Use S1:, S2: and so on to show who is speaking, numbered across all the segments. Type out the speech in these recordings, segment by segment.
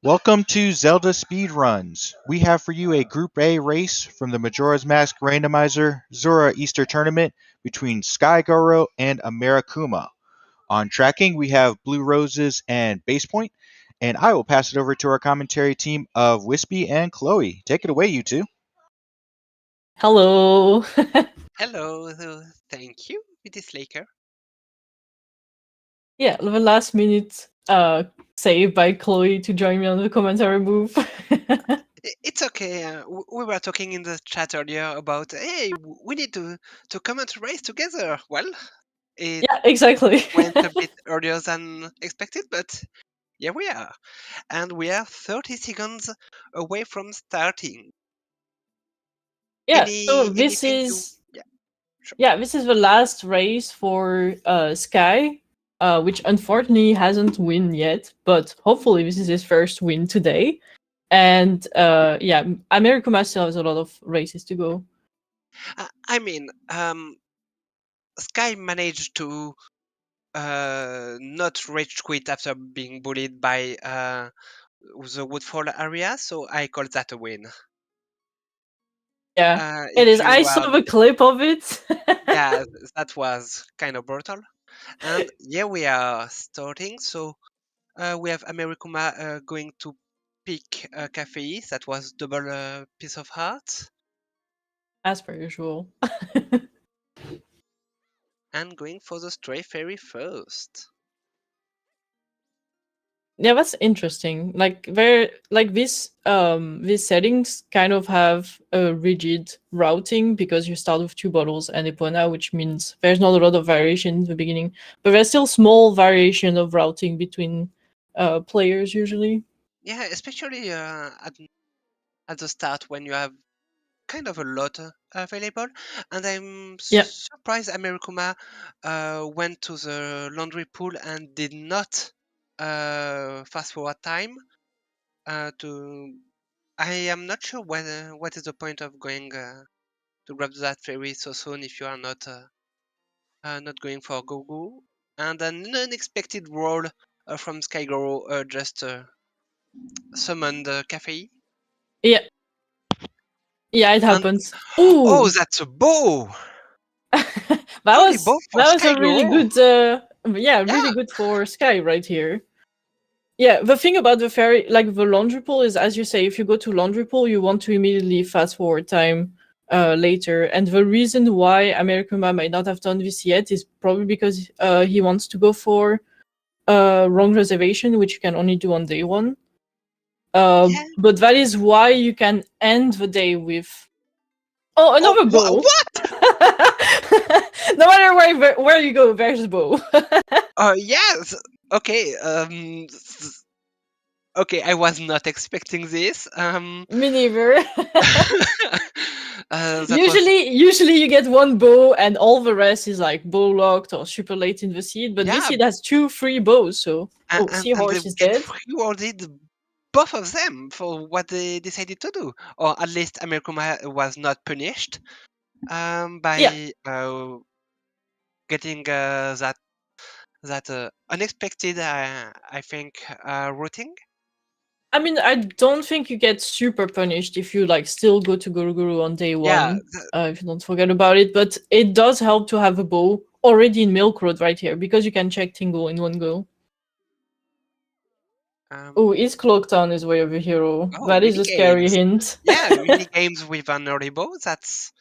S1: Welcome to Zelda Speedruns. We have for you a Group A race from the Majora's Mask Randomizer Zora Easter Tournament between Skygoro and amerikuma. On tracking, we have Blue Roses and Base Point, and I will pass it over to our commentary team of Wispy and Chloe. Take it away, you two.
S2: Hello.
S3: Hello, thank you, it is Laker.
S2: Yeah, the last minute save by Chloe to join me on the commentary booth.
S3: It's okay. We were talking in the chat earlier about, hey, we need to comment race together. Well, it
S2: Yeah, exactly.
S3: went a bit earlier than expected, but here we are. And we are 30 seconds away from starting.
S2: Yeah, so this
S3: Anything you...
S2: is
S3: Yeah, sure.
S2: this is the last race for Sky, which unfortunately hasn't won yet, but hopefully this is his first win today. And yeah, amerikuma still has a lot of races to go.
S3: I mean, Sky managed to not rage quit after being bullied by the Woodfall area, so I call that a win.
S2: Yeah, it
S3: If
S2: is.
S3: you
S2: I saw the clip of it.
S3: yeah, that was kind of brutal. And yeah, we are starting. So we have amerikuma going to pick cafe. That was double piece of heart.
S2: As per usual.
S3: And going for the stray fairy first.
S2: Yeah, that's interesting. Like these settings kind of have a rigid routing because you start with two bottles and Epona, which means there's not a lot of variation in the beginning, but there's still small variation of routing between players usually.
S3: Yeah, especially at the start when you have kind of a lot available. And I'm
S2: Yeah.
S3: surprised amerikuma went to the laundry pool and did not fast forward time to... I am not sure whether what is the point of going to grab that fairy so soon if you are not going for go. And an unexpected roll from Skygoro just summoned Cafe.
S2: Yeah. Yeah, it
S3: And
S2: happens.
S3: oh,
S2: Ooh.
S3: that's a bow!
S2: that
S3: Holy
S2: was
S3: bow for
S2: that was a really
S3: Skygoro!
S2: good yeah, really
S3: Yeah,
S2: good for Sky right here. Yeah, the thing about the ferry, like the laundry pool, is as you say, if you go to laundry pool, you want to immediately fast forward time later. And the reason why amerikuma might not have done this yet is probably because he wants to go for wrong reservation, which you can only do on day one.
S3: yeah.
S2: But that is why you can end the day with
S3: Oh,
S2: another bow.
S3: what?
S2: No matter where you go, there's a bow.
S3: Yes. Okay. Okay. I was not expecting this.
S2: Me neither.
S3: That was...
S2: Usually you get one bow and all the rest is like bow locked or super late in the seed, but this
S3: yeah,
S2: seed has two free bows, so
S3: and they
S2: seahorse is
S3: get
S2: dead.
S3: rewarded both of them for what they decided to do, or at least amerikuma was not punished
S2: Yeah.
S3: by getting that unexpected, I think, routing.
S2: I mean, I don't think you get super punished if you like still go to Guru Guru on day
S3: Yeah.
S2: one, if you don't forget about it, but it does help to have a bow already in Milk Road right here, because you can check Tingle in one go. Oh, East Cloaktown is way over hero.
S3: Oh,
S2: That is
S3: mini
S2: a scary
S3: games.
S2: hint.
S3: Yeah, mini games with an early bow. That's...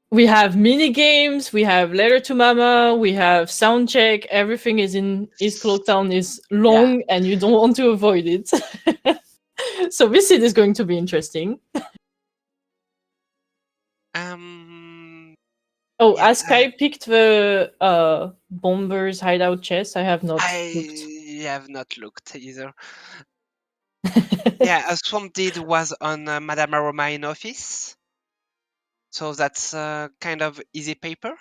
S2: We have mini games, we have Letter to Mama, we have sound check. Everything is in East Cloaktown is
S3: yeah.
S2: long, and you don't want to avoid it. So this seed is going to be interesting. Oh,
S3: Yeah.
S2: Sky picked the Bomber's hideout chest. I have not looked.
S3: I have not looked either. Yeah, a Swamp Deed was on Madame Aroma in office. So that's kind of easy paper.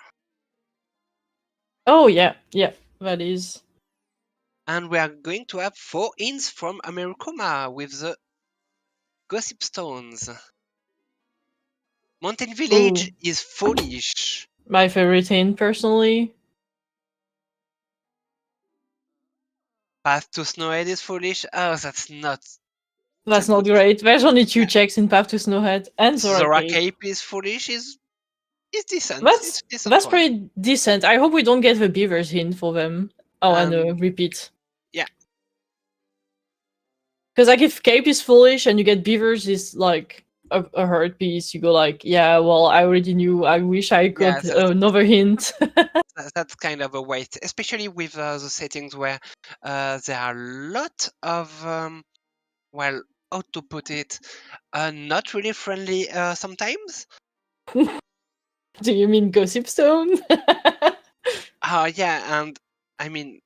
S2: Oh, yeah, that is.
S3: And we are going to have 4 ins from amerikuma with the Gossip Stones. Mountain Village
S2: Ooh,
S3: is foolish.
S2: my favorite hint, personally.
S3: Path to Snowhead is foolish. Oh, that's not
S2: That's not great. There's only 2 checks in Path to Snowhead and Zora
S3: Zora
S2: Cape.
S3: Cape is foolish. Is decent.
S2: That's
S3: It's a decent
S2: that's
S3: one.
S2: pretty decent. I hope we don't get the beavers hint for them. Oh, and a repeat.
S3: Yeah.
S2: Because like if Cape is foolish and you get beavers is like a hard piece, you go like, yeah, well, I already knew. I wish I got another hint.
S3: That's kind of a waste, especially with the settings where there are a lot of well, how to put it, not really friendly sometimes.
S2: Do you mean Gossip Stone?
S3: Yeah, and I mean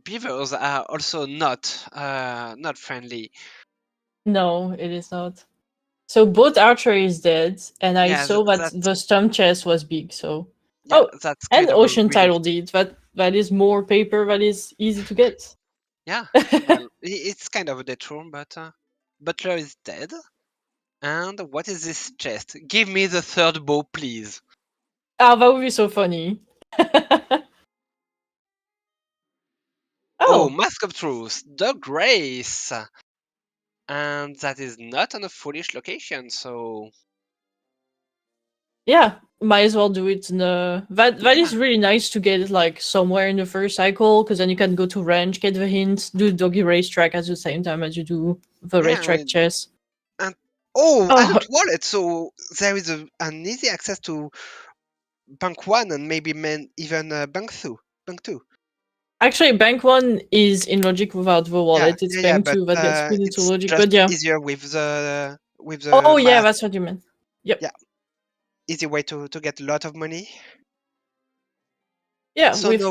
S3: beavers are also not friendly.
S2: No, it is not. So both archery is dead, and I saw that the stump chest was big. So
S3: that's
S2: and
S3: kind of
S2: ocean
S3: really...
S2: title deed. That is more paper. That is easy to get.
S3: Yeah, well, it's kind of a dead room, but Butler is dead. And what is this chest? Give me the third bow, please.
S2: Ah, that would be so funny.
S3: Oh, Mask of Truth, the Grace. And that is not on a foolish location, so...
S2: Yeah, might as well do it in a... That is really nice to get it like somewhere in the first cycle, because then you can go to ranch, get the hint, do doggy racetrack at the same time as you do the racetrack chess.
S3: And adult wallet, so there is an easy access to Bank 1 and maybe even Bank 2.
S2: Actually, Bank 1 is in logic without the wallet. It's Bank 2 that gets put into logic,
S3: just
S2: but yeah.
S3: Easier with the
S2: Oh yeah, that's what you meant. Yep.
S3: Yeah. Easy way to get a lot of money.
S2: Yeah,
S3: so
S2: with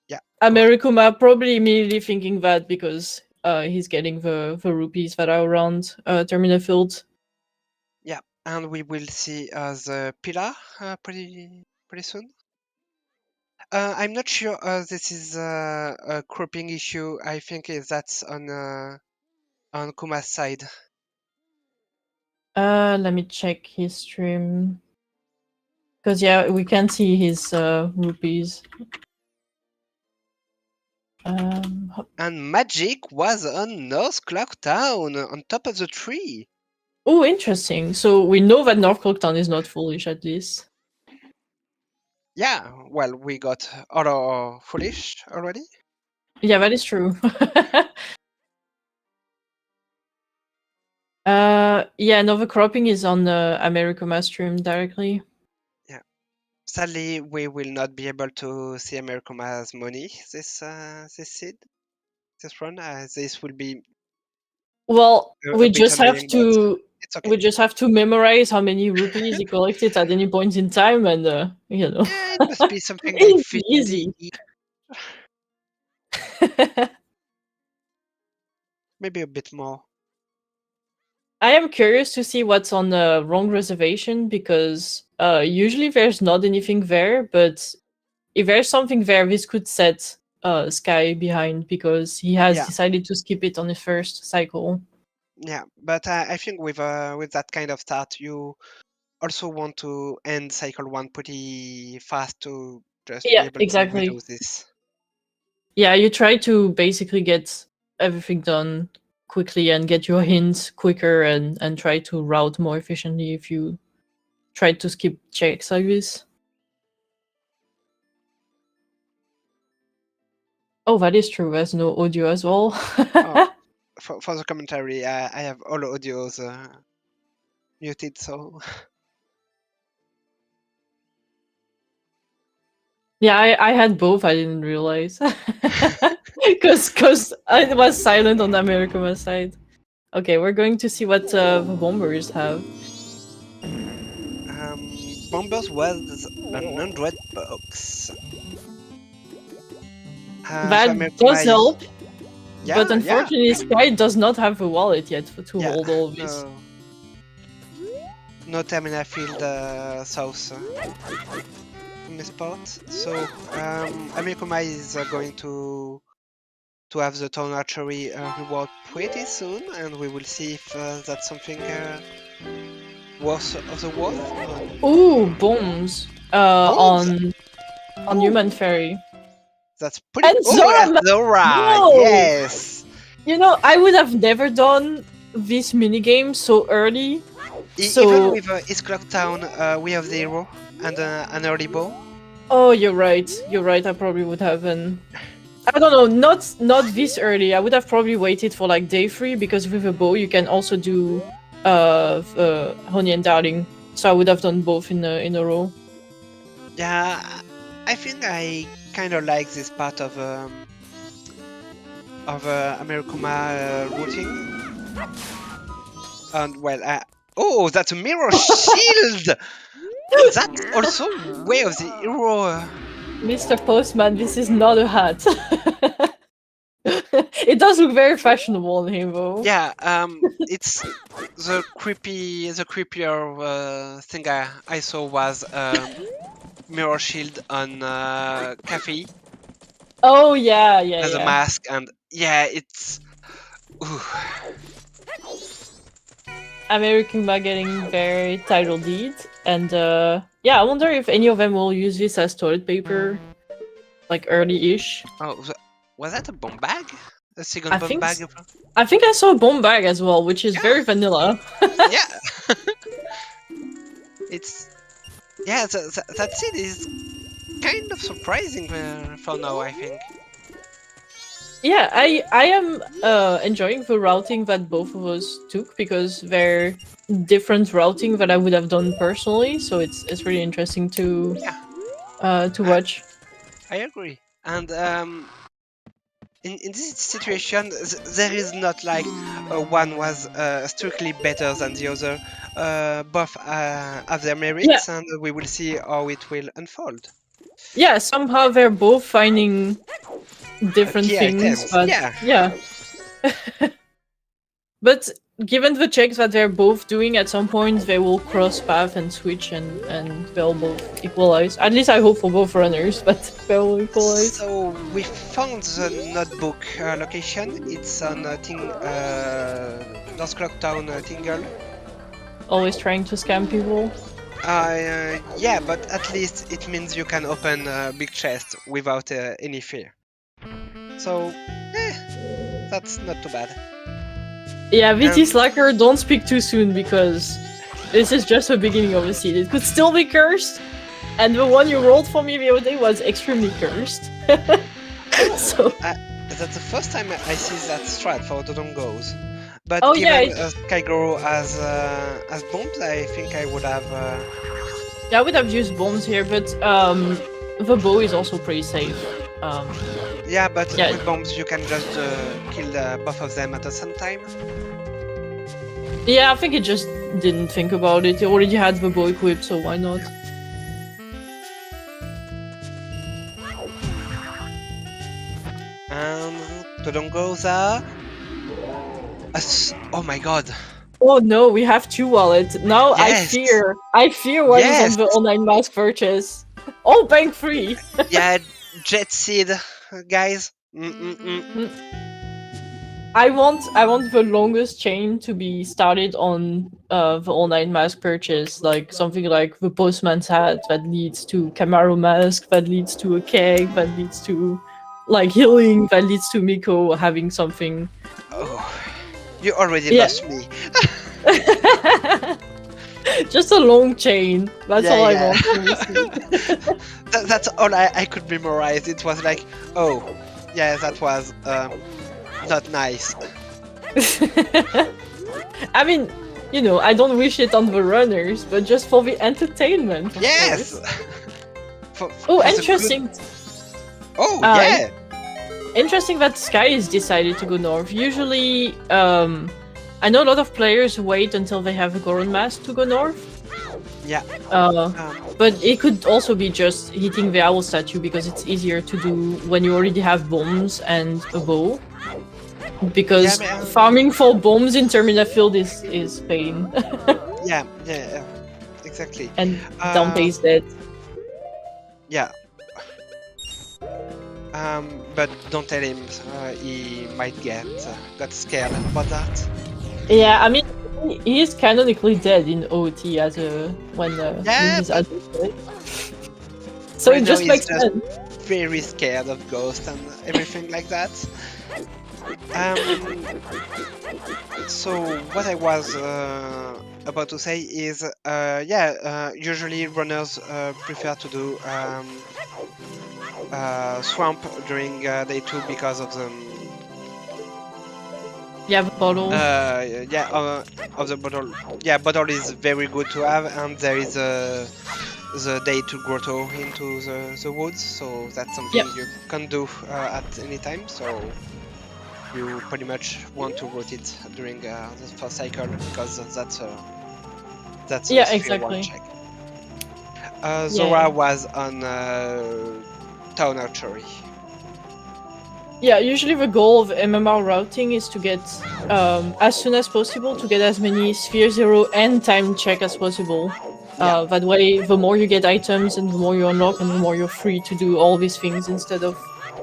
S3: yeah.
S2: amerikuma probably immediately thinking that because he's getting the rupees that are around Terminal Field.
S3: Yeah, and we will see the pillar pretty soon. I'm not sure this is a cropping issue. I think that's on Kuma's side.
S2: Let me check his stream. Because yeah, we can see his rupees.
S3: And Magic was on North Clock Town, on top of the tree.
S2: Oh, interesting. So we know that North Clock Town is not foolish, at least.
S3: Yeah, well, we got auto foolish already.
S2: Yeah, that is true. Yeah, no, the cropping is on the amerikuma stream directly.
S3: Yeah. Sadly, we will not be able to see amerikuma's money this run. This will be...
S2: Well, we just have to... We just have to memorize how many rupees he collected at any point in time, and you know.
S3: Yeah, it must be something like 50.
S2: Easy.
S3: Maybe a bit more.
S2: I am curious to see what's on the wrong reservation, because usually there's not anything there, but if there's something there, this could set Sky behind, because he has decided to skip it on his first cycle.
S3: Yeah, but I think with that kind of start, you also want to end cycle 1 pretty fast to just be able to do this.
S2: Yeah, you try to basically get everything done quickly and get your hints quicker, and try to route more efficiently if you try to skip checks like this. Oh, that is true. There's no audio as well.
S3: For the commentary, I have all audios muted, so...
S2: Yeah, I had both. I didn't realize. Because I was silent on the amerikuma side. Okay, we're going to see what the bombers have.
S3: Bombers was 100 bucks.
S2: That does help. Yeah, but unfortunately, Sky does not have a wallet yet to hold all of this.
S3: No Terminal Field South in this part. So amerikuma is going to have the Town Archery reward pretty soon, and we will see if that's something worth of the worth.
S2: Ooh, bombs! On Human Fairy.
S3: That's pretty...
S2: And Zora!
S3: Zora!
S2: No!
S3: Yes!
S2: You know, I would have never done this minigame so early.
S3: Even with East Clock Town, we have the hero and an early bow.
S2: Oh, you're right. You're right. I probably would have. And I don't know. Not this early. I would have probably waited for like day 3 because with a bow you can also do Honey and Darling. So I would have done both in a row.
S3: Yeah, I think I kind of like this part of amerikuma routing. And well, oh, that's a mirror shield. That's also way of the hero.
S2: Mr. Postman, this is not a hat. It does look very fashionable on him, though.
S3: Yeah, it's the creepier thing I saw was mirror shield on Cafe
S2: Oh yeah, yeah,
S3: as a
S2: yeah.
S3: mask, and yeah, it's. Ooh.
S2: amerikuma getting their title deed, and yeah, I wonder if any of them will use this as toilet paper, like early-ish.
S3: Oh, was that a bomb bag? A second
S2: I
S3: bomb
S2: think
S3: bag?
S2: I think I saw a bomb bag as well, which is very vanilla.
S3: Yeah. It's. Yeah, that's it. Is kind of surprising for now, I think.
S2: Yeah, I am enjoying the routing that both of us took because they're different routing that I would have done personally. So it's really interesting to watch.
S3: I agree. And in this situation, there is not like one was strictly better than the other. Both have their merits, and we will see how it will unfold.
S2: Yeah, somehow they're both finding different things,
S3: items.
S2: but yeah. But given the checks that they're both doing, at some point they will cross path and switch, and they'll both equalize. At least I hope for both runners, but they'll equalize.
S3: So we found the notebook location. It's on North Clock Town Tingle.
S2: Always trying to scam people.
S3: Yeah, but at least it means you can open a big chest without any fear. So, that's not too bad.
S2: Yeah, VT Slacker, don't speak too soon because this is just the beginning of the seed. It could still be cursed, and the one you rolled for me the other day was extremely cursed. So
S3: that's the first time I see that strat for Dodongos. But
S2: oh,
S3: given
S2: yeah,
S3: Skygoro as bombs, I think I would have.
S2: Yeah, I would have used bombs here, but the bow is also pretty safe.
S3: Yeah, but with bombs you can just kill both of them at the same time.
S2: Yeah, I think it just didn't think about it. It already had the bow equipped, so why not?
S3: And Dodongos are. Oh my god.
S2: Oh no, we have 2 wallets. Now
S3: Yes.
S2: I fear what is
S3: Yes.
S2: on the online mask purchase. Oh, bank free!
S3: Yeah, Jet Seed, guys.
S2: I want the longest chain to be started on the online mask purchase, like something like the postman's hat that leads to Camaro mask, that leads to a keg, that leads to like healing, that leads to Miko having something.
S3: Oh, you already lost me.
S2: Just a long chain. That's all I want.
S3: That's all I could memorize. It was like, oh, yeah, that was not nice.
S2: I mean, you know, I don't wish it on the runners, but just for the entertainment.
S3: Yes.
S2: Oh, interesting.
S3: Oh, yeah.
S2: Interesting that Sky has decided to go north. Usually, I know a lot of players wait until they have a Goron mask to go north.
S3: Yeah.
S2: But it could also be just hitting the owl statue because it's easier to do when you already have bombs and a bow. Because farming for bombs in Termina Field is pain.
S3: yeah, exactly.
S2: And Dante's dead.
S3: Yeah. But don't tell him. He might got scared about that.
S2: Yeah, I mean, he is canonically dead in OT as when he's adult. So it just makes sense.
S3: Very scared of ghosts and everything like that. So what I was about to say is, usually runners prefer to do swamp during day 2 because of the
S2: Yeah, the bottle.
S3: of the bottle. Yeah, bottle is very good to have, and there is the day to grotto into the woods, so that's something
S2: Yep.
S3: you can do at any time. So you pretty much want to rotate during the first cycle because that's a
S2: Yeah,
S3: sphere 1
S2: exactly.
S3: check.
S2: Yeah.
S3: Zora was on town archery.
S2: Yeah, usually the goal of MMR routing is to get as soon as possible to get as many sphere 0 and time check as possible.
S3: Yeah.
S2: That way, the more you get items and the more you unlock and the more you're free to do all these things instead of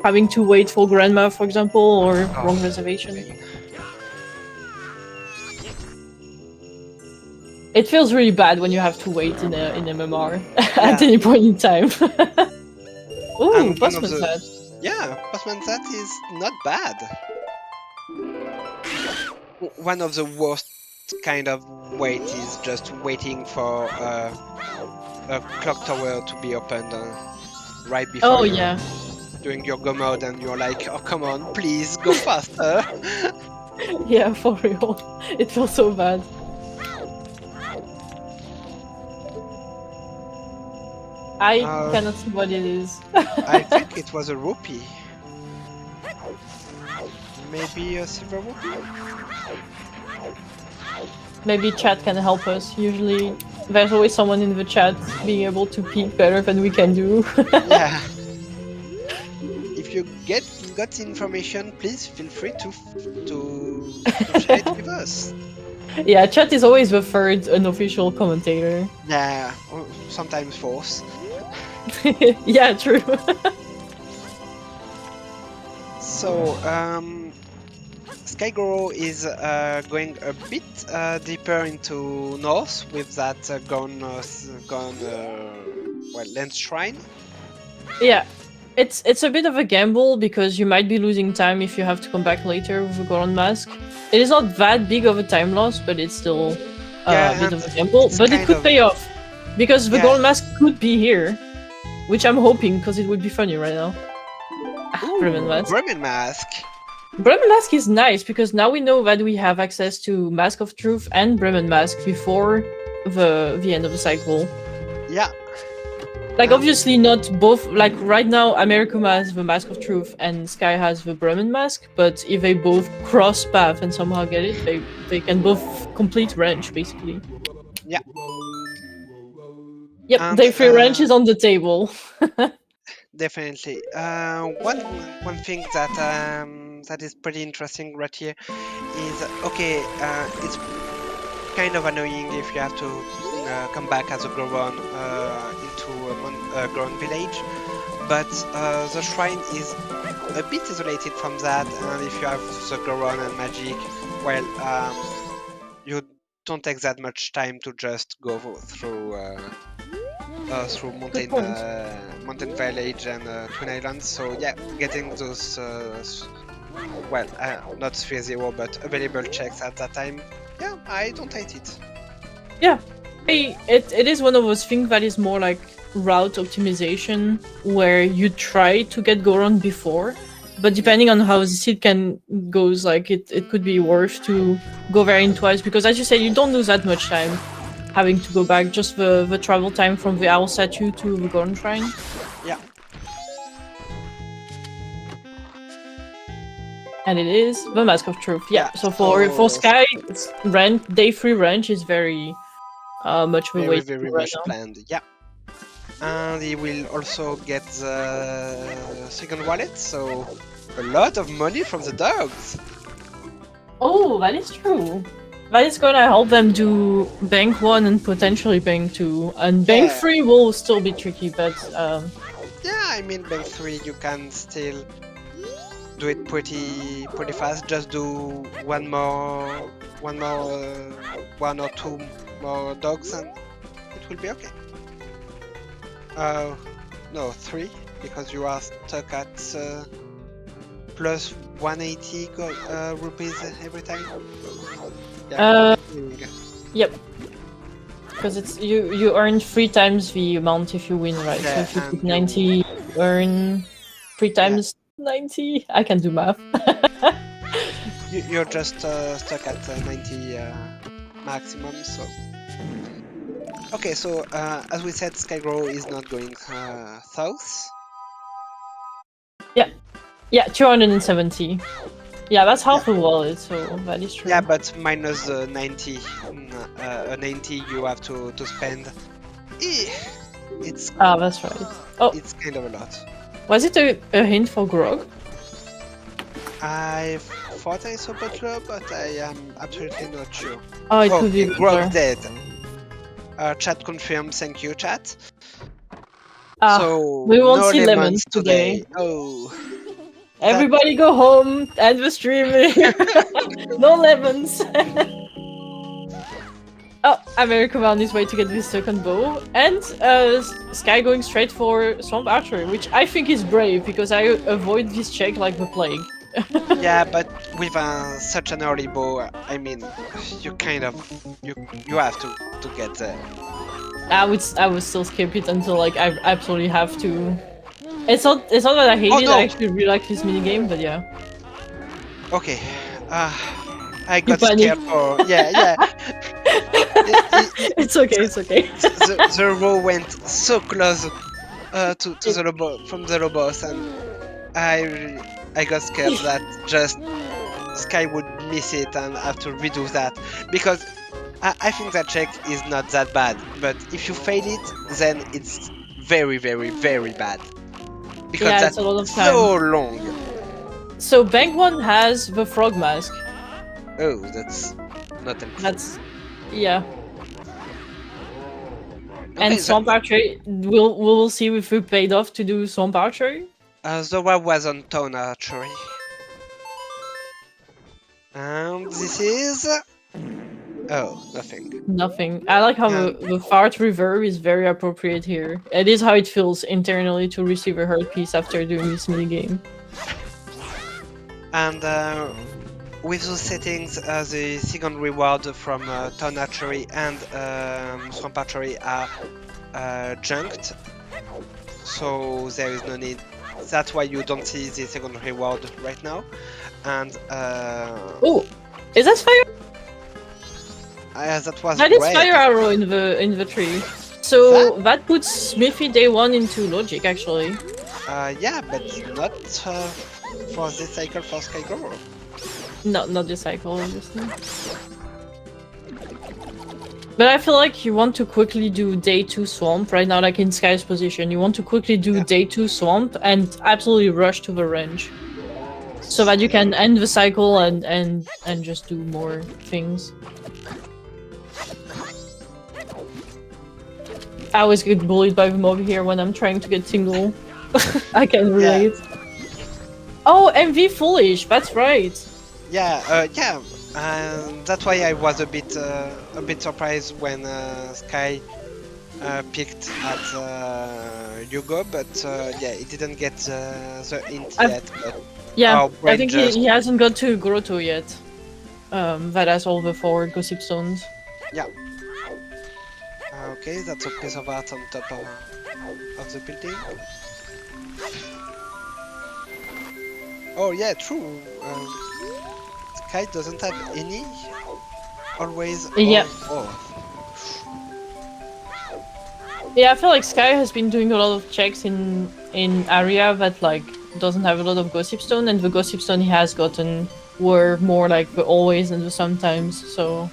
S2: having to wait for grandma, for example, or wrong reservation.
S3: Okay.
S2: It feels really bad when you have to wait in MMR at
S3: Yeah.
S2: any point in time. Ooh,
S3: And one of
S2: Postman's
S3: the-
S2: hat.
S3: Yeah, Postman, that is not bad. One of the worst kind of wait is just waiting for a clock tower to be opened right before
S2: Oh,
S3: you're
S2: yeah.
S3: doing your go mode, and you're like, oh come on, please go faster.
S2: Yeah, for real. It feels so bad. I cannot see what it is.
S3: I think it was a rupee. Maybe a silver rupee?
S2: Maybe chat can help us. Usually, there's always someone in the chat being able to peek better than we can do.
S3: Yeah. If you got the information, please feel free to share it with us.
S2: Yeah, chat is always the third unofficial commentator.
S3: Yeah, or sometimes fourth.
S2: Yeah, true.
S3: So, Skygoro is going a bit deeper into north with that lens shrine.
S2: Yeah, it's a bit of a gamble because you might be losing time if you have to come back later with a Goron mask. It is not that big of a time loss, but it's still a bit of a gamble. But it could pay off because the Goron mask could be here, which I'm hoping because it would be funny right now. Bremen mask.
S3: Bremen mask.
S2: Bremen mask is nice because now we know that we have access to Mask of Truth and Bremen mask before the end of the cycle.
S3: Yeah.
S2: Like, obviously not both, like, right now, amerikuma has the Mask of Truth and Sky has the Bremen mask, but if they both cross path and somehow get it, they can both complete range, basically.
S3: Yeah.
S2: Yep,
S3: And,
S2: day 3 range is on the table.
S3: Definitely. One thing that that is pretty interesting right here is, okay, it's kind of annoying if you have to come back as a Goron into a Goron village, but the shrine is a bit isolated from that, and if you have the Goron and magic, well, you don't take that much time to just go through Mountain Village and Twin Islands. So yeah, getting those not sphere 0 but available checks at that time, yeah, I don't hate it.
S2: Yeah, it is one of those things that is more like route optimization, where you try to get Goron before, but depending on how the seed goes, like it could be worth to go there in twice, because as you said, you don't lose that much time having to go back, just the travel time from the owl statue to the Goron shrine.
S3: Yeah.
S2: And it is the Mask of Truth. Yeah. So for Sky, day 3 range is very much of a way
S3: very
S2: right
S3: much
S2: now.
S3: planned. Yeah. And he will also get the second wallet, so a lot of money from the dogs.
S2: Oh, that is true. That is gonna help them do bank 1 and potentially bank 2. And bank 3 will still be tricky, but
S3: yeah, I mean, bank 3 you can still do it pretty fast. Just do one or two more dogs and it will be okay. No, 3, because you are stuck at plus 180 rupees every time.
S2: Uh,
S3: Yeah.
S2: Yep. Because it's you earn 3 times the amount if you win, right? So
S3: Yeah,
S2: if you
S3: and
S2: put 90, you earn 3 times 90. I can do math.
S3: you're just stuck at 90 maximum. So okay, so as we said, Skygoro is not going south.
S2: Yeah, 270. Yeah, that's half a wallet, so that is true.
S3: Yeah, but minus 90, 90 you have to spend. It's
S2: That's right. Oh,
S3: it's kind of a lot.
S2: was it a hint for Grog?
S3: I thought I saw Butler, but I am absolutely not sure.
S2: Oh, it could be
S3: Okay,
S2: Butler.
S3: Grog dead. Chat confirmed, thank you, chat. So
S2: we won't
S3: no
S2: see
S3: lemons
S2: lemons today.
S3: Oh.
S2: Everybody go home, end the stream. No lemons. Oh, amerikuma on his way to get his second bow, and Sky going straight for Swamp Archery, which I think is brave because I avoid this check like the plague.
S3: Yeah, but with such an early bow, I mean, you kind of you have to get there.
S2: I would still skip it until like I absolutely have to. It's not that I hate it.
S3: No.
S2: I actually really like this minigame, but yeah.
S3: Okay, I got
S2: panic.
S3: scared for yeah.
S2: It's okay. It's okay.
S3: The row went so close to the low from the low boss, and I got scared that just Sky would miss it and have to redo that, because I think that check is not that bad, but if you fail it, then it's very, very, very bad. Because
S2: Yeah,
S3: that's
S2: it's a lot of time.
S3: so long.
S2: So Bank 1 has the frog mask.
S3: Oh, that's not helpful.
S2: Yeah.
S3: Okay,
S2: And Swamp Archery, we'll see if we paid off to do Swamp Archery.
S3: Zora was on Town Archery. And this is... Oh, nothing.
S2: Nothing. I like how the fart reverb is very appropriate here. It is how it feels internally to receive a heart piece after doing this minigame.
S3: And with those settings, the second reward from Town Archery and Swamp Archery are junked. So there is no need. That's why you don't see the second reward right now. And
S2: oh, is that fire?
S3: That
S2: is fire arrow in the tree. So that puts Smithy day 1 into logic actually.
S3: Yeah, but not for this cycle for Skygoro.
S2: No, not this cycle, obviously. But I feel like you want to quickly do day 2 swamp right now, like in Sky's position. You want to quickly do day 2 swamp and absolutely rush to the range, so that you can end the cycle and just do more things. I always get bullied by the mob here when I'm trying to get single. I can relate. Oh, MV Foolish, that's right.
S3: Yeah, that's why I was a bit surprised when Sky picked at Hugo, but yeah, he didn't get the hint yet. But
S2: yeah, I think he hasn't got to Grotto yet. That has all the forward gossip stones.
S3: Yeah. Okay, that's a piece of art on top of the building. Oh yeah, true. Sky doesn't have any. Always.
S2: Yeah.
S3: Oh.
S2: Yeah, I feel like Sky has been doing a lot of checks in area that like doesn't have a lot of gossip stone, and the gossip stone he has gotten were more like the always and the sometimes. So.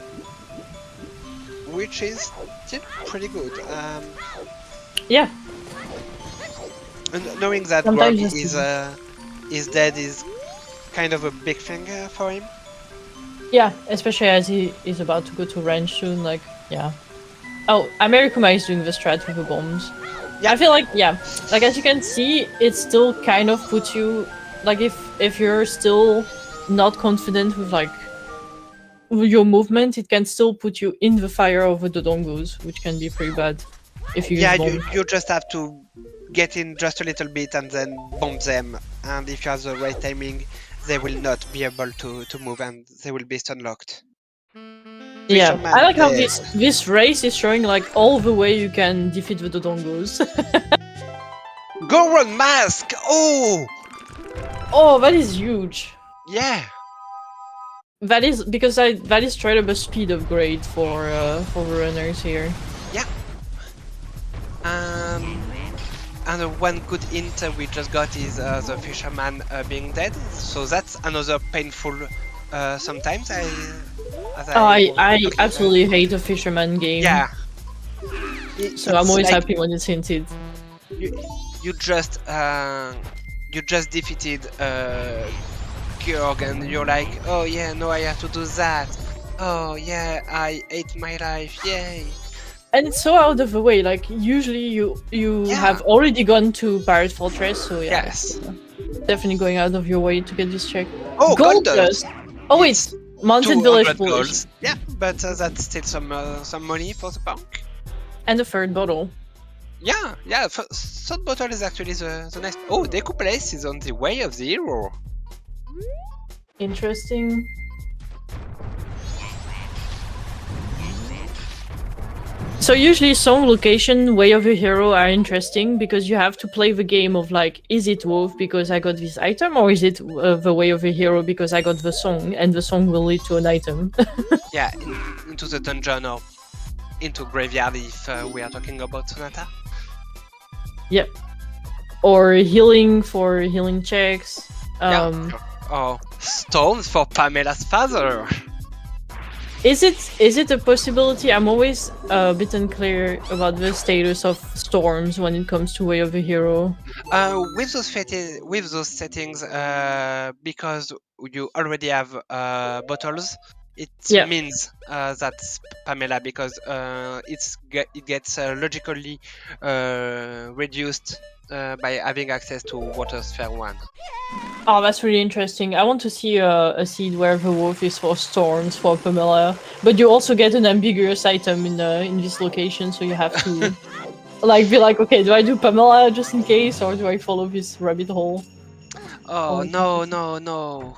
S3: Which is still pretty good.
S2: Yeah.
S3: And knowing that Grog is dead is kind of a big thing for him.
S2: Yeah, especially as he is about to go to range soon. Like, yeah. Oh, amerikuma is doing the strat with the bombs. Yeah, I feel like like as you can see, it still kind of puts you like if you're still not confident with like your movement, it can still put you in the fire over the dongos, which can be pretty bad if you use bomb.
S3: you just have to get in just a little bit and then bomb them, and if you have the right timing they will not be able to move and they will be stun locked.
S2: Yeah,
S3: Fisherman
S2: I like how
S3: dead.
S2: this race is showing like all the way you can defeat the Dodongos.
S3: Goron mask! Oh!
S2: Oh, that is huge.
S3: Yeah!
S2: That is because that is straight up a speed upgrade for the runners here.
S3: Yeah. And one good hint we just got is the fisherman being dead. So that's another painful sometimes.
S2: I absolutely hate the fisherman game.
S3: Yeah.
S2: So I'm always
S3: like
S2: happy when it's hinted.
S3: you just defeated Georg and you're like, oh yeah, no, I have to do that. Oh yeah, I ate my life, yay.
S2: And it's so out of the way. Like usually you have already gone to Pirate Fortress, so yeah.
S3: Yes.
S2: Definitely going out of your way to get this check.
S3: Oh,
S2: Gold
S3: dust.
S2: Oh wait, Mountain Village
S3: goals. Yeah, but that's still some money for the bank.
S2: And a third bottle.
S3: Yeah, third bottle is actually the next. Oh, Decoupless is on the way of the hero.
S2: Interesting. So usually song, location, way of a hero are interesting because you have to play the game of like, is it wolf because I got this item, or is it the way of a hero because I got the song, and the song will lead to an item.
S3: Yeah, into the dungeon or into graveyard if we are talking about Sonata.
S2: Yep. Or healing for healing checks.
S3: Oh, stones for Pamela's father.
S2: Is it a possibility? I'm always a bit unclear about the status of storms when it comes to Way of a Hero.
S3: With those settings, because you already have bottles, it means that's Pamela because it gets logically reduced by having access to Water Sphere 1.
S2: Oh, that's really interesting. I want to see a seed where the wolf is for storms for Pamela, but you also get an ambiguous item in this location, so you have to like be like, okay, do I do Pamela just in case, or do I follow this rabbit hole?
S3: Oh no!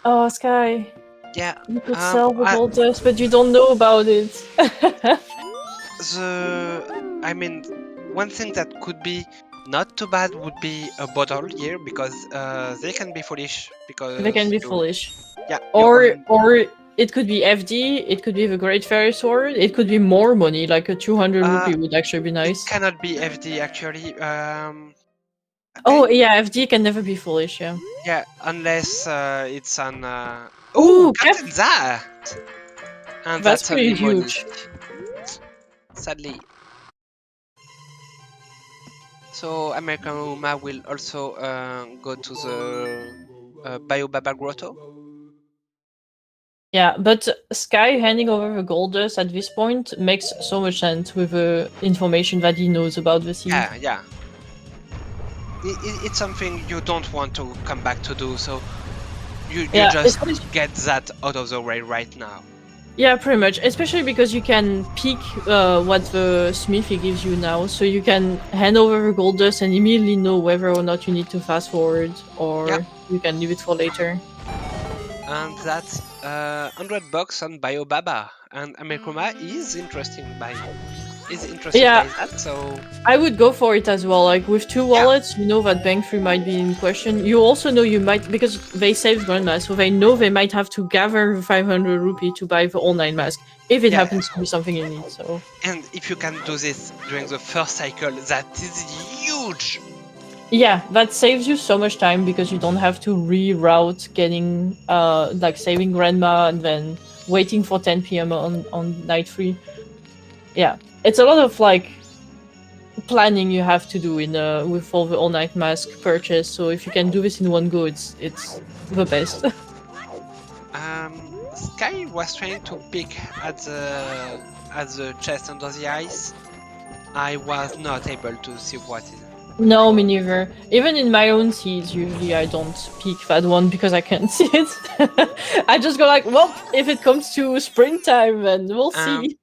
S2: Oh, Sky.
S3: Yeah.
S2: You could sell the gold dust, but you don't know about it.
S3: I mean, one thing that could be not too bad would be a bottle here because they can be foolish. Because
S2: they can be foolish.
S3: Yeah.
S2: Or it could be FD. It could be the Great Fairy Sword. It could be more money, like a 200 rupee would actually be nice.
S3: It cannot be FD actually.
S2: Oh yeah, FD can never be foolish. Yeah.
S3: Yeah, unless it's an.
S2: Ooh,
S3: Captain that. And
S2: that's pretty huge.
S3: Sadly. So amerikuma will also go to the Biobaba Grotto.
S2: Yeah, but Sky handing over the gold dust at this point makes so much sense with the information that he knows about the sea.
S3: Yeah. It's something you don't want to come back to do, so you just get that out of the way right now.
S2: Yeah, pretty much. Especially because you can pick what the smithy gives you now, so you can hand over the gold dust and immediately know whether or not you need to fast forward, or you can leave it for later.
S3: And that's $100 on Biobaba, and amerikuma is interesting by that, so
S2: I would go for it as well. Like with 2 wallets, you know that bank 3 might be in question. You also know you might, because they saved Grandma, so they know they might have to gather 500 rupee to buy the online mask if it happens to be something you need. So,
S3: and if you can do this during the first cycle, that is huge.
S2: Yeah, that saves you so much time because you don't have to reroute getting like saving Grandma and then waiting for 10 PM on night 3. Yeah. It's a lot of like planning you have to do in with all the all-night mask purchase. So if you can do this in one go, it's the best.
S3: Sky was trying to pick at the chest under the ice. I was not able to see what is.
S2: No, me neither. Even in my own seeds, usually I don't pick that one because I can't see it. I just go like, well, if it comes to springtime, then we'll see.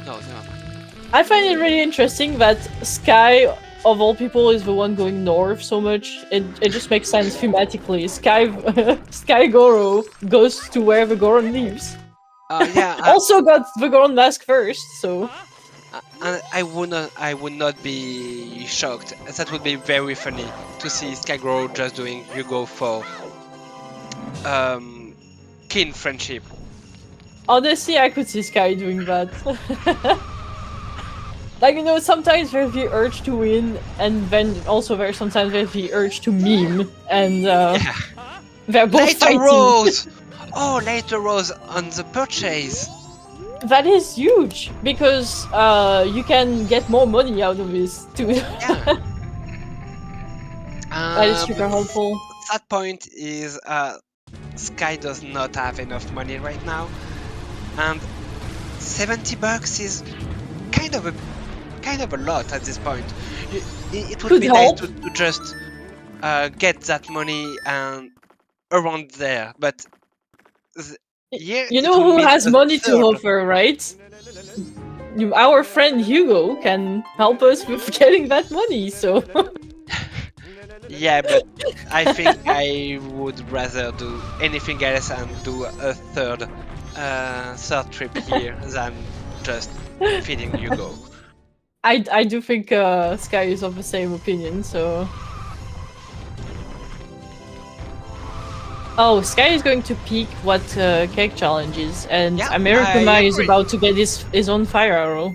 S3: No.
S2: I find it really interesting that Sky of all people, is the one going north so much. It just makes sense thematically. Skygoro goes to where the Goron lives.
S3: Yeah.
S2: Also got the Goron mask first, so
S3: I would not be shocked. That would be very funny to see Skygoro just doing Hugo for keen friendship.
S2: honestly, I could see Sky doing that. Like, you know, sometimes there's the urge to win, and then also sometimes there's the urge to meme, and
S3: Yeah.
S2: they're both
S3: Later
S2: fighting.
S3: Rose! Oh, later Rose on the purchase!
S2: That is huge, because you can get more money out of this, too.
S3: Yeah.
S2: That is super helpful.
S3: That point is Sky does not have enough money right now, and $70 is kind of a lot at this point. It would
S2: Could
S3: be
S2: help.
S3: nice to just get that money and around there, but yeah,
S2: You
S3: it
S2: know
S3: will
S2: who
S3: mean
S2: has
S3: a
S2: money to
S3: third.
S2: offer, right? Our friend Hugo can help us with getting that money, so...
S3: Yeah, but I think I would rather do anything else and do a third trip here than just feeding Hugo.
S2: I do think Sky is of the same opinion, so... Oh, Sky is going to peek what cake challenge is, and
S3: Yeah, I
S2: amerikuma is
S3: agree.
S2: about to get his own fire arrow.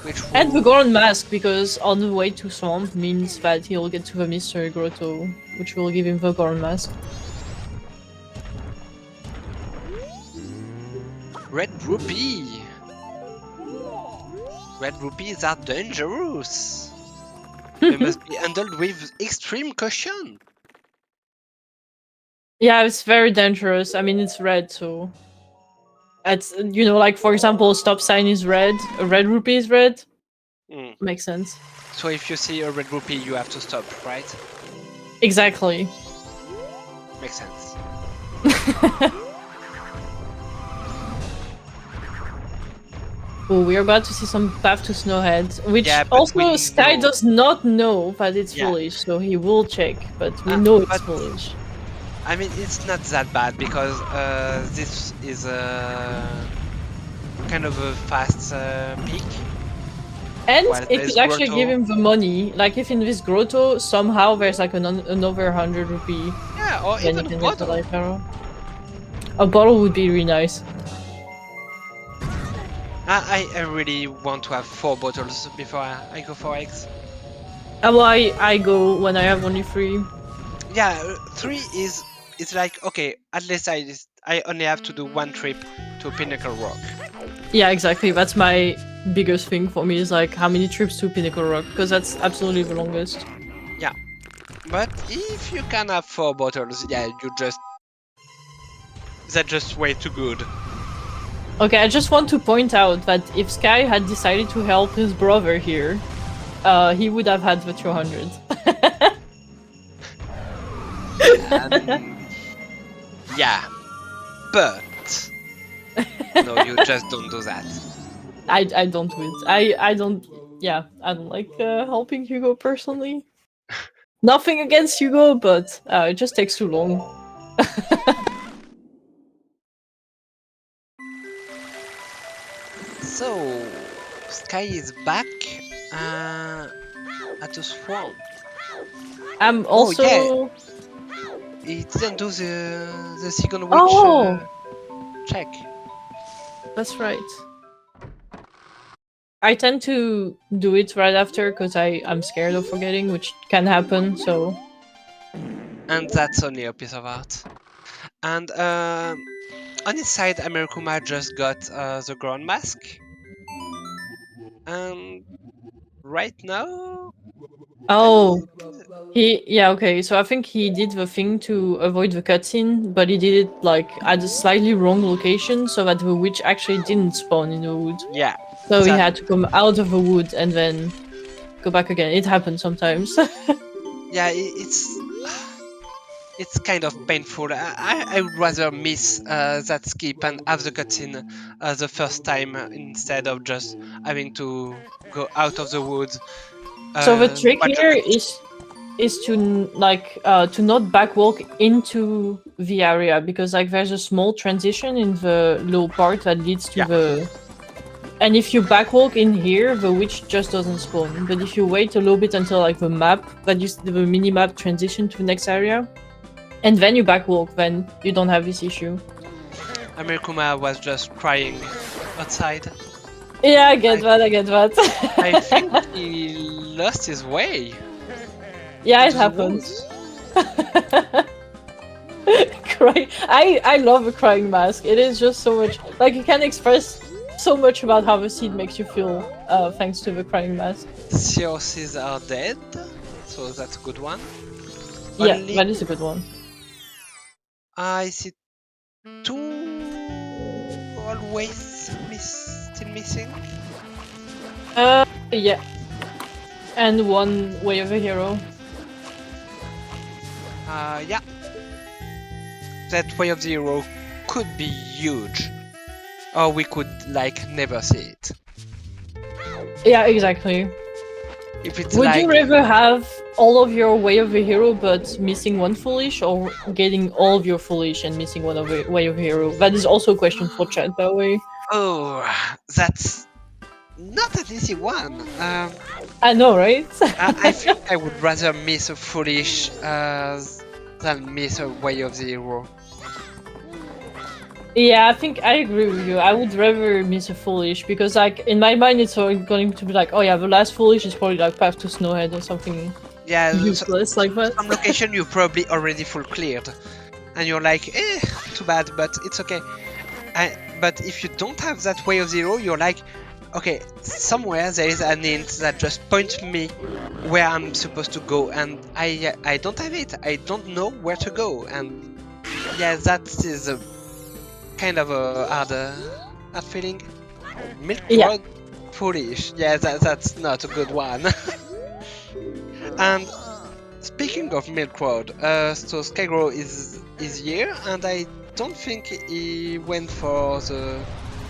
S3: Which
S2: And the
S3: will...
S2: Goron mask, because on the way to Swamp means that he'll get to the Mystery Grotto, which will give him the Goron mask.
S3: Red Rupee! Red Rupees are dangerous! They must be handled with extreme caution!
S2: Yeah, it's very dangerous. I mean, it's red, so... It's, you know, like, for example, stop sign is red, a red rupee is red.
S3: Mm.
S2: Makes sense.
S3: So if you see a Red Rupee, you have to stop, right?
S2: Exactly.
S3: Makes sense.
S2: Oh, we're about to see some Path to Snowhead, which
S3: Yeah, but
S2: also
S3: we
S2: Sky
S3: know-
S2: does not know that it's
S3: Yeah.
S2: foolish, so he will check, but we know it's
S3: but-
S2: foolish.
S3: I mean, it's not that bad because this is a kind of a fast peak.
S2: And
S3: Well,
S2: it
S3: there's
S2: could actually
S3: grotto.
S2: give him the money, like if in this grotto somehow there's like another 100 rupee,
S3: Yeah, or
S2: then you
S3: even a
S2: can get the
S3: bottle.
S2: life arrow. A bottle would be really nice.
S3: I really want to have 4 bottles before I go for eggs.
S2: Well, I go when I have only 3.
S3: Yeah, 3 is... It's like, okay, at least I only have to do 1 trip to Pinnacle Rock.
S2: Yeah, exactly. That's my biggest thing for me, is like how many trips to Pinnacle Rock, because that's absolutely the longest.
S3: But if you can have 4 bottles, yeah, that's just way too good.
S2: Okay, I just want to point out that if Sky had decided to help his brother here, he would have had the 200.
S3: Yeah, but no, you just don't do that.
S2: I don't do it. I don't. Yeah, I don't like helping Hugo personally. Nothing against Hugo, but it just takes too long.
S3: So, Sky is back at the swamp.
S2: I'm
S3: Oh,
S2: also.
S3: yeah. He didn't do the second witch
S2: Oh!
S3: check.
S2: That's right. I tend to do it right after because I'm scared of forgetting, which can happen. So
S3: And that's only a piece of art. And on his side, amerikuma just got the ground mask. And right now...
S2: oh, okay. So I think he did the thing to avoid the cutscene, but he did it like at a slightly wrong location, so that the witch actually didn't spawn in the wood.
S3: Yeah.
S2: So he
S3: That-
S2: had to come out of the wood and then go back again. It happens sometimes.
S3: Yeah, it's kind of painful. I would rather miss that skip and have the cutscene the first time instead of just having to go out of the woods.
S2: So the trick
S3: watch a
S2: here
S3: cutscene.
S2: is to to not backwalk into the area, because like there's a small transition in the low part that leads to the. And if you backwalk in here, the witch just doesn't spawn. But if you wait a little bit until like the map, the mini map transition to the next area, and then you backwalk, then you don't have this issue.
S3: Amerikuma was just crying outside.
S2: Yeah, I get that.
S3: I think he lost his way.
S2: Yeah, it
S3: into the
S2: happens.
S3: woods.
S2: Crying. I love a crying mask. It is just so much. Like you can express so much about how the seed makes you feel, thanks to the crying mask.
S3: Seahorses are dead, so that's a good one.
S2: Yeah,
S3: Only
S2: that is a good one.
S3: I see 2 always still missing.
S2: Yeah. And one way of a hero.
S3: Yeah. That way of the hero could be huge. Or we could, like, never see it.
S2: Yeah, exactly.
S3: If it's
S2: Would
S3: like...
S2: you rather have all of your way of a hero but missing one foolish, or getting all of your foolish and missing one of a way of a hero? That is also a question for chat, by the way.
S3: Oh, that's not an easy one.
S2: I know, right?
S3: I think I would rather miss a foolish than miss a way of the hero.
S2: Yeah, I think I agree with you. I would rather miss a foolish, because like in my mind it's going to be like, oh yeah, the last foolish is probably like Path to Snowhead or something
S3: Yeah,
S2: useless like that.
S3: some location you probably already full cleared, and you're like, too bad, but it's okay. But if you don't have that way of the hero, you're like, okay, somewhere there is an hint that just points me where I'm supposed to go, and I don't have it. I don't know where to go, and yeah, that is a kind of a hard feeling. Milk Road foolish. Yeah, that's not a good one. And speaking of Milk Road, so skyygoro is here, and I don't think he went for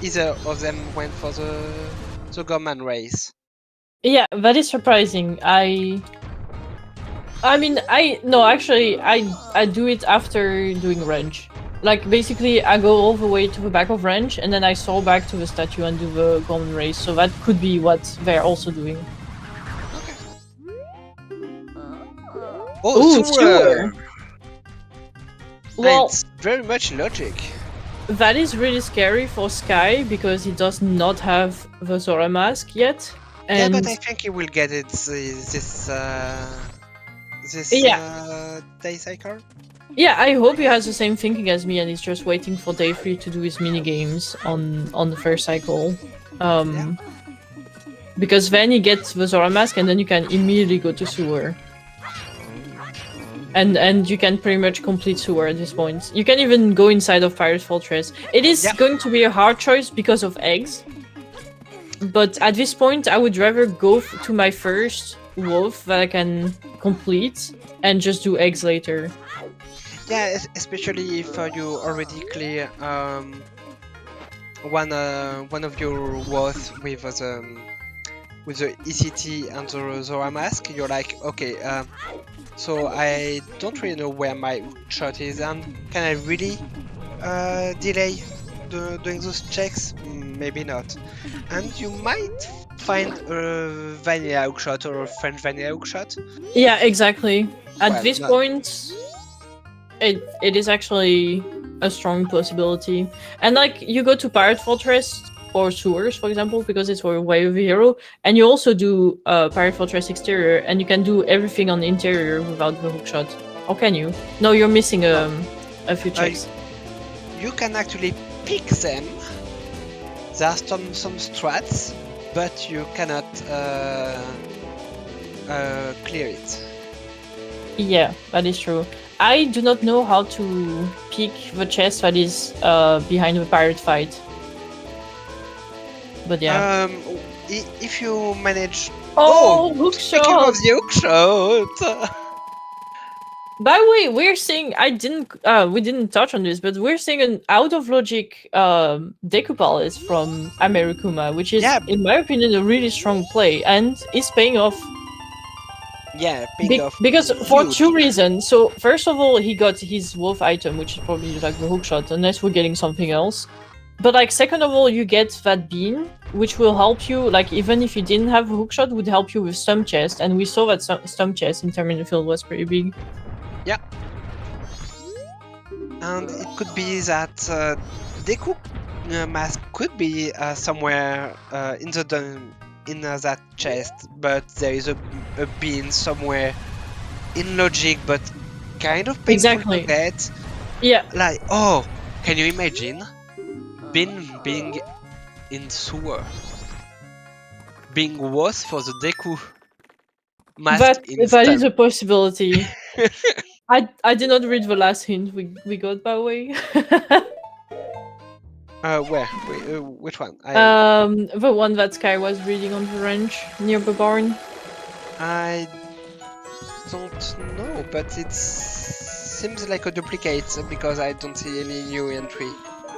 S3: either of them went for the Gorman race.
S2: Yeah, that is surprising. I do it after doing range. Like basically I go all the way to the back of range, and then I soar back to the statue and do the golden race, so that could be what they're also doing.
S3: Okay. Oh, sewer!
S2: Well,
S3: it's very much logic.
S2: that is really scary for Sky, because he does not have the Zora mask yet. And
S3: Yeah, but I think he will get it this day cycle.
S2: yeah, I hope he has the same thinking as me, and he's just waiting for day 3 to do his mini games on the first cycle. Because then he gets the Zora mask, and then you can immediately go to sewer. And you can pretty much complete sewer at this point. You can even go inside of Pirate Fortress. It is going to be a hard choice because of eggs. But at this point, I would rather go to my first wolf that I can complete and just do eggs later.
S3: Yeah, especially if you already clear one of your wolves with the ECT and the Zora mask. You're like, okay, so I don't really know where my shot is, and can I really delay doing those checks? Maybe not. And you might find a vanilla hookshot or a French vanilla hookshot.
S2: Yeah, exactly. At this
S3: Well,
S2: point, it is actually a strong possibility. And like, you go to Pirate Fortress or sewers, for example, because it's for way of a hero, and you also do Pirate Fortress exterior, and you can do everything on the interior without the hookshot. Or can you? No, you're missing a few checks.
S3: You can actually pick them. There are some strats, but you cannot clear it.
S2: Yeah, that is true. I do not know how to pick the chest that is behind the pirate fight. But yeah.
S3: If you manage...
S2: Oh, hookshot!
S3: Speaking of the hookshot!
S2: By the way, we're seeing we didn't touch on this, but we're seeing an out of logic Deku Palace from Amerikuma, which is,
S3: Yeah.
S2: in my opinion, a really strong play and is paying off.
S3: Yeah, paying off.
S2: Because for
S3: huge.
S2: 2 reasons. So first of all, he got his wolf item, which is probably like the hookshot, unless we're getting something else. But like second of all, you get that bean, which will help you. Like even if you didn't have a hookshot, would help you with stump chest, and we saw that stump chest in Terminal Field was pretty big.
S3: Yeah. And it could be that Deku mask could be somewhere in that chest, but there is a bean somewhere in logic, but kind of painful
S2: Exactly.
S3: to get.
S2: Yeah.
S3: Like, oh, can you imagine being in sewer? Being worse for the Deku mask
S2: That is a possibility. I did not read the last hint we got, by the way.
S3: Where? Which one?
S2: The one that Sky was reading on the ranch near the barn.
S3: I don't know, but it seems like a duplicate because I don't see any new entry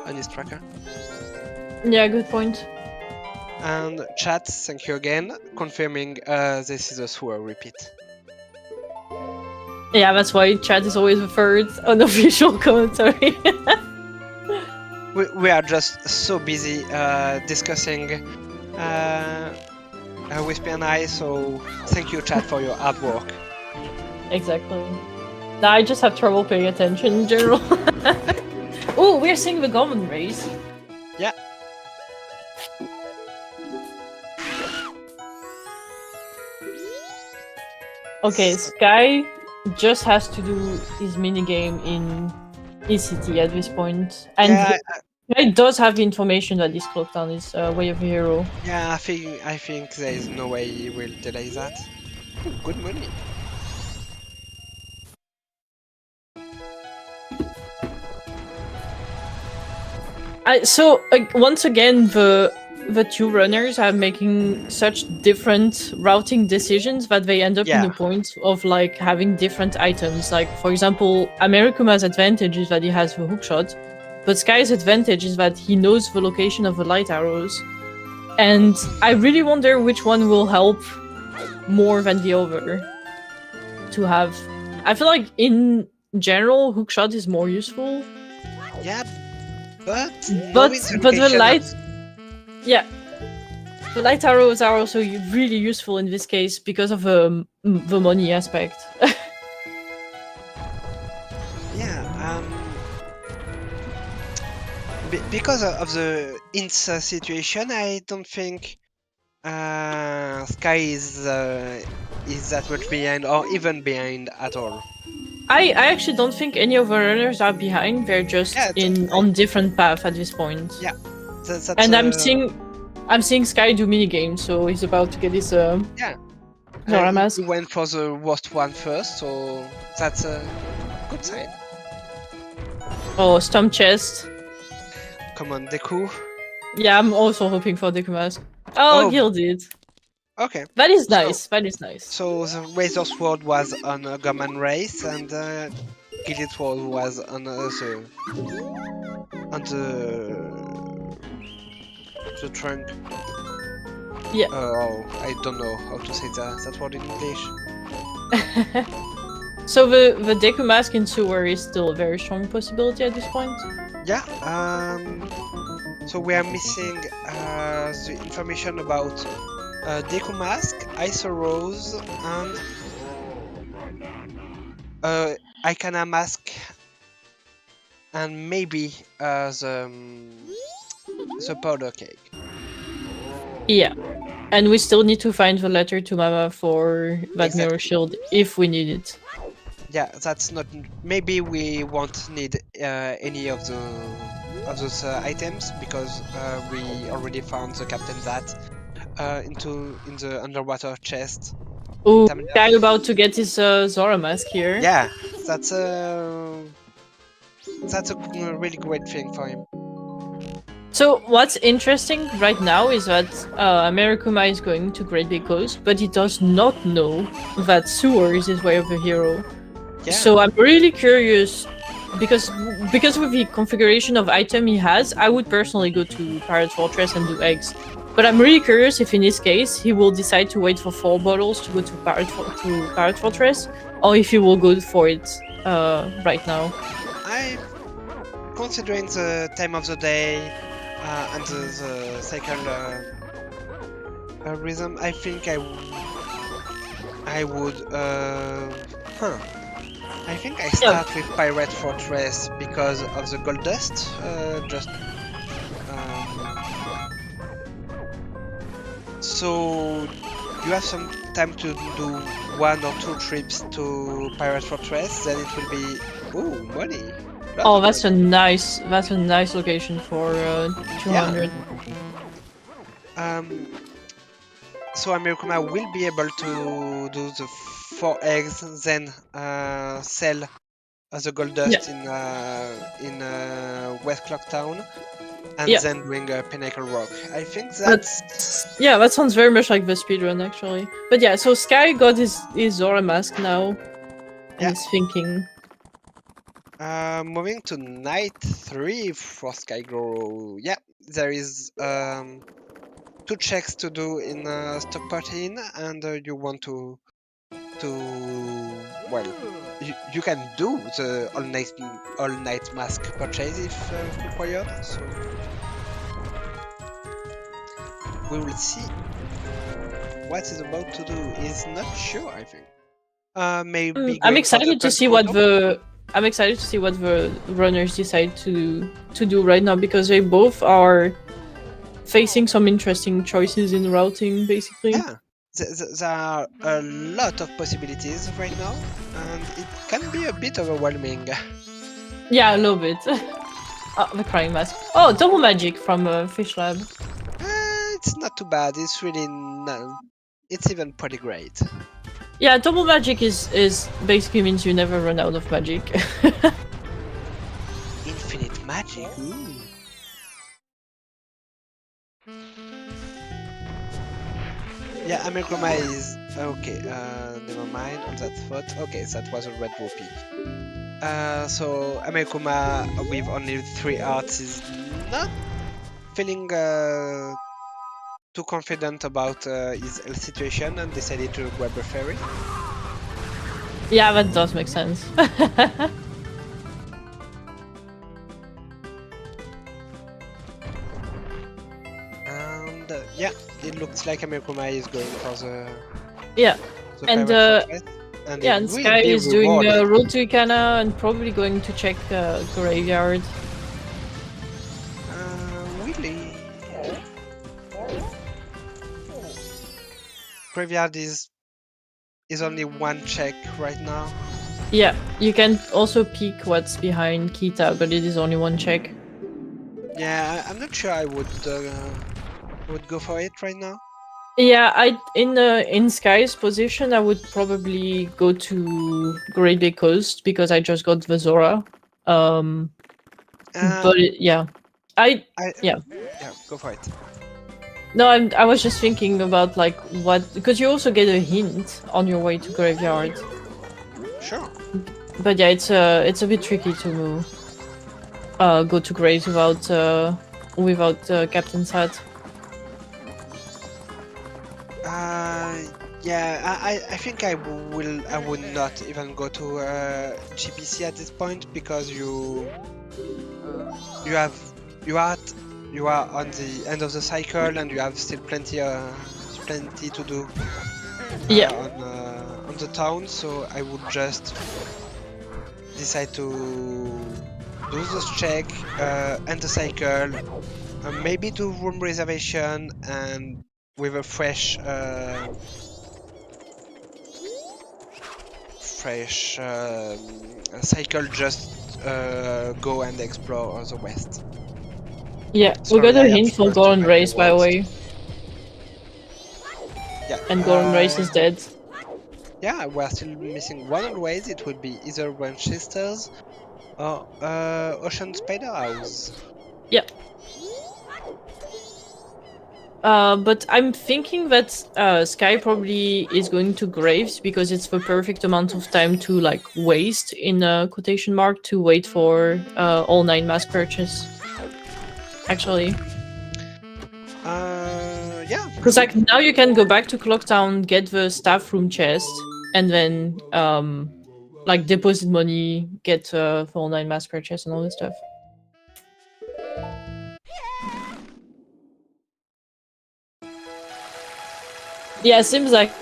S3: on his tracker.
S2: Yeah, good point.
S3: And chat, thank you again, confirming this is a sewer repeat.
S2: Yeah, that's why chat is always the third unofficial commentary.
S3: We are just so busy discussing Wispy and I, so thank you chat for your hard work.
S2: Exactly. Now I just have trouble paying attention in general. Oh, we're seeing the Goblin race.
S3: Yeah.
S2: Okay, Sky just has to do his minigame in ECT at this point. And
S3: Yeah,
S2: he does have the information that is clocked on his Way of the Hero.
S3: yeah, I think there is no way he will delay that. Ooh, good money.
S2: So once again, the two runners are making such different routing decisions that they end up in
S3: Yeah.
S2: a point of like having different items. Like for example, Amerikuma's advantage is that he has the hookshot, but Sky's advantage is that he knows the location of the light arrows. And I really wonder which one will help more than the other to have. I feel like in general, hookshot is more useful.
S3: Yeah, but
S2: the light, yeah, the light arrows are also really useful in this case because of the money aspect.
S3: Yeah, because of the Insa situation, I don't think Sky is that much behind, or even behind at all.
S2: I actually don't think any of the runners are behind. They're just on different paths at this point.
S3: Yeah, that's
S2: and I'm seeing Sky do mini games, so he's about to get his Zora mask.
S3: He went for the worst one first, so that's a good sign.
S2: Oh, stump chest.
S3: Come on, Deku.
S2: Yeah, I'm also hoping for Deku mask. Oh, gilded.
S3: Okay.
S2: That is nice. That is nice.
S3: So the Razor Sword was on a Gaman race, and Gilded Sword was on the trunk.
S2: Yeah.
S3: I don't know how to say that word in English.
S2: So the Deku mask in sewer is still a very strong possibility at this point.
S3: Yeah. So we are missing the information about Deku mask, Iso Rose, and Icana mask, and maybe the powder cake.
S2: Yeah, and we still need to find the letter to Mama for that mirror shield if we need it.
S3: Yeah, that's not. Maybe we won't need any of those items because we already found the captain that in the underwater chest.
S2: Oh, guy about to get his Zora mask here.
S3: Yeah, that's a really great thing for him.
S2: So what's interesting right now is that Amerikuma is going to Great Big Coast, but he does not know that sewer is his Way of the Hero.
S3: Yeah.
S2: So I'm really curious because with the configuration of item he has, I would personally go to Pirate Fortress and do eggs. But I'm really curious if in his case he will decide to wait for 4 bottles to go to Pirate Fortress, or if he will go for it right now.
S3: Considering the time of the day and the cycle rhythm, I think I would. I think I start with Pirate Fortress because of the gold dust. So you have some time to do 1 or 2 trips to Pirate Fortress. Then it will be money.
S2: Oh, that's a nice location for 200.
S3: Yeah. So amerikuma will be able to do the 4 eggs, then sell the gold dust in West Clock Town, and then doing a Pinnacle Rock. I think that's...
S2: Yeah, that sounds very much like the speedrun actually. But yeah, so Sky got his Zora mask now, and is thinking.
S3: Moving to night 3 for skyygoro. Yeah, there is 2 checks to do in Stockport Inn, and you want to well, you can do the all night mask purchase if required. So we will see what is about to do. Is not sure, I think. Maybe
S2: I'm excited to see what the runners decide to do right now, because they both are facing some interesting choices in routing, basically.
S3: Yeah, there are a lot of possibilities right now, and it can be a bit overwhelming.
S2: Yeah, a little bit. Oh, the crying mask. Oh, double magic from Fish Lab.
S3: It's not too bad. It's really it's even pretty great.
S2: Yeah, double magic is basically means you never run out of magic.
S3: Infinite magic. Ooh. Yeah, amerikuma is okay. Never mind on that thought. Okay, that was a red rupee. So amerikuma with only 3 arts is not feeling too confident about his health situation and decided to grab a ferry.
S2: Yeah, that does make sense.
S3: And yeah, it looks like amerikuma is going for the
S2: and and Sky is doing Road to Ikana and probably going to check Graveyard.
S3: Really? Graveyard is only 1 check right now.
S2: Yeah, you can also peek what's behind Kita, but it is only 1 check.
S3: Yeah, I'm not sure I would go for it right now.
S2: Yeah, in Sky's position, I would probably go to Great Bay Coast because I just got the Zora. But yeah, yeah,
S3: go for it.
S2: No, I was just thinking about like what, because you also get a hint on your way to Graveyard.
S3: Sure.
S2: But yeah, it's a bit tricky to go to Graves without Captain's Hat.
S3: Yeah, I think I would not even go to GPC at this point because you are on the end of the cycle and you have still plenty to do on the town, so I would just decide to do this check, end the cycle, maybe do room reservation, and with a fresh cycle, just go and explore the west.
S2: Yeah, we got a hint for Golden Race, by the way.
S3: Yeah.
S2: And Golden Race is dead.
S3: Yeah, we're still missing 1 always. It would be either Winchester's or Ocean Spider House.
S2: Yeah. But I'm thinking that Sky probably is going to Graves because it's the perfect amount of time to like waste in a quotation mark to wait for all 9 mask purchase. Actually,
S3: Yeah.
S2: because like now you can go back to Clocktown, get the staff room chest, and then like deposit money, get for all 9 mask purchase and all this stuff. Yeah, it seems like.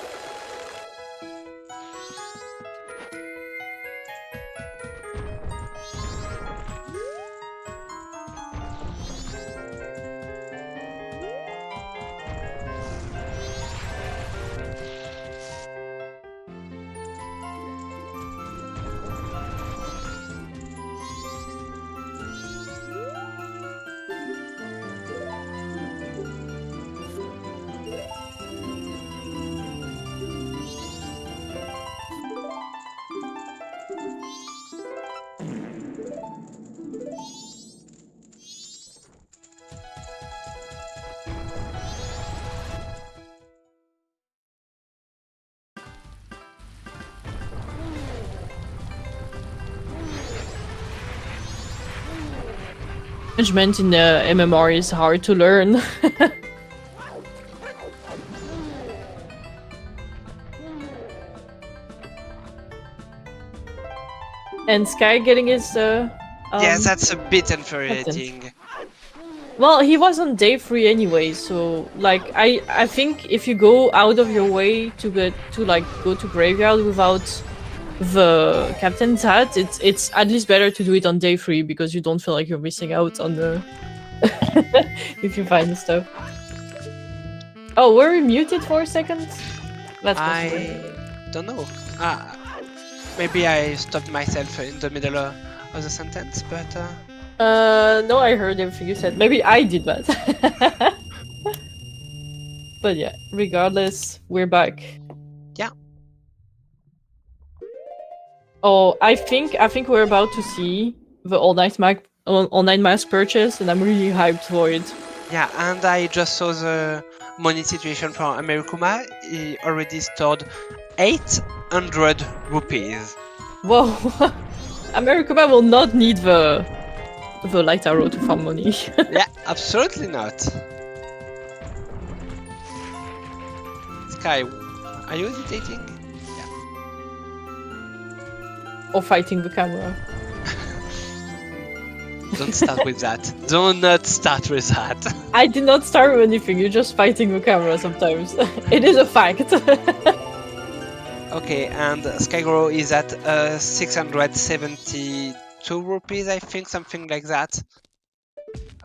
S2: Management in the MMR is hard to learn. And Sky getting his
S3: Yes, that's a bit infuriating.
S2: Well, he was on day 3 anyway, so like I think if you go out of your way to get to like go to graveyard without the captain's hat, it's at least better to do it on day 3 because you don't feel like you're missing out on the if you find the stuff. Oh, were we muted for a second? That's
S3: I don't know. Maybe I stopped myself in the middle of the sentence, but
S2: no, I heard everything you said. Maybe I did that. But yeah, regardless, we're back.
S3: Yeah.
S2: Oh, I think we're about to see the all-night mask purchase, and I'm really hyped for it.
S3: yeah, and I just saw the money situation for amerikuma. He already stored 800 rupees.
S2: Whoa, amerikuma will not need the light arrow to farm money.
S3: Yeah, absolutely not. Sky, are you hesitating?
S2: Or fighting the camera.
S3: Don't start with that. Do not start with that.
S2: I did not start with anything, you're just fighting the camera sometimes. It is a fact.
S3: Okay, and Skygoro is at 672 rupees, I think, something like that.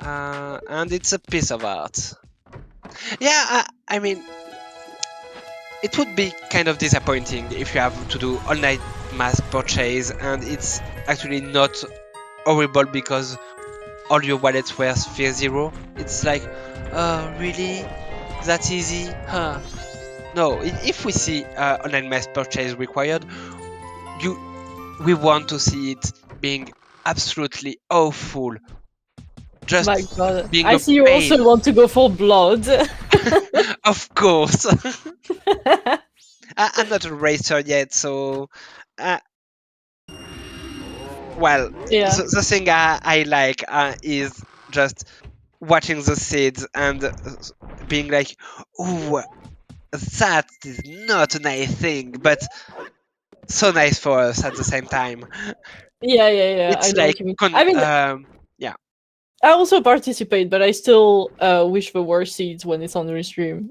S3: And it's a piece of art. Yeah, I mean, it would be kind of disappointing if you have to do all-night mask purchase, and it's actually not horrible because all your wallets were sphere 0. It's like, oh, really? That easy? Huh. No, if we see online mass purchase required, we want to see it being absolutely awful. Just
S2: My God,
S3: being
S2: I see you
S3: pain.
S2: also want to go for blood.
S3: Of course. I'm not a racer yet, so well,
S2: Yeah.
S3: the thing I like is just watching the seeds and being like, ooh, that is not a nice thing, but so nice for us at the same time.
S2: Yeah.
S3: It's
S2: I know
S3: like,
S2: what you mean. I mean,
S3: yeah.
S2: I also participate, but I still wish for worse seeds when it's on the restream.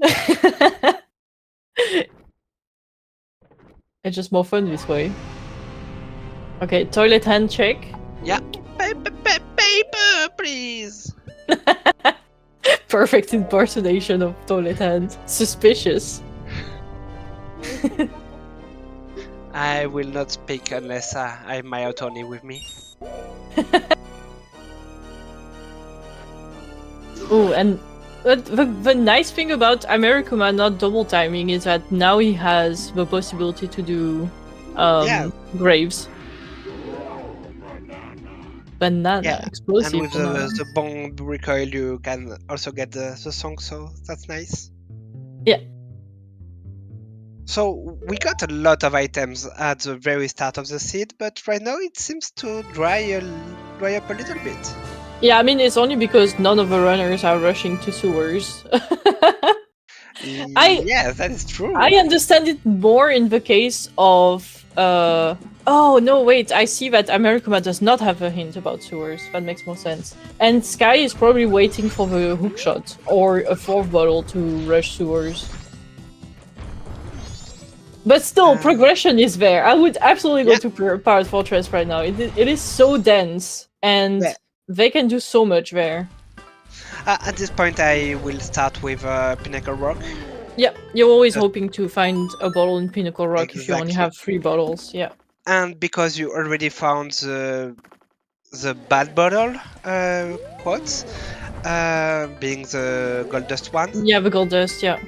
S2: It's just more fun this way. Okay, toilet hand check.
S3: Yeah. Paper, please.
S2: Perfect impersonation of toilet hand. Suspicious.
S3: I will not speak unless I have my attorney with me.
S2: Oh, and the nice thing about amerikuma not double timing is that now he has the possibility to do graves. banana,
S3: Yeah, and
S2: explosive
S3: with
S2: banana.
S3: the bomb recoil, you can also get the song, so that's nice.
S2: Yeah.
S3: So we got a lot of items at the very start of the seed, but right now it seems to dry up a little bit.
S2: Yeah, I mean, it's only because none of the runners are rushing to sewers.
S3: Yes, that is true.
S2: I understand it more in the case of oh no, wait, I see that amerikuma does not have a hint about sewers. That makes more sense. And Sky is probably waiting for the hookshot or a fourth bottle to rush sewers. But still, progression is there. I would absolutely go to Pirate Fortress right now. It is so dense, and they can do so much there.
S3: At this point, I will start with Pinnacle Rock.
S2: Yeah, you're always hoping to find a bottle in Pinnacle Rock if you only
S3: Exactly.
S2: have 3 bottles, yeah.
S3: And because you already found the bad bottle, quotes, being the gold dust one.
S2: Yeah, the gold dust, yeah.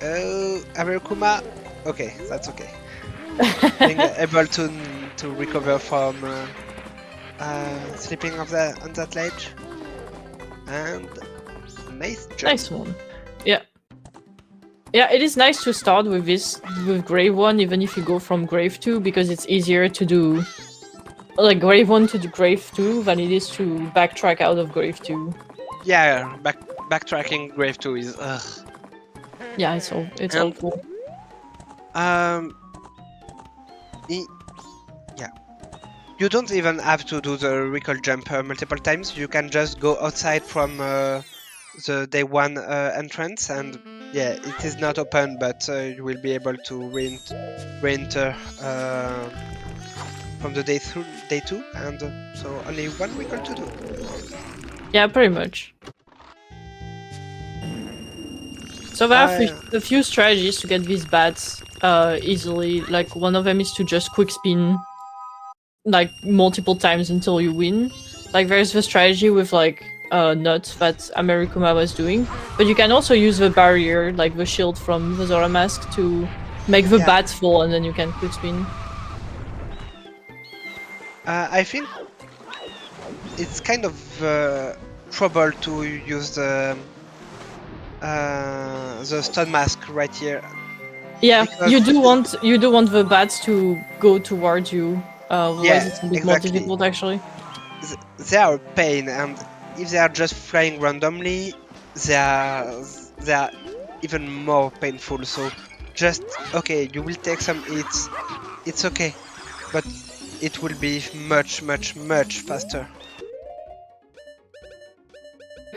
S3: Oh, amerikuma. Okay, that's okay. Being able to recover from slipping on that ledge. And nice jump.
S2: Nice one. Yeah. Yeah, it is nice to start with Grave 1, even if you go from Grave 2, because it's easier to do like Grave 1 to Grave 2 than it is to backtrack out of Grave 2.
S3: Yeah, backtracking Grave 2 is
S2: Yeah, it's awful.
S3: Yeah. You don't even have to do the recall jump multiple times. You can just go outside from the day 1 entrance, and yeah, it is not open, but you will be able to re-enter from the day 2, and so only 1 recall to do.
S2: Yeah, pretty much. So there are a few strategies to get these bats easily. Like, one of them is to just quick spin like multiple times until you win. Like, there's the strategy with like Nut that amerikuma was doing, but you can also use the barrier, like the shield from the Zora mask, to make the bat fall, and then you can quick spin.
S3: I think it's kind of trouble to use the stun mask right here.
S2: Yeah, you do want the bats to go towards you. Otherwise it's a bit more difficult, actually.
S3: They are a pain, and if they are just flying randomly, they are even more painful. So just okay, you will take some hits. It's okay, but it will be much faster.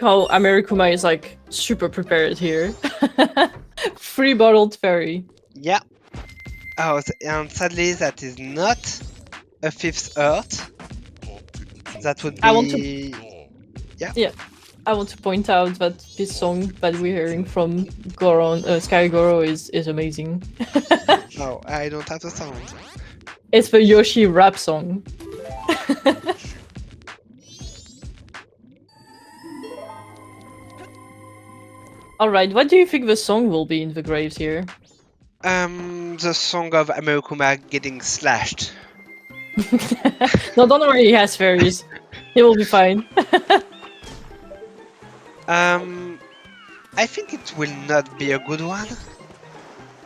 S2: How amerikuma is like super prepared here. 3 bottled fairy.
S3: Yeah. Oh, and sadly that is not a 5th Earth. That would be...
S2: Yeah. I want to point out that this song that we're hearing from skyygoro is amazing.
S3: No, I don't have the sound.
S2: It's the Yoshi rap song. Alright, what do you think the song will be in the graves here?
S3: The song of amerikuma getting slashed.
S2: No, don't worry, he has fairies. He will be fine.
S3: I think it will not be a good one.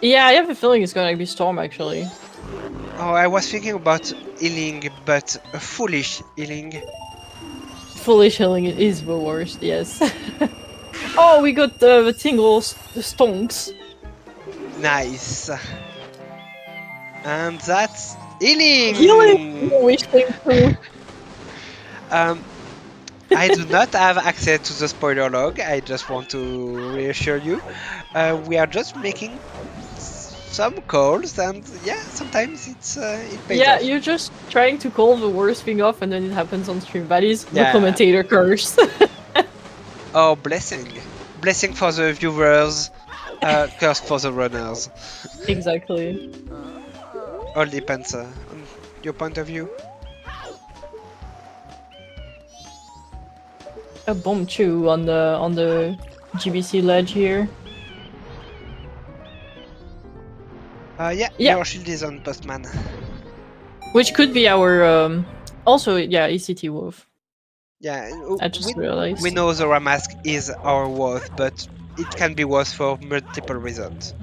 S2: Yeah, I have a feeling it's gonna be Storm, actually.
S3: Oh, I was thinking about healing, but a foolish healing.
S2: Foolish healing is the worst, yes. Oh, we got the tingles, the stonks.
S3: Nice. And that's healing!
S2: Healing!
S3: I do not have access to the spoiler log, I just want to reassure you. We are just making some calls, and yeah, sometimes it pays off.
S2: You're just trying to call the worst thing off, and then it happens on stream. That is the commentator curse.
S3: Oh, blessing. Blessing for the viewers, curse for the runners.
S2: Exactly.
S3: All depends on your point of view.
S2: A bomb chew on the GBC ledge here.
S3: Yeah, your shield is on Postman.
S2: Which could be our Also, yeah, ECT wolf.
S3: Yeah,
S2: I just realized.
S3: we know Zora Mask is our wolf, but it can be wolf for multiple reasons.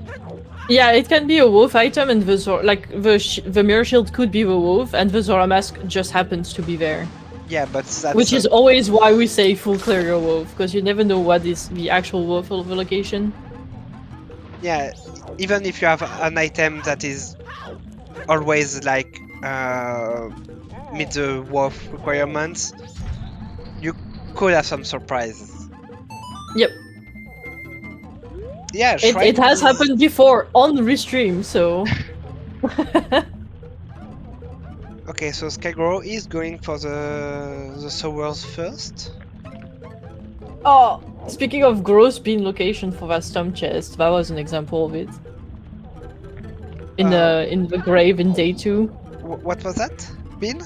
S2: Yeah, it can be a wolf item, and the mirror shield could be the wolf, and the Zora mask just happens to be there.
S3: Yeah, but that's
S2: Which is always why we say full clear your wolf, because you never know what is the actual wolf of the location.
S3: yeah. Even if you have an item that is always like meet the wolf requirements, you could have some surprises.
S2: Yep.
S3: Yeah,
S2: It has happened before on restream, so.
S3: Okay, so Skygoro is going for the sowers first.
S2: Oh, speaking of gross bean location for that stump chest, that was an example of it. In the grave in day 2.
S3: What was that? Bean?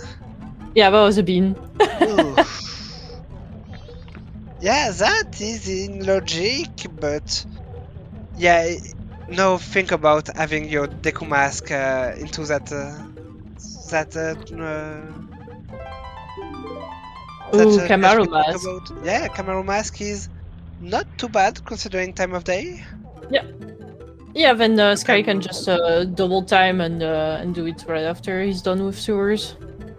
S2: Yeah, that was a bean.
S3: Yeah, that is in logic, but yeah, no. Think about having your Deku mask into that
S2: Camaro mask.
S3: Yeah, Camaro mask is not too bad considering time of day.
S2: Yeah. Yeah, then Sky can just double time and do it right after he's done with sewers.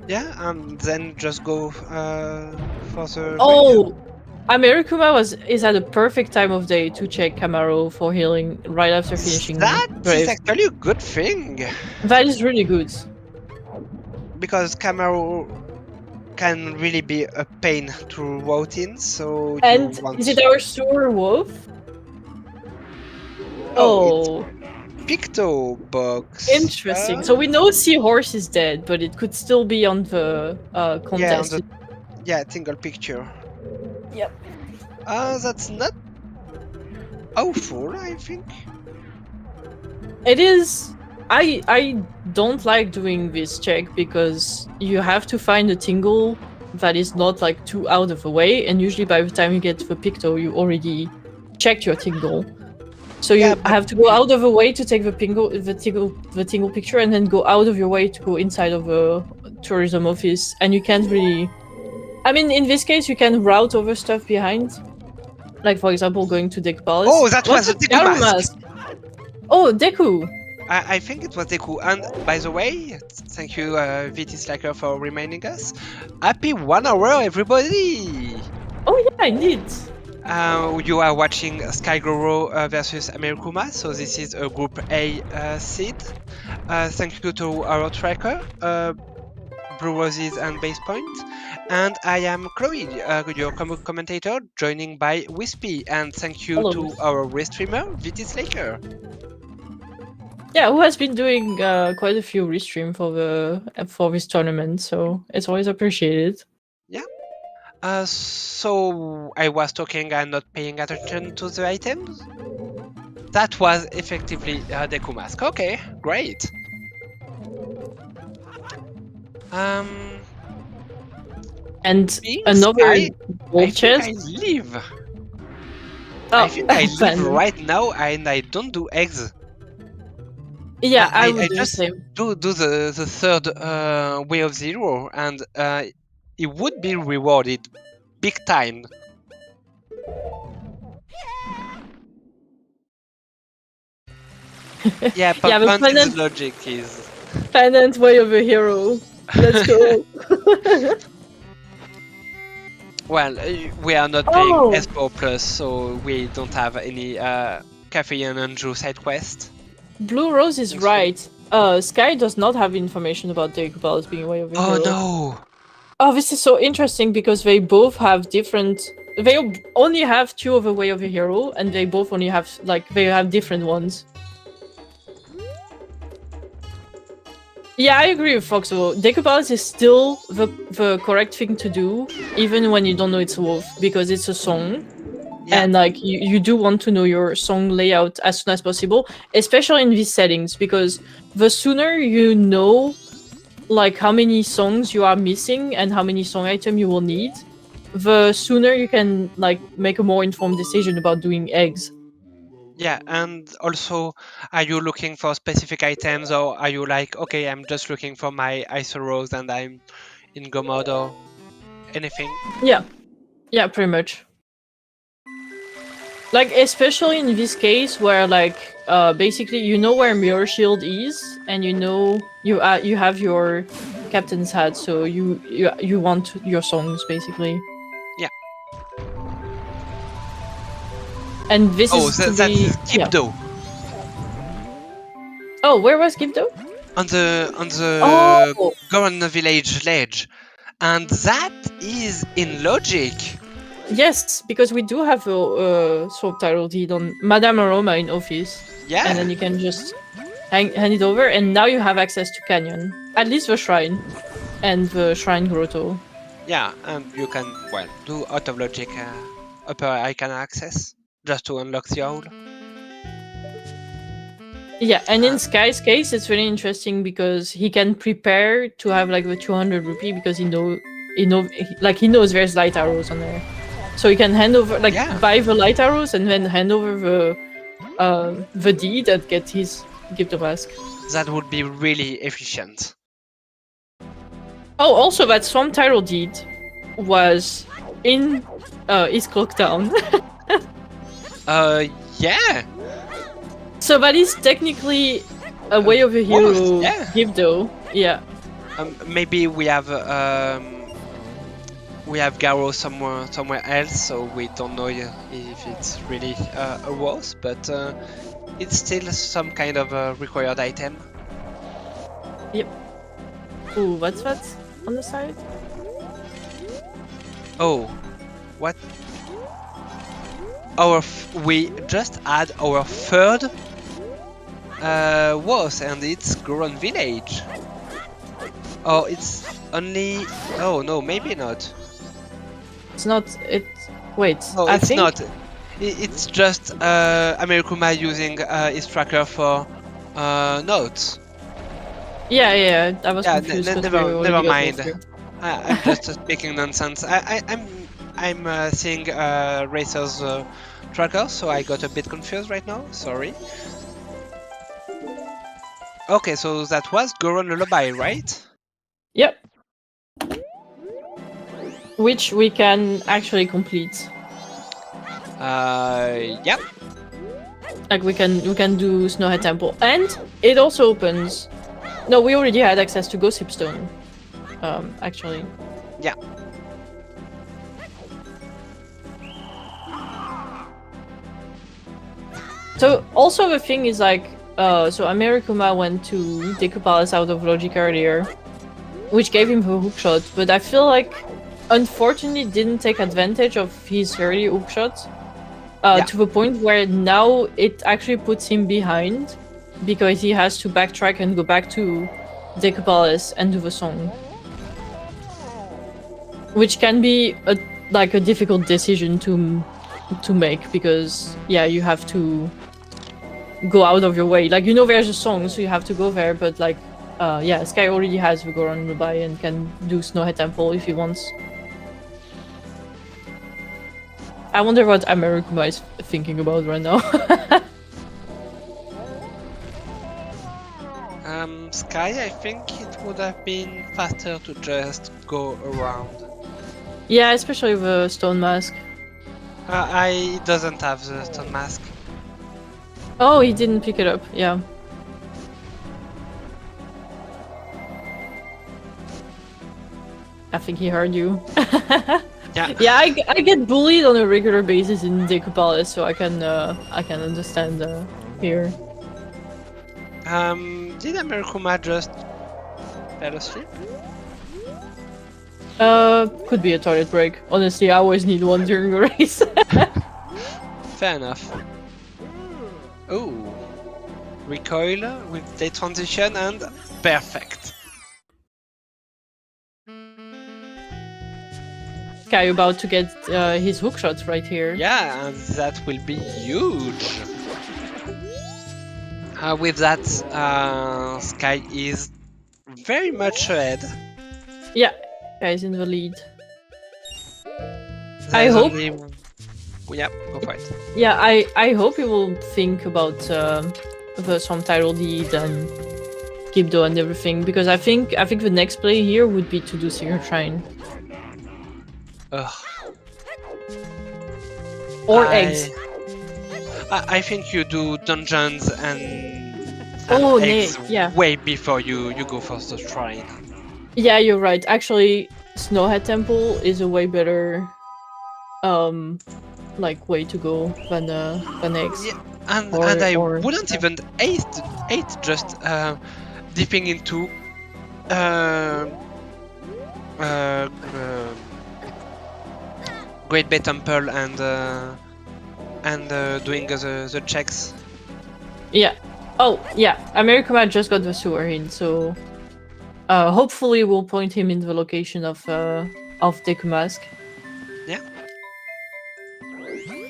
S3: Yeah, and then just go for the.
S2: Oh, amerikuma is at a perfect time of day to check Camaro for healing right after finishing.
S3: That is actually a good thing.
S2: That is really good.
S3: Because Camaro can really be a pain to route in, so
S2: and is it our sewer wolf? Oh.
S3: Picto box.
S2: Interesting. So we know Seahorse is dead, but it could still be on the contest.
S3: Yeah, single picture.
S2: Yep.
S3: That's not awful, I think.
S2: It is. I don't like doing this check because you have to find a tingle that is not like too out of the way, and usually by the time you get to the Picto, you already checked your tingle. So you have to go out of the way to take the tingle picture, and then go out of your way to go inside of a tourism office, and you can't really. I mean, in this case, you can route over stuff behind, like for example, going to Deku Palace.
S3: Oh, that was a Deku mask.
S2: Oh, Deku.
S3: I think it was Deku. And by the way, thank you, VT Slacker, for reminding us. Happy 1 hour, everybody!
S2: Oh yeah, indeed.
S3: You are watching Skygoro versus amerikuma, so this is a Group A seed. Thank you to our tracker, Blue Roses and Base Point. And I am Chloe, your commentator, joining by Wispy. And thank you to our restreamer, VT Slacker.
S2: Yeah, who has been doing quite a few restream for this tournament, so it's always appreciated.
S3: Yeah. So I was talking and not paying attention to the items. That was effectively Deku mask. Okay, great.
S2: And another gold chest.
S3: I leave.
S2: Oh,
S3: I think I leave right now, and I don't do eggs.
S2: Yeah, I would
S3: just do the third way of zero, and it would be rewarded big time. Yeah, but Pandan's logic is
S2: Pendant way of a hero. Let's go.
S3: Well, we are not playing S4 Plus, so we don't have any caffeine and juice side quest.
S2: Blue Rose is right. Sky does not have information about Deku Palace being way of a hero.
S3: Oh no!
S2: Oh, this is so interesting because they both have different. They only have 2 of a way of a hero, and they both only have they have different ones. Yeah, I agree with Foxo. Deku Palace is still the correct thing to do, even when you don't know it's a wolf, because it's a song. Yeah. And you do want to know your song layout as soon as possible, especially in these settings, because the sooner you know how many songs you are missing and how many song items you will need, the sooner you can make a more informed decision about doing eggs.
S3: Yeah, and also, are you looking for specific items, or are you okay, I'm just looking for my Iso Rose and I'm in Go mode or anything.
S2: Yeah, yeah, pretty much. Like, especially in this case where, like, basically you know where Mirror Shield is, and you know you have your captain's hat, so you want your songs basically.
S3: Yeah.
S2: And this
S3: Oh,
S2: is
S3: that
S2: to be
S3: is Gibdo.
S2: Oh, where was Gibdo?
S3: On the
S2: Oh!
S3: Goron village ledge, and that is in logic.
S2: Yes, because we do have a subtitle deed on Madame Aroma in office.
S3: Yeah.
S2: And then you can just hand it over, and now you have access to Canyon. At least the shrine. And the shrine grotto.
S3: Yeah, and you can, well, do out of logic upper icon access just to unlock the owl.
S2: Yeah, and in Sky's case, it's really interesting because he can prepare to have like the 200 rupee because he knows there's light arrows on there. So he can hand over, like, buy the light arrows and then hand over the deed and get his Gibdo mask.
S3: That would be really efficient.
S2: Oh, also that Swamp Title deed was in East Cloak Town.
S3: Yeah.
S2: So that is technically a way of a hero Gibdo. Yeah.
S3: Maybe we have Garo somewhere else, so we don't know if it's really a wolf, but it's still some kind of a required item.
S2: Yep. Ooh, what's that on the side?
S3: Oh, what? We just had our third wolf, and it's Goron village. Oh, it's only. Oh no, maybe not.
S2: It's not. It. Wait.
S3: Oh,
S2: I
S3: it's
S2: think...
S3: not. It's just amerikuma using his tracker for notes.
S2: Yeah. I was confused.
S3: Never mind. I'm just speaking nonsense. I'm seeing Racer's tracker, so I got a bit confused right now. Sorry. Okay, so that was Goron Lullaby, right?
S2: Yep. Which we can actually complete.
S3: Yep.
S2: Like we can do Snowhead Temple, and it also opens. No, we already had access to Gossip Stone. Actually.
S3: Yeah.
S2: So also the thing is like, so amerikuma went to Deku Palace out of logic earlier, which gave him the hookshot, but I feel like, unfortunately, didn't take advantage of his early hookshot to the point where now it actually puts him behind because he has to backtrack and go back to Deku Palace and do the song, which can be a difficult decision to make because you have to go out of your way. Like, you know, there's a song, so you have to go there, but like, Sky already has the Goron Rubai and can do Snowhead Temple if he wants. I wonder what amerikuma is thinking about right now.
S3: Sky, I think it would have been faster to just go around.
S2: Yeah, especially the stone mask.
S3: It doesn't have the stone mask.
S2: Oh, he didn't pick it up, yeah. I think he heard you. Yeah, I get bullied on a regular basis in Deku Palace, so I can understand here.
S3: Did amerikuma just fell asleep?
S2: Could be a toilet break. Honestly, I always need one during a race.
S3: Fair enough. Oh, recoil with the transition and perfect.
S2: Sky about to get his hookshot right here.
S3: Yeah, and that will be huge. With that, Sky is very much ahead.
S2: Yeah, Sky's in the lead.
S3: There's
S2: I hope.
S3: Yeah, go for it.
S2: Yeah, I hope you will think about the Swamp Title deed and skip though and everything, because I think the next play here would be to do Singer Shrine.
S3: Ugh.
S2: Or eggs.
S3: I think you do dungeons and eggs
S2: yeah.
S3: way before you go for the shrine.
S2: Yeah, you're right. Actually, Snowhead Temple is a way better like way to go than eggs.
S3: Yeah, and I wouldn't even hate just dipping into Great Bay Temple and doing the checks.
S2: Yeah. Oh, yeah. amerikuma just got the sewer in, so hopefully we'll point him in the location of Deku Mask.
S3: Yeah.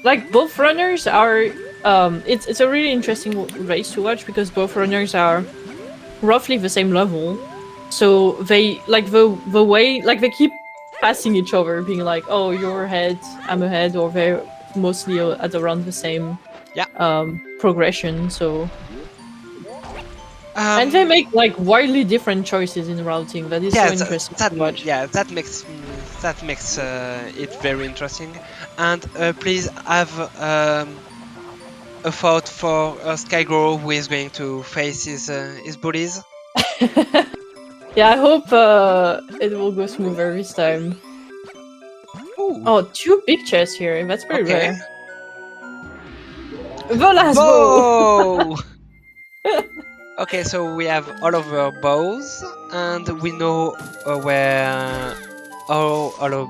S2: Like, both runners are it's a really interesting race to watch because both runners are roughly the same level. So they like the way like they keep passing each other, being like, "Oh, you're ahead, I'm ahead," or they're mostly at around the same progression. So and they make like wildly different choices in routing. That is so interesting to watch.
S3: Yeah, that makes it very interesting. And please have a thought for Skygoro, who is going to face his bullies.
S2: Yeah, I hope it will go smoother this time.
S3: Ooh.
S2: Oh, 2 big chests here. That's pretty rare. The last bow!
S3: Okay, so we have all of our bows, and we know where all of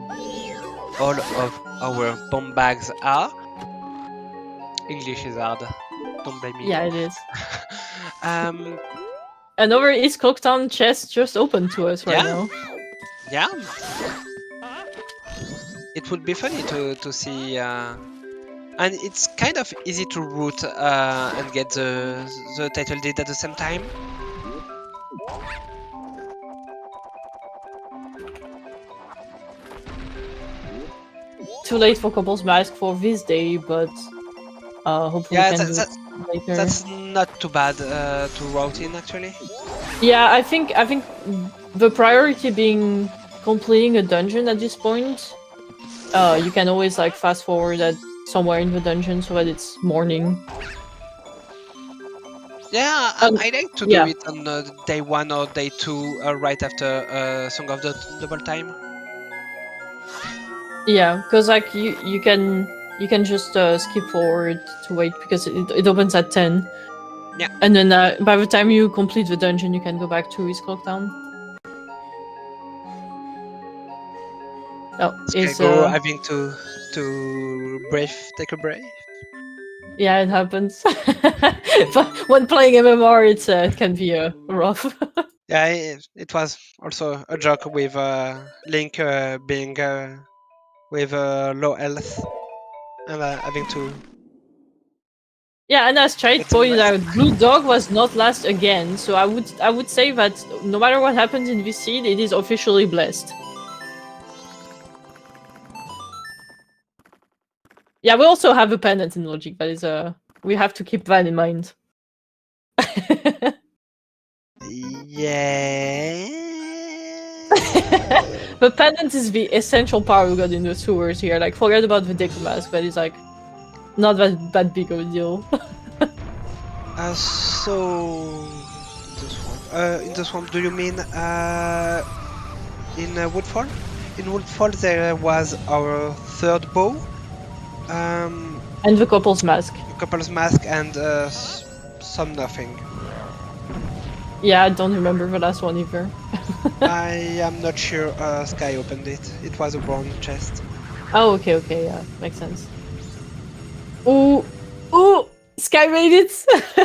S3: our bomb bags are. English is hard. Don't blame me.
S2: Yeah, it is. Another East Clocktown chest just opened to us right now.
S3: Yeah. It would be funny to see, and it's kind of easy to root and get the title deed at the same time.
S2: Too late for Couple's Mask for this day, but hopefully we can do it later.
S3: That's not too bad to route in, actually.
S2: Yeah, I think the priority being completing a dungeon at this point. You can always like fast forward at somewhere in the dungeon so that it's morning.
S3: Yeah, I like to do it on day 1 or day 2, right after Song of the Double Time.
S2: Yeah, because like you can just skip forward to wait because it opens at 10.
S3: Yeah.
S2: And then by the time you complete the dungeon, you can go back to East Clocktown. Oh, is
S3: having to take a break.
S2: Yeah, it happens. But when playing MMR, it can be rough.
S3: Yeah, it was also a joke with Link being with low health and having to.
S2: Yeah, and as Chait pointed out, Blue Dog was not last again, so I would say that no matter what happens in this seed, it is officially blessed. Yeah, we also have a pendant in logic, that is we have to keep that in mind.
S3: Yeah.
S2: The pendant is the essential power we got in the sewers here. Like, forget about the Deku Mask, but it's like not that big of a deal.
S3: So in the swamp, do you mean in Woodfall? In Woodfall there was our third bow.
S2: And the Couple's Mask.
S3: Couple's Mask and some nothing.
S2: Yeah, I don't remember the last one either.
S3: I am not sure Sky opened it. It was a brown chest.
S2: Oh, okay, yeah, makes sense. Ooh, Sky made it!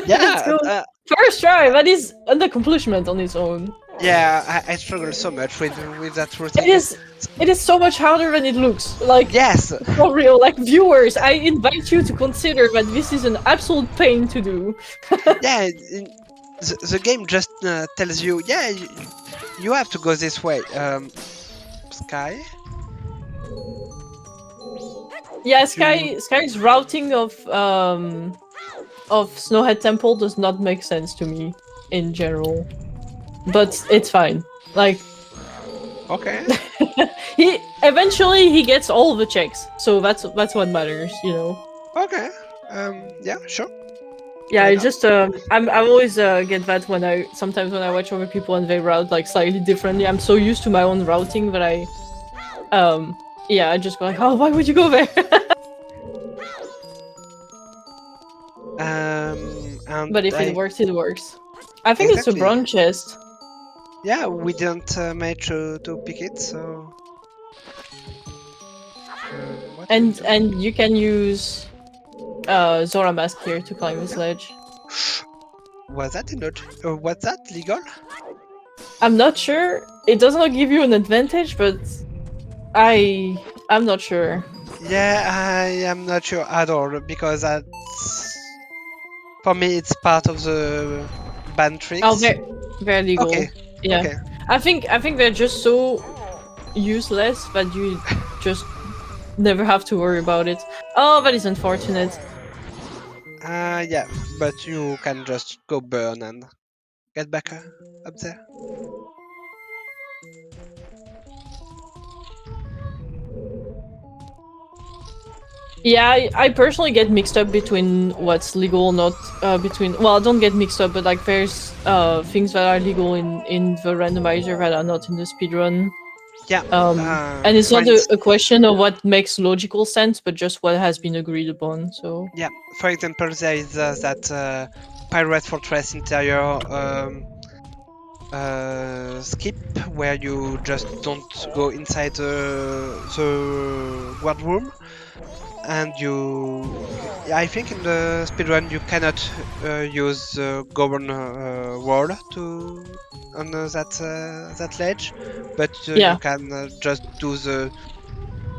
S3: Yeah!
S2: First try, that is an accomplishment on its own.
S3: Yeah, I struggle so much with that routine.
S2: It is so much harder than it looks. Like,
S3: yes,
S2: for real. Like, viewers, I invite you to consider that this is an absolute pain to do.
S3: Yeah, the game just tells you, yeah, you have to go this way. Sky.
S2: Yeah, Sky's routing of Snowhead Temple does not make sense to me in general. but it's fine. Like,
S3: Okay.
S2: he eventually he gets all the checks, so that's what matters, you know.
S3: Okay. Yeah, sure.
S2: Yeah,
S3: Why
S2: I
S3: not?
S2: just I always get that when I sometimes when I watch other people and they route like slightly differently. I'm so used to my own routing that I just go like, oh, why would you go there?
S3: And
S2: But if it works, it works. I think it's a
S3: Exactly.
S2: bronze chest.
S3: Yeah, we didn't manage to pick it, so. What do we do?
S2: And you can use Zora Mask here to climb this ledge.
S3: Was that was that legal?
S2: I'm not sure. It does not give you an advantage, but I'm not sure.
S3: Yeah, I am not sure at all because for me it's part of the ban tricks.
S2: Oh, they're legal.
S3: Okay.
S2: Yeah.
S3: Okay.
S2: I think they're just so useless that you just never have to worry about it. Oh, that is unfortunate.
S3: Yeah, but you can just go burn and get back up there.
S2: Yeah, I personally get mixed up between what's legal, not between. Well, I don't get mixed up, but like there's things that are legal in the randomizer that are not in the speedrun.
S3: Yeah.
S2: And it's
S3: for
S2: not a question of what makes logical sense, but just what has been agreed upon. So
S3: Yeah, for example, there is that Pirate Fortress interior skip where you just don't go inside the guard room, and I think in the speedrun you cannot use the govern wall on that ledge, but
S2: yeah,
S3: you can just do the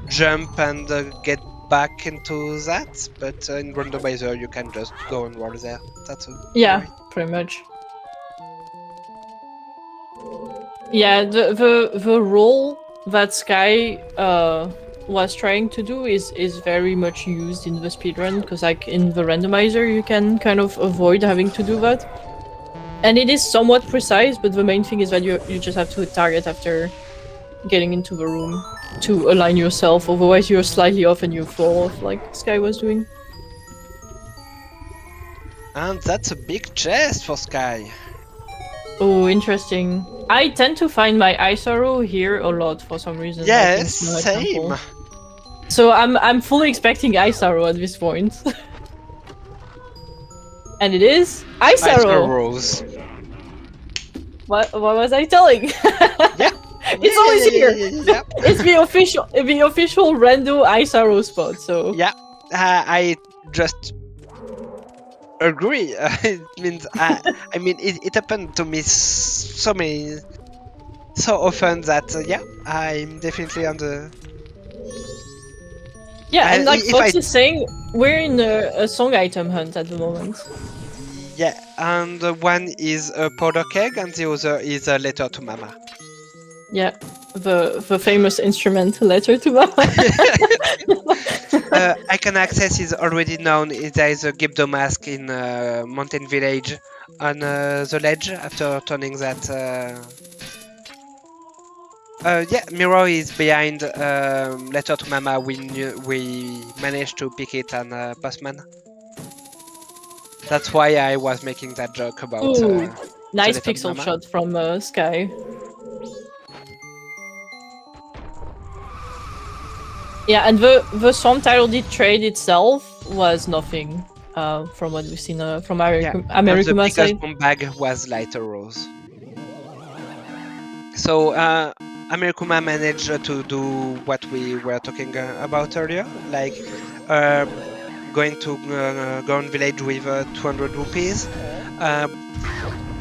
S3: jump and get back into that, but in randomizer you can just go and roll there. That's
S2: yeah,
S3: right.
S2: pretty much. Yeah, the role that Sky was trying to do is very much used in the speedrun, because like in the randomizer you can kind of avoid having to do that. And it is somewhat precise, but the main thing is that you just have to hit target after getting into the room to align yourself, otherwise you're slightly off and you fall off like Sky was doing.
S3: And that's a big chest for Sky.
S2: Oh, interesting. I tend to find my ice arrow here a lot for some reason.
S3: Yes,
S2: like in Snow
S3: same.
S2: Temple. So I'm fully expecting ice arrow at this point. And it is ice arrow.
S3: Arrows.
S2: What was I telling?
S3: Yeah.
S2: It's always here.
S3: Yeah.
S2: It's the official rando ice arrow spot. So
S3: Yeah. I just agree. It means I mean it happened to me so often that yeah, I'm definitely on the.
S2: yeah, and like
S3: if
S2: Fox
S3: I-
S2: is saying, we're in a song item hunt at the moment.
S3: Yeah, and one is a powder keg and the other is a letter to mama.
S2: Yeah, the famous instrument letter to mama.
S3: Icon access is already known. There is a Gibdo mask in Mountain Village on the ledge after turning that. Yeah, Miro is behind Letter to Mama. We managed to pick it on Postman. That's why I was making that joke about.
S2: Ooh, nice
S3: Letter to
S2: pixel
S3: Mama.
S2: shot from Sky. Yeah, and the song title deed trade itself was nothing from what we've seen from amerikuma
S3: The biggest
S2: side.
S3: bomb bag was lighter rose. So amerikuma managed to do what we were talking about earlier, like going to Gorn Village with 200 rupees,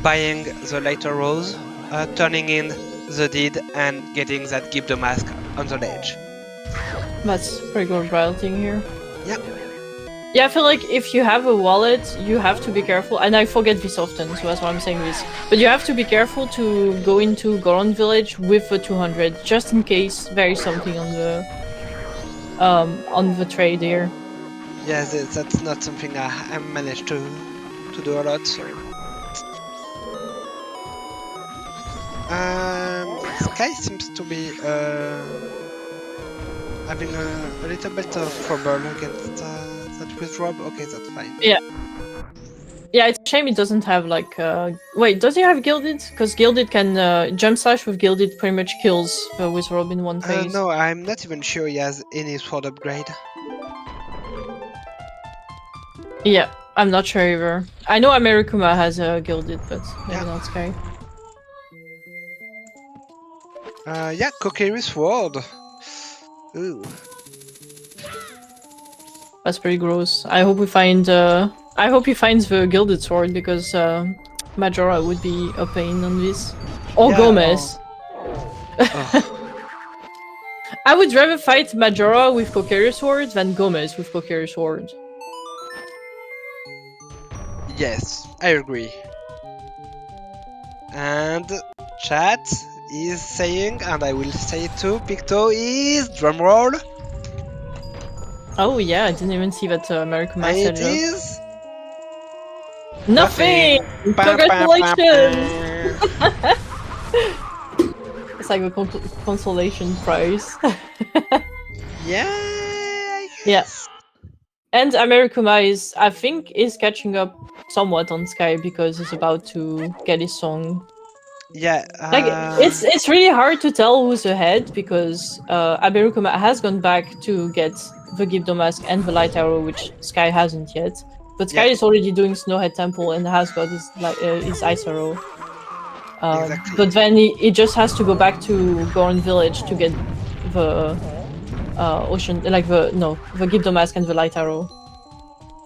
S3: buying the lighter rose, turning in the deed, and getting that give the mask on the ledge.
S2: That's pretty good routing here.
S3: Yeah.
S2: Yeah, I feel like if you have a wallet, you have to be careful, and I forget this often, so that's why I'm saying this. But you have to be careful to go into Goron Village with the 200, just in case there is something on the trade here.
S3: Yeah, that's not something I managed to do a lot. So. Sky seems to be having a little bit of trouble against that with Rob. Okay, that's fine.
S2: Yeah. Yeah, it's a shame it doesn't have like. Wait, does he have Gilded? Because Gilded can jump slash with Gilded pretty much kills with Rob in one phase.
S3: No, I'm not even sure he has any sword upgrade.
S2: Yeah, I'm not sure either. I know amerikuma has Gilded, but maybe
S3: Yeah.
S2: not Sky.
S3: Yeah, Kokiri sword. Ooh.
S2: That's pretty gross. I hope we find. I hope he finds the Gilded sword because Majora would be a pain on this. Or
S3: Yeah,
S2: Gomez.
S3: Oh.
S2: I would rather fight Majora with Kokiri sword than Gomez with Kokiri sword.
S3: Yes, I agree. And chat is saying, and I will say it too, Picto is drumroll.
S2: Oh yeah, I didn't even see that amerikuma
S3: And
S2: said
S3: it
S2: that.
S3: is
S2: Nothing!
S3: Pam, pam, pam,
S2: Congratulations!
S3: pam.
S2: It's like a consolation prize.
S3: Yeah. I
S2: Yeah.
S3: guess.
S2: And amerikuma is, I think, is catching up somewhat on Sky because he's about to get his song.
S3: Yeah.
S2: Like it's really hard to tell who's ahead because amerikuma has gone back to get the Gibdo Mask and the Light Arrow, which Sky hasn't yet. But Sky
S3: Yeah.
S2: is already doing Snowhead Temple and has got his Ice Arrow.
S3: Exactly.
S2: But then he just has to go back to Goron Village to get the Ocean, like the Gibdo Mask and the Light Arrow.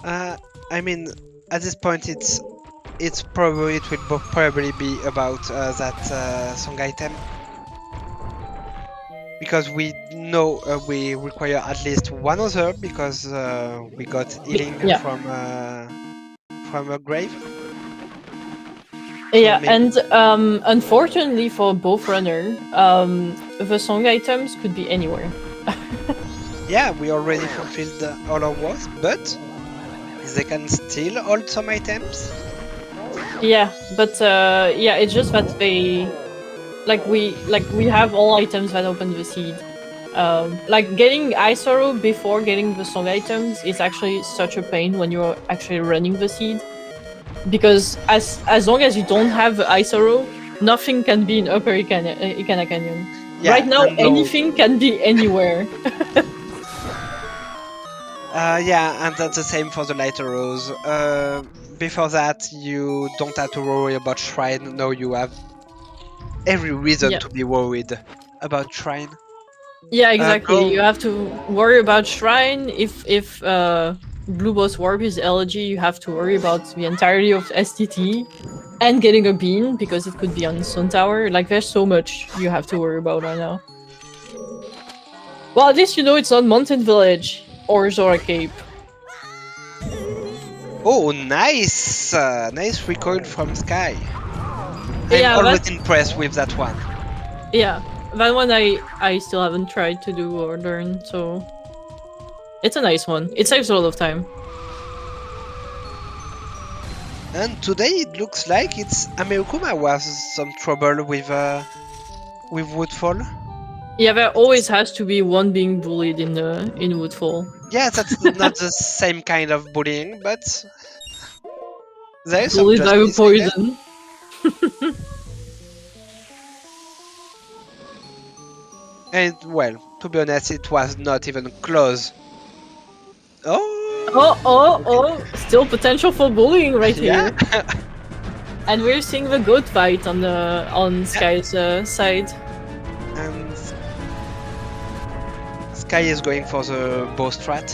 S3: I mean, at this point, it will probably be about that song item. Because we know we require at least one other because we got healing
S2: Yeah.
S3: from a grave.
S2: Yeah,
S3: maybe-
S2: and unfortunately for both runner, the song items could be anywhere.
S3: Yeah, we already fulfilled all our work, but they can still hold some items.
S2: Yeah, but yeah, it's just that we have all items that open the seed. Like getting Ice Arrow before getting the song items is actually such a pain when you're actually running the seed. Because as long as you don't have the Ice Arrow, nothing can be in Upper Ikana Canyon.
S3: Yeah,
S2: right now,
S3: and no-
S2: anything can be anywhere.
S3: Yeah, and that's the same for the light arrows. Before that, you don't have to worry about shrine. No, you have every reason
S2: Yeah.
S3: to be worried about shrine.
S2: Yeah, exactly.
S3: go-
S2: You have to worry about Shrine. If Blue Boss Warp is LG, you have to worry about the entirety of STT and getting a bean because it could be on Sun Tower. Like, there's so much you have to worry about right now. Well, at least you know it's not Mountain Village or Zora Cape.
S3: Oh, nice! Nice recoil from Sky.
S2: Yeah,
S3: I'm always
S2: that-
S3: impressed with that one.
S2: Yeah, that one I still haven't tried to do or learn, so it's a nice one. It saves a lot of time.
S3: And today it looks like it's amerikuma was some trouble with Woodfall.
S2: Yeah, there always has to be one being bullied in Woodfall.
S3: Yeah, that's not the same kind of bullying, but there is some
S2: Bullied by
S3: justice in there.
S2: poison.
S3: And well, to be honest, it was not even close. Oh!
S2: Oh! Still potential for bullying right
S3: Yeah.
S2: here. And we're seeing the goat fight on Sky's side.
S3: And Sky is going for the bow strat.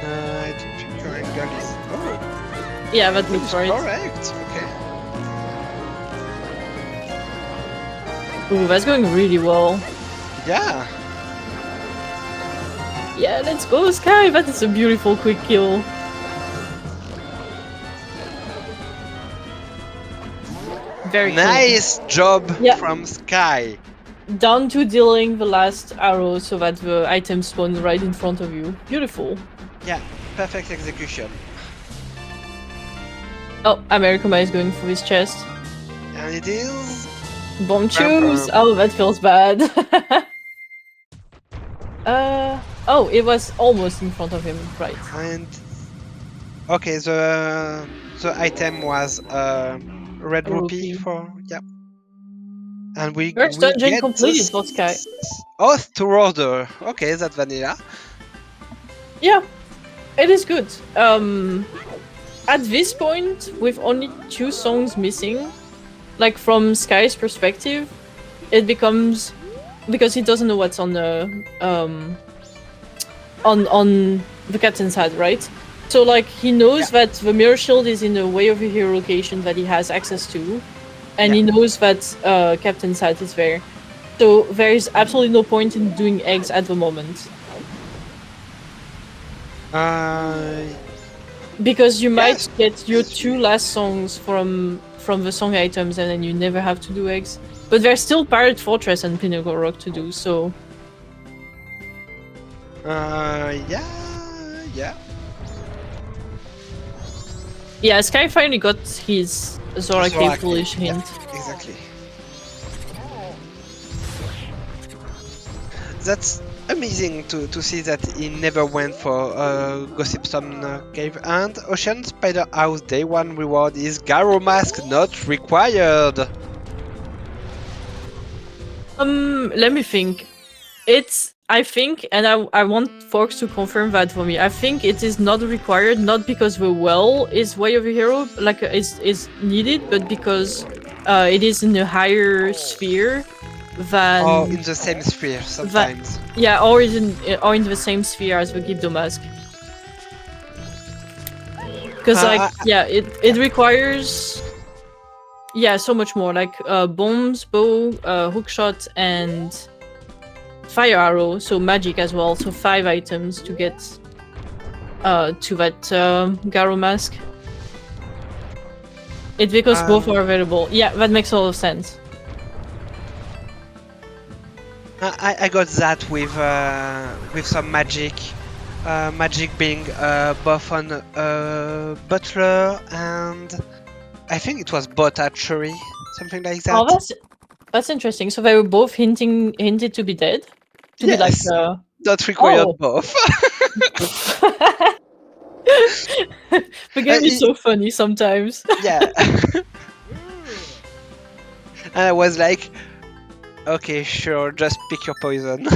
S3: I think your angle is. Oh,
S2: Yeah, that looks right.
S3: correct. Okay.
S2: Ooh, that's going really well.
S3: Yeah.
S2: Yeah, let's go, Sky! That is a beautiful quick kill. Very clean.
S3: Nice job
S2: Yeah.
S3: from Sky.
S2: Down to dealing the last arrow so that the item spawns right in front of you. Beautiful.
S3: Yeah, perfect execution.
S2: Oh, amerikuma is going for his chest.
S3: And it is...
S2: Bomb choose. Oh, that feels bad. Oh, it was almost in front of him, right?
S3: And... Okay, the item was red rupee for... Yeah. And we
S2: First
S3: we
S2: dungeon
S3: get
S2: completed for Sky.
S3: Oath to Order. Okay, that's vanilla.
S2: Yeah, it is good. At this point, with only 2 songs missing, like from Sky's perspective, it becomes, because he doesn't know what's on the on the captain's hat, right? So like he knows that the mirror shield is in the way of a hero location that he has access to, and he knows that captain's hat is there. So there is absolutely no point in doing eggs at the moment. Because you might get your 2 last songs from the song items and then you never have to do eggs. But there's still Pirate Fortress and Pinnacle Rock to do, so...
S3: Yeah.
S2: Yeah, Sky finally got his Zora Cave-foolish hint.
S3: Yeah, exactly. That's amazing to see that he never went for Gossipstone Cave. And Ocean Spider House Day 1 reward is Garo Mask not required.
S2: Let me think. I think, and I want folks to confirm that for me. I think it is not required, not because the well is way of a hero, like is needed, but because it is in a higher sphere than.
S3: Or in the same sphere sometimes.
S2: Yeah, or in the same sphere as the Gibdo mask. Because it requires. Yeah, so much more, like bombs, bow, hookshot, and fire arrow, so magic as well, so 5 items to get to that Garo mask. It's because both are available. Yeah, that makes a lot of sense.
S3: I got that with some magic. Magic being both on Butler and I think it was Bot Archery, something like that.
S2: Oh, that's interesting. So they were both hinted to be dead? To be like,
S3: not required both.
S2: The game is so funny sometimes.
S3: Yeah. And I was like, okay, sure, just pick your poison.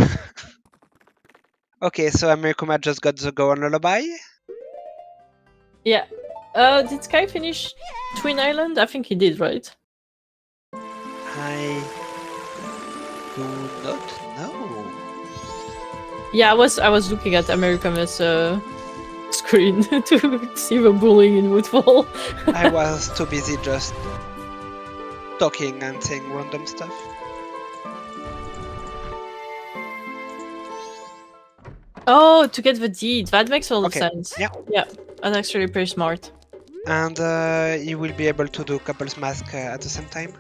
S3: Okay, so amerikuma just got the go on Lullaby.
S2: Yeah. Did Sky finish Twin Island? I think he did, right?
S3: I do not know.
S2: Yeah, I was looking at amerikuma's screen to see the bullying in Woodfall.
S3: I was too busy just talking and saying random stuff.
S2: Oh, to get the deed. That makes a lot of sense.
S3: Yeah.
S2: Yeah, that's actually pretty smart.
S3: And you will be able to do couples mask at the same time.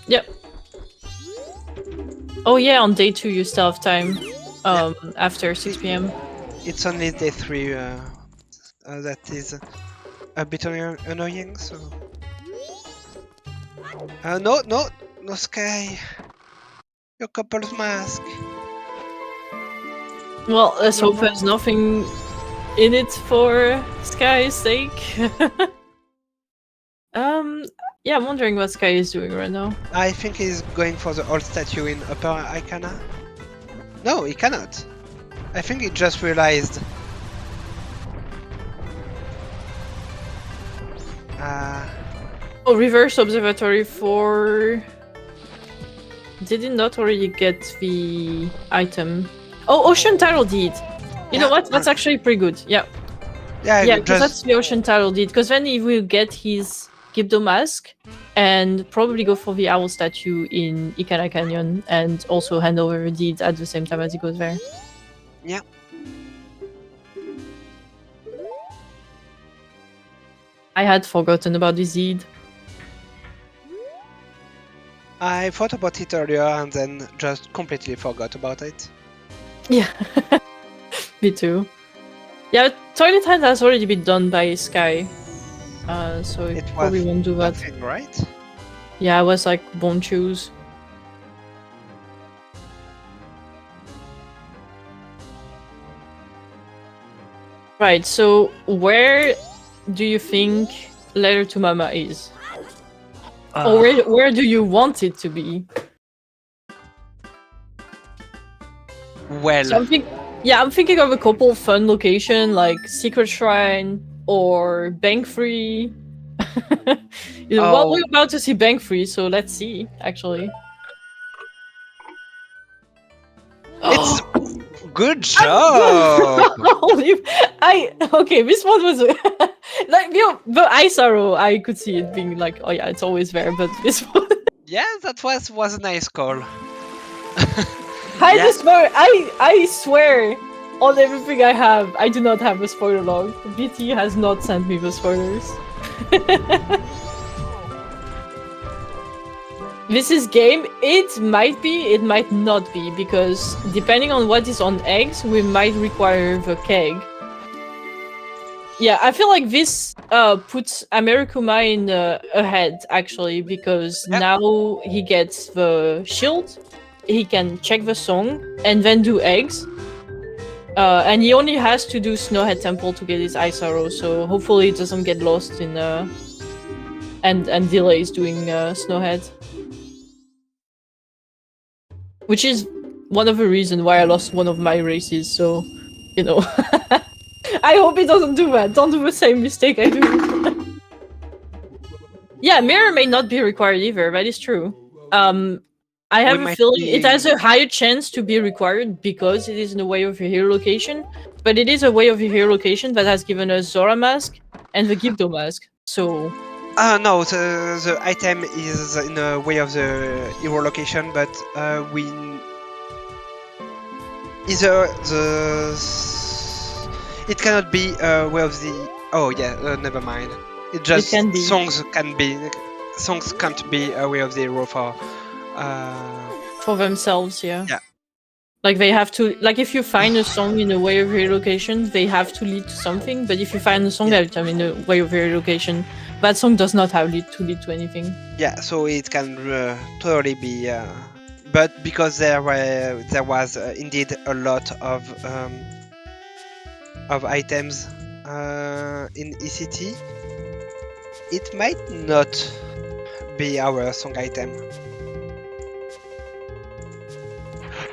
S2: Yep. Oh yeah, on day 2 you still have time. After 6 PM.
S3: It's only day 3 that is a bit annoying, so... No Sky! Your couple's mask!
S2: Well, let's hope there's nothing in it for Sky's sake. Yeah, I'm wondering what Sky is doing right now.
S3: I think he's going for the old statue in Upper Icona. No, he cannot. I think he just realized.
S2: Oh, reverse observatory for... Did he not already get the item? Oh, Ocean Title Deed! You know what? That's actually pretty good. Yeah. Yeah, because that's the Ocean Title Deed. Because then he will get his Gibdo mask and probably go for the owl statue in Ikana Canyon and also hand over the deed at the same time as he goes there.
S3: Yeah.
S2: I had forgotten about this deed.
S3: I thought about it earlier and then just completely forgot about it.
S2: Yeah. Me too. Yeah, Toilet Hand has already been done by Sky. so it
S3: It
S2: probably
S3: was
S2: won't do that.
S3: nothing, right?
S2: Yeah, I was like, won't choose. Right, so where do you think Letter to Mama is? Or where do you want it to be?
S3: Well,
S2: So I'm thinking of a couple fun location like Secret Shrine or Bank Free. Well, we're about to see Bank Free, so let's see. Actually,
S3: it's good job.
S2: Okay. This one was like the Ice Arrow. I could see it being like, oh yeah, it's always there. But this one,
S3: Yeah, that was a nice call.
S2: I swear on everything I have, I do not have a spoiler log. BT has not sent me the spoilers. This is game. It might be, it might not be, because depending on what is on eggs, we might require the keg. Yeah, I feel like this puts amerikuma in ahead, actually, because now he gets the shield, he can check the song, and then do eggs. And he only has to do Snowhead Temple to get his Ice Arrow, so hopefully it doesn't get lost in and delays doing Snowhead. Which is one of the reasons why I lost one of my races, so, you know. I hope it doesn't do that. Don't do the same mistake I do. Yeah, mirror may not be required either, that is true. I have a feeling it has a higher chance to be required because it is in the way of your hero location, but it is a way of your hero location that has given us Zora mask and the Gibdo mask, so...
S3: No, the item is in the way of the hero location, but we... Either the... It cannot be way of the... Oh yeah, never mind. It just...
S2: It can be.
S3: Songs can't be a way of the hero
S2: for themselves, yeah.
S3: Yeah.
S2: Like they have to, like if you find a song in a way of your location, they have to lead to something. But if you find a song item in a way of your location, that song does not have lead to anything.
S3: Yeah, so it can totally be. But because there was indeed a lot of items in ECT, it might not be our song item.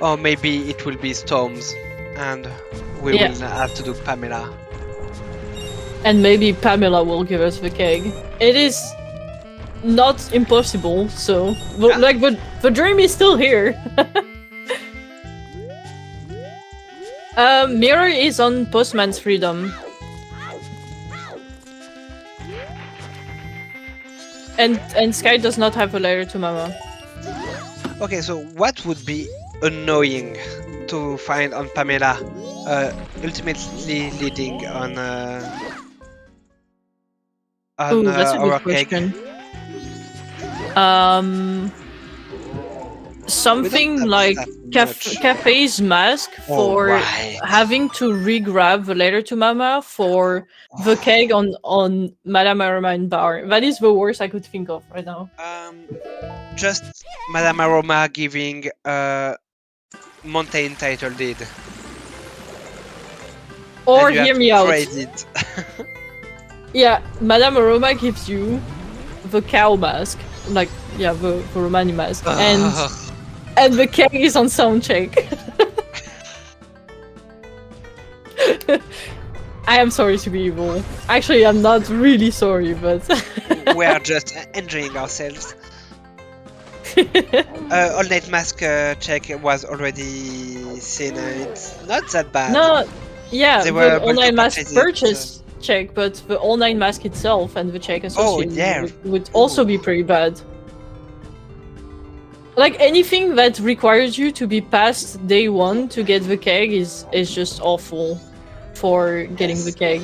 S3: Or maybe it will be Storms, and we will have to do Pamela.
S2: And maybe Pamela will give us the keg. It is not impossible, so... But, like, the dream is still here. Mirror is on Postman's Freedom. And Sky does not have a letter to Mama.
S3: Okay, so what would be annoying to find on Pamela, ultimately leading on
S2: that's a good
S3: our
S2: question. Something like Cafe's mask for having to re-grab the letter to Mama for the keg on Madame Aroma and Bar. That is the worst I could think of right now.
S3: Just Madame Aroma giving Mountain title deed.
S2: Or hear me out.
S3: It.
S2: Yeah, Madame Aroma gives you the cow mask, like the Romani mask, and the keg is on sound check. I am sorry to be evil. Actually, I'm not really sorry, but
S3: we are just enjoying ourselves. All night mask check was already seen. It's not that bad.
S2: No, yeah, the all night mask purchase
S3: it,
S2: check, but the all night mask itself and the check associated would also be pretty bad. Like anything that requires you to be past day 1 to get the keg is just awful for getting the keg.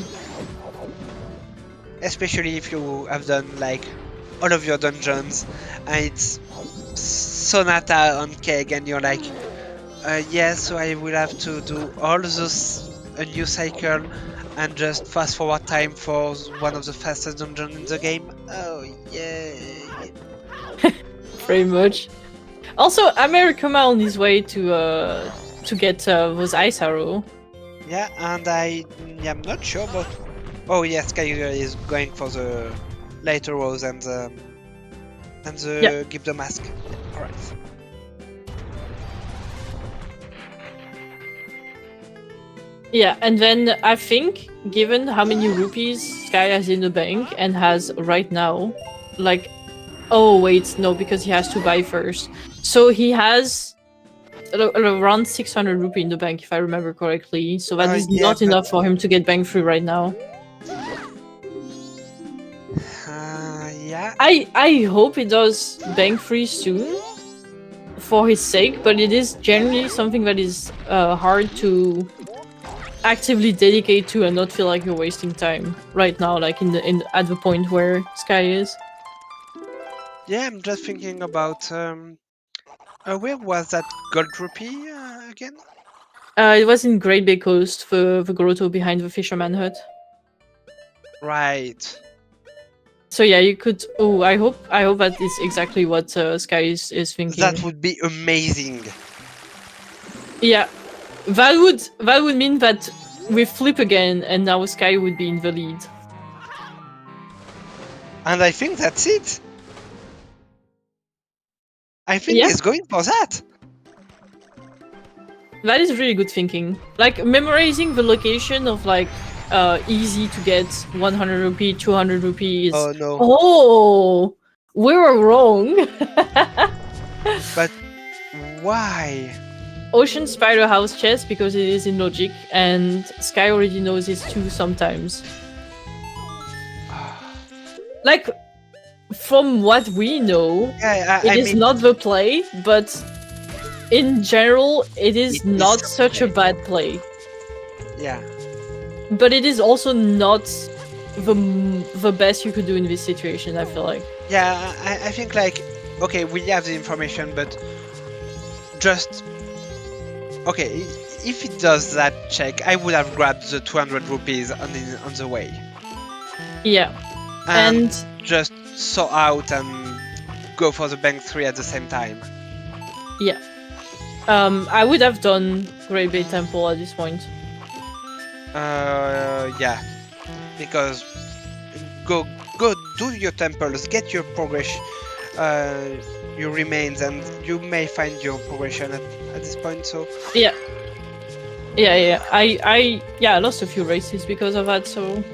S3: Especially if you have done like all of your dungeons and it's Sonata on keg and you're like, yeah, so I will have to do all those a new cycle and just fast forward time for one of the fastest dungeons in the game. Oh yay!
S2: Pretty much. Also, amerikuma on his way to get those ice arrow.
S3: Yeah, and I am not sure, but oh yeah, Skyygoro is going for the later rose and the give the mask. All right.
S2: Yeah, and then I think, given how many rupees Sky has in the bank and has right now, like, oh wait, no, because he has to buy first. So he has around 600 rupee in the bank, if I remember correctly. So that is not enough for him to get bank free right now.
S3: Yeah.
S2: I hope he does bank free soon, for his sake. But it is generally something that is hard to actively dedicate to and not feel like you're wasting time right now, like at the point where Sky is.
S3: Yeah, I'm just thinking about where was that gold rupee again?
S2: It was in Great Bay Coast, the grotto behind the fisherman hut.
S3: Right.
S2: So yeah, you could. Oh, I hope that is exactly what Sky is thinking.
S3: That would be amazing.
S2: Yeah, that would mean that we flip again, and now Sky would be in the lead.
S3: And I think that's it. I think he's going for that.
S2: That is really good thinking. Like, memorizing the location of, like, easy to get 100 rupee, 200 rupees.
S3: Oh no.
S2: Oh! We were wrong!
S3: But why?
S2: Ocean Spider House chest, because it is in logic, and Sky already knows it too sometimes. Like, from what we know, it is not the play, but in general, it is not such a bad play.
S3: Yeah.
S2: But it is also not the best you could do in this situation, I feel like.
S3: Yeah, I think, like, okay, we have the information, but just... Okay, if it does that check, I would have grabbed the 200 rupees on the way.
S2: Yeah. And
S3: just sort out and go for the bank 3 at the same time.
S2: Yeah. I would have done Great Bay Temple at this point.
S3: Yeah. Because go do your temples, get your progress, your remains, and you may find your progression at this point, so...
S2: Yeah. Yeah. I lost a few races because of that, so...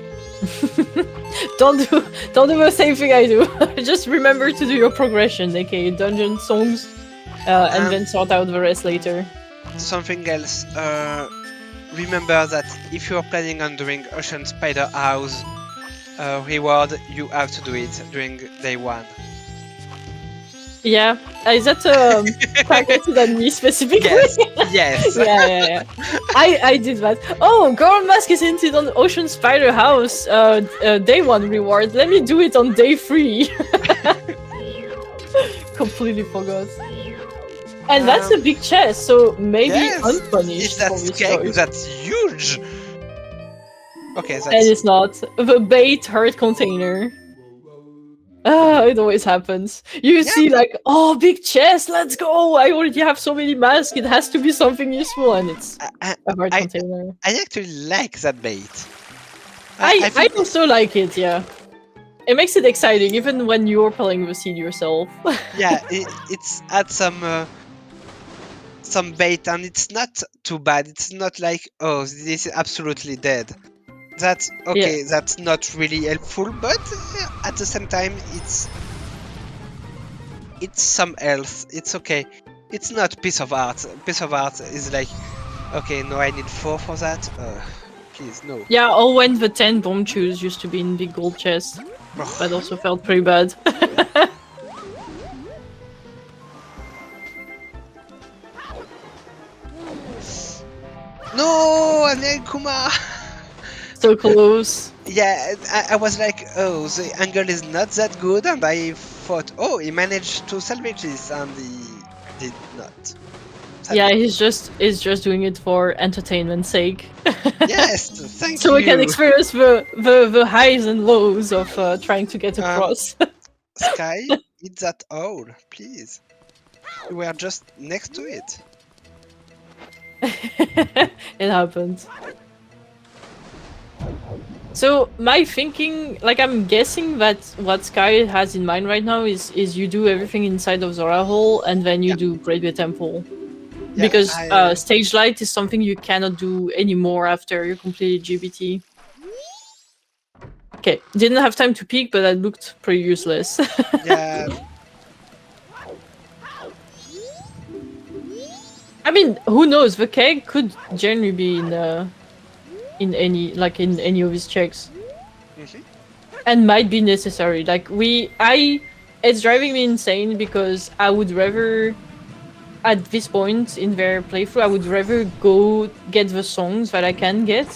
S2: don't do the same thing I do. Just remember to do your progression, aka dungeon songs, and then sort out the rest later.
S3: Something else, remember that if you're planning on doing Ocean Spider House reward, you have to do it during day 1.
S2: Yeah, is that targeted at me specifically?
S3: Yes.
S2: Yeah. I did that. Oh, Girl Mask is hinted on Ocean Spider House day 1 reward. Let me do it on day 3. Completely forgot. And that's a big chest, so maybe unpunished.
S3: If that's cake, that's huge. Okay, that's...
S2: And it's not. The bait hurt container. It always happens. You see, like, oh, big chest, let's go! I already have so many masks, it has to be something useful, and it's a hard container.
S3: I actually like that bait.
S2: I also like it, yeah. It makes it exciting, even when you're playing the seed yourself.
S3: Yeah, it's add some bait, and it's not too bad. It's not like, oh, this is absolutely dead. That's okay, that's not really helpful, but at the same time, it's some health. It's okay. It's not piece of art. Piece of art is like, okay, no, I need 4 for that. Please, no.
S2: Yeah, or when the 10 bomb chews used to be in big gold chest. That also felt pretty bad.
S3: No, amerikuma!
S2: So close.
S3: Yeah, I was like, oh, the angle is not that good, and I thought, oh, he managed to salvage this, and he did not.
S2: Yeah, he's just doing it for entertainment's sake.
S3: Yes, thank
S2: So
S3: you.
S2: we can experience the highs and lows of trying to get across.
S3: Sky, eat that owl, please. You were just next to it.
S2: It happens. So my thinking, like I'm guessing that what Sky has in mind right now is you do everything inside of Zora Hole and then you do Great Bay Temple.
S3: Yeah,
S2: Because Stage Light is something you cannot do anymore after you complete GBT. Okay, didn't have time to peek, but that looked pretty useless.
S3: Yeah.
S2: I mean, who knows? The keg could generally be in any of his checks, and might be necessary. Like it's driving me insane because I would rather, at this point in their playthrough, I would rather go get the songs that I can get.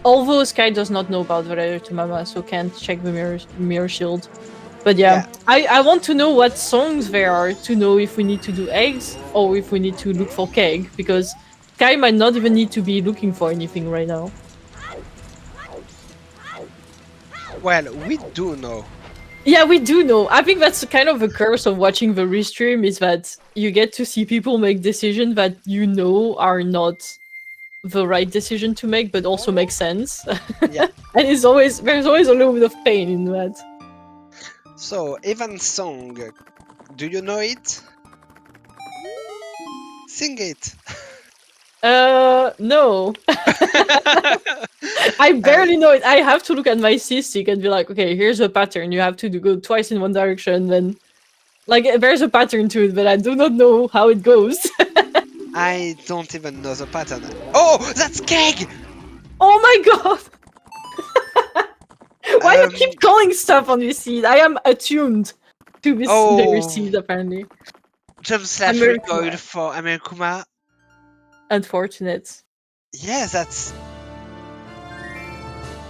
S2: Although Sky does not know about the letter to Mama, so can't check the mirror shield. But yeah, I want to know what songs there are to know if we need to do eggs or if we need to look for keg, because Sky might not even need to be looking for anything right now.
S3: Well, we do know.
S2: Yeah, we do know. I think that's kind of a curse of watching the restream, is that you get to see people make decisions that you know are not the right decision to make, but also make sense.
S3: Yeah.
S2: And there's always a little bit of pain in that.
S3: So, Evan's song, do you know it? Sing it!
S2: No. I barely know it. I have to look at my C-stick and be like, okay, here's a pattern. You have to go twice in one direction, then... Like, there's a pattern to it, but I do not know how it goes.
S3: I don't even know the pattern. Oh, that's keg!
S2: Oh my god! Why do you keep calling stuff on this seed? I am attuned to this very seed, apparently.
S3: Jump slash recoil for amerikuma.
S2: Unfortunate.
S3: Yeah, that's...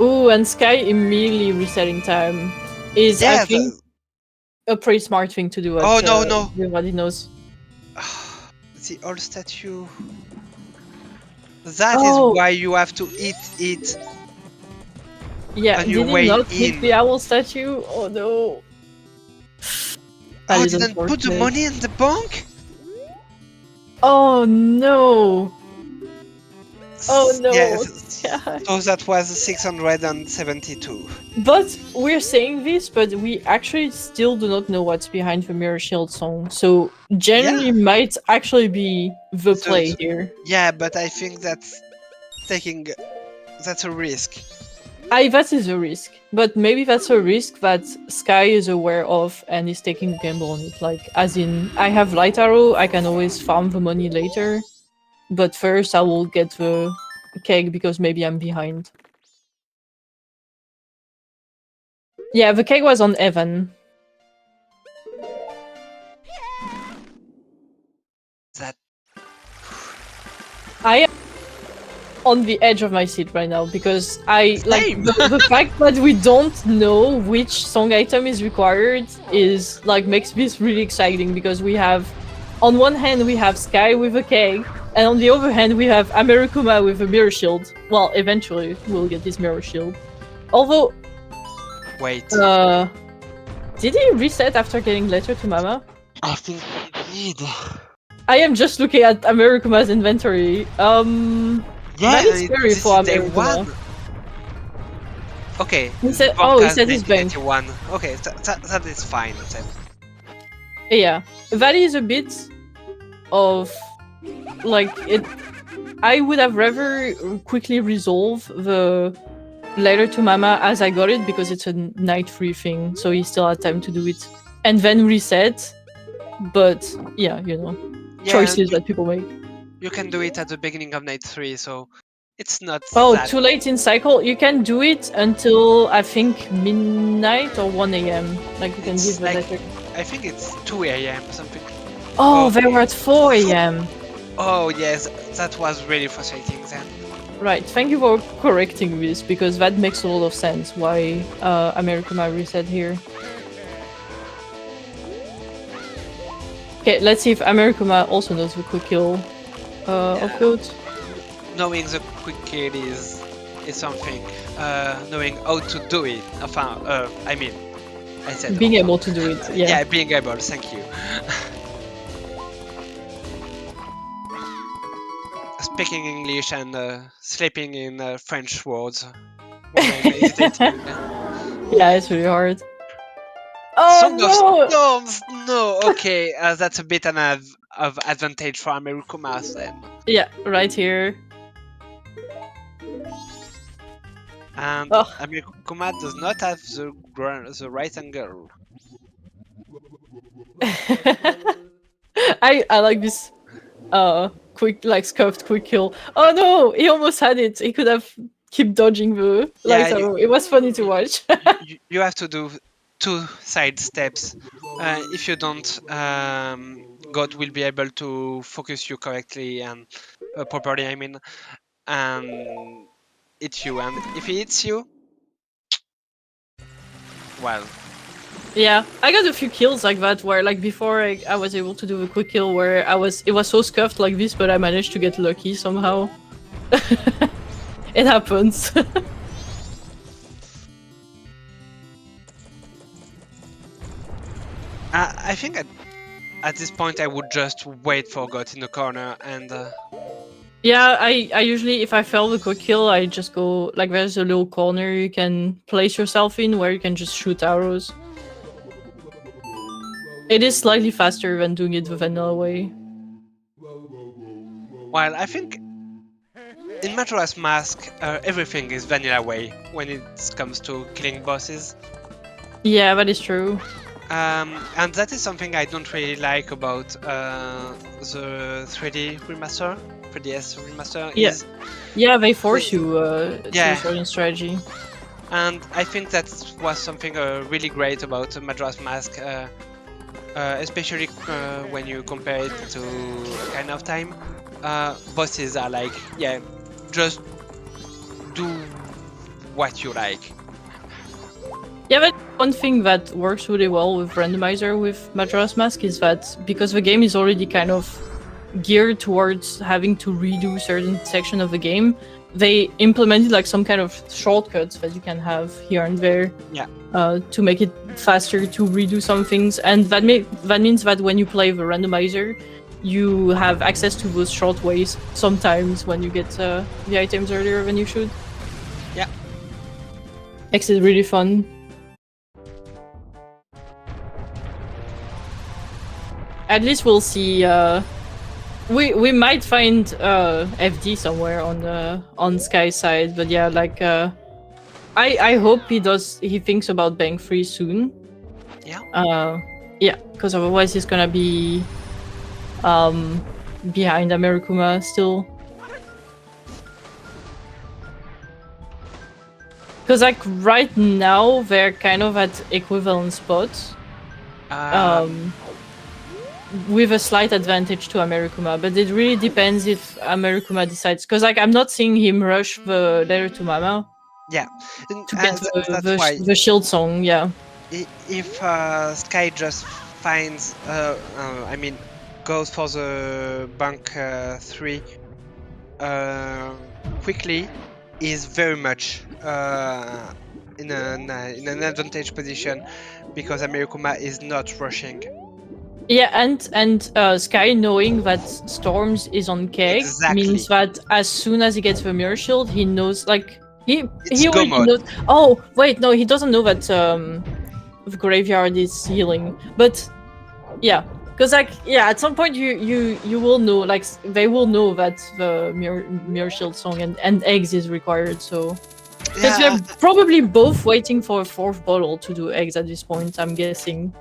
S2: Ooh, and Sky immediately resetting time is, I think, a pretty smart thing to do.
S3: No.
S2: Everybody knows.
S3: The old statue. That is why you have to eat it.
S2: Yeah, did he not hit the owl statue? Oh no.
S3: Oh, didn't put the money in the bank?
S2: Oh no. Oh no.
S3: Yes. So that was 672.
S2: But we're saying this, but we actually still do not know what's behind the Mirror Shield song. So generally might actually be the play here.
S3: Yeah, but I think that's a risk.
S2: That is a risk, but maybe that's a risk that Sky is aware of and is taking a gamble on it. Like, as in, I have Light Arrow, I can always farm the money later, but first I will get the keg because maybe I'm behind. Yeah, the keg was on Evan. I am on the edge of my seat right now because the fact that we don't know which song item is required is makes this really exciting, because we have, on one hand we have Sky with a keg, and on the other hand we have amerikuma with a mirror shield. Well, eventually we'll get this mirror shield. Although...
S3: Wait.
S2: Did he reset after getting Letter to Mama?
S3: I think he did.
S2: I am just looking at amerikuma's inventory.
S3: Yeah,
S2: that is scary for amerikuma.
S3: Okay.
S2: He said, he said his bank.
S3: Okay, that is fine.
S2: Yeah, that is a bit of it. I would have rather quickly resolve the Letter to Mama as I got it, because it's a night free thing, so he still had time to do it, and then reset. But yeah, choices that people make.
S3: You can do it at the beginning of night 3, so it's not
S2: too late in cycle? You can do it until, I think, midnight or 1 AM. Like, you can give the letter.
S3: I think it's 2 AM or something.
S2: Oh, they were at 4 AM.
S3: Oh, yes, that was really frustrating then.
S2: Right, thank you for correcting this, because that makes a lot of sense why amerikuma reset here. Okay, let's see if amerikuma also knows the quick kill of goat.
S3: Knowing the quick kill is something. Knowing how to do it. I mean, I said
S2: Being able to do it, yeah.
S3: Yeah, being able. Thank you. Speaking English and sleeping in French words. When I'm meditating.
S2: Yeah, it's really hard. Oh
S3: Song of
S2: no!
S3: Storms. No. Okay, that's a bit of advantage for amerikuma then.
S2: Yeah, right here.
S3: And
S2: Oh.
S3: amerikuma does not have the right angle.
S2: I like this quick, like scuffed quick kill. Oh no, he almost had it. He could have keep dodging the light arrow. It was funny to watch.
S3: You have to do 2 side steps. If you don't, God will be able to focus you correctly and properly. I mean, and hit you. And if he hits you, well.
S2: Yeah, I got a few kills like that where, like, before I was able to do a quick kill where it was so scuffed like this, but I managed to get lucky somehow. It happens.
S3: I think at this point I would just wait for God in the corner and.
S2: Yeah, I usually, if I fail the quick kill, I just go, like, there's a little corner you can place yourself in where you can just shoot arrows. It is slightly faster than doing it the vanilla way.
S3: Well, I think in Majora's Mask, everything is vanilla way when it comes to killing bosses.
S2: Yeah, that is true.
S3: And that is something I don't really like about the 3D remaster, 3DS remaster.
S2: Yeah.
S3: Is,
S2: yeah, they force you to
S3: Yeah.
S2: a certain strategy.
S3: and I think that was something really great about Majora's Mask, especially when you compare it to Kind of Time. Bosses are like, yeah, just do what you like.
S2: Yeah, but one thing that works really well with Randomizer with Majora's Mask is that because the game is already kind of geared towards having to redo certain section of the game, they implemented like some kind of shortcuts that you can have here and there.
S3: Yeah.
S2: To make it faster to redo some things, and that means that when you play the Randomizer, you have access to those short ways sometimes when you get the items earlier than you should.
S3: Yeah.
S2: Makes it really fun. At least we'll see. We might find FD somewhere on Sky's side, but yeah, like I hope he thinks about Bank Free soon.
S3: Yeah.
S2: Yeah, because otherwise he's gonna be behind amerikuma still. Because like right now they're kind of at equivalent spots. With a slight advantage to amerikuma, but it really depends if amerikuma decides. Because like I'm not seeing him rush the letter to Mama.
S3: Yeah.
S2: To get
S3: that's why
S2: the shield song, yeah.
S3: if Sky just finds, goes for the bank 3 quickly, is very much in an advantage position because amerikuma is not rushing.
S2: Yeah, and Sky knowing that Storms is on keg means that as soon as he gets the mirror shield, he knows, like, he already knows. Oh wait, no, he doesn't know that the graveyard is healing. But yeah, because like at some point you will know, like they will know that the mirror shield song and eggs is required. So because they're probably both waiting for a 4th bottle to do eggs at this point, I'm guessing.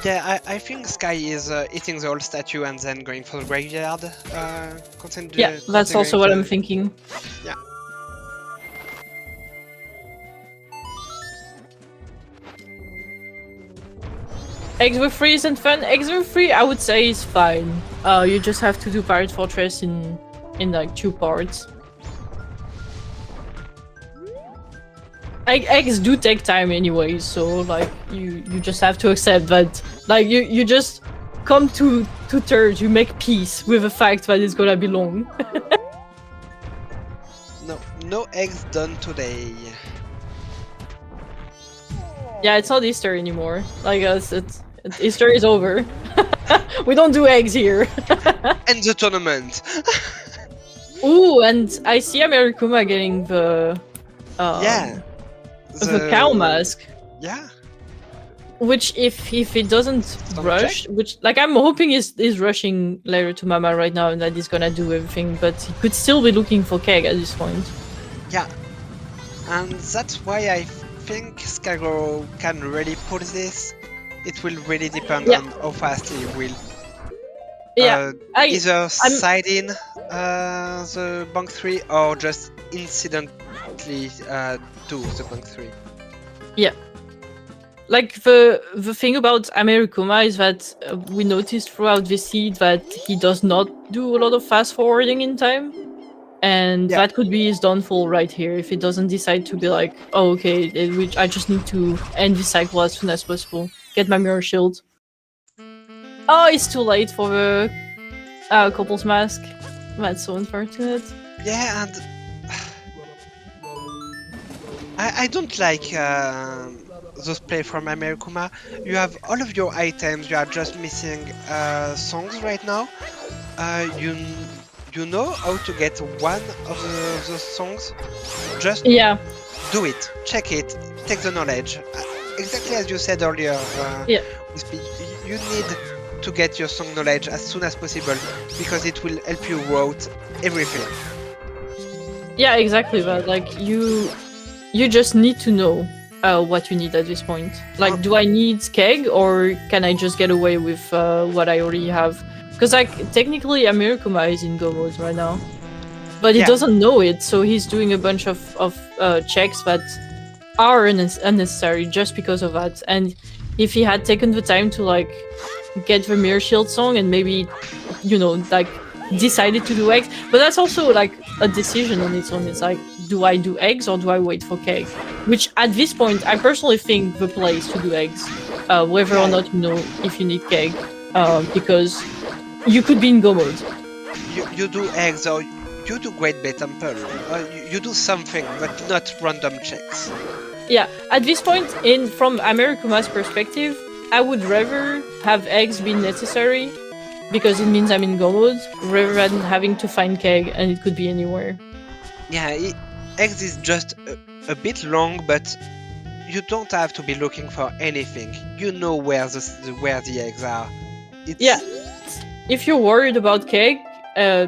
S3: Yeah, I think Sky is eating the old statue and then going for the graveyard.
S2: Yeah, that's also what I'm thinking.
S3: Yeah.
S2: Eggs with free isn't fun. Eggs with free, I would say, is fine. You just have to do Pirate Fortress in like 2 parts. Eggs do take time anyway, so like you just have to accept that. Like you just come to terms, you make peace with the fact that it's gonna be long.
S3: No eggs done today.
S2: Yeah, it's not Easter anymore. Like Easter is over. We don't do eggs here.
S3: And the tournament.
S2: Ooh, and I see amerikuma getting the the cow mask.
S3: Yeah.
S2: Which if it doesn't rush, which like I'm hoping is rushing later to Mama right now and that he's gonna do everything, but he could still be looking for Keg at this point.
S3: Yeah. And that's why I think skyygoro can really pull this. It will really depend on how fast he will.
S2: Yeah,
S3: either side in the bank 3 or just incidentally do the bank 3.
S2: Yeah. Like the thing about amerikuma is that we noticed throughout the seed that he does not do a lot of fast forwarding in time, and that could be his downfall right here if he doesn't decide to be like, oh okay, I just need to end this cycle as soon as possible, get my mirror shield. Oh, it's too late for the couple's mask. That's so unfortunate.
S3: Yeah, and I don't like those play from amerikuma. You have all of your items, you are just missing songs right now. You know how to get one of those songs. Just do it, check it, take the knowledge. Exactly as you said earlier. You need to get your song knowledge as soon as possible because it will help you route everything.
S2: Yeah, exactly that. Like you just need to know what you need at this point. Like, do I need Keg or can I just get away with what I already have? Because like technically amerikuma is in go mode right now, but he doesn't know it, so he's doing a bunch of checks that are unnecessary just because of that. And if he had taken the time to like get the mirror shield song and maybe, you know, like decided to do eggs, but that's also like a decision on its own. It's like, do I do eggs or do I wait for Keg? Which at this point I personally think the play is to do eggs, whether or not you know if you need Keg, because you could be in go mode.
S3: You do eggs or you do great bait and pearl. You do something, but not random checks.
S2: Yeah, at this point, from amerikuma's perspective, I would rather have eggs be necessary because it means I'm in go mode rather than having to find Keg, and it could be anywhere.
S3: Yeah, eggs is just a bit long, but you don't have to be looking for anything. You know where the eggs are.
S2: Yeah, if you're worried about Keg,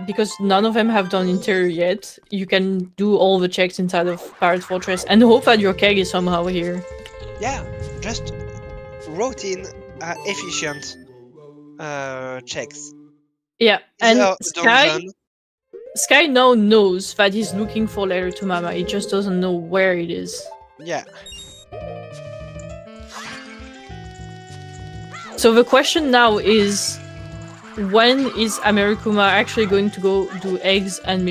S2: because none of them have done interior yet, you can do all the checks inside of Pirate Fortress and hope that your Keg is somehow here.
S3: Yeah, just routine, efficient checks.
S2: Yeah, and Sky now knows that he's looking for Letter to Mama, he just doesn't know where it is.
S3: Yeah.
S2: So the question now is, when is amerikuma actually going to go do eggs and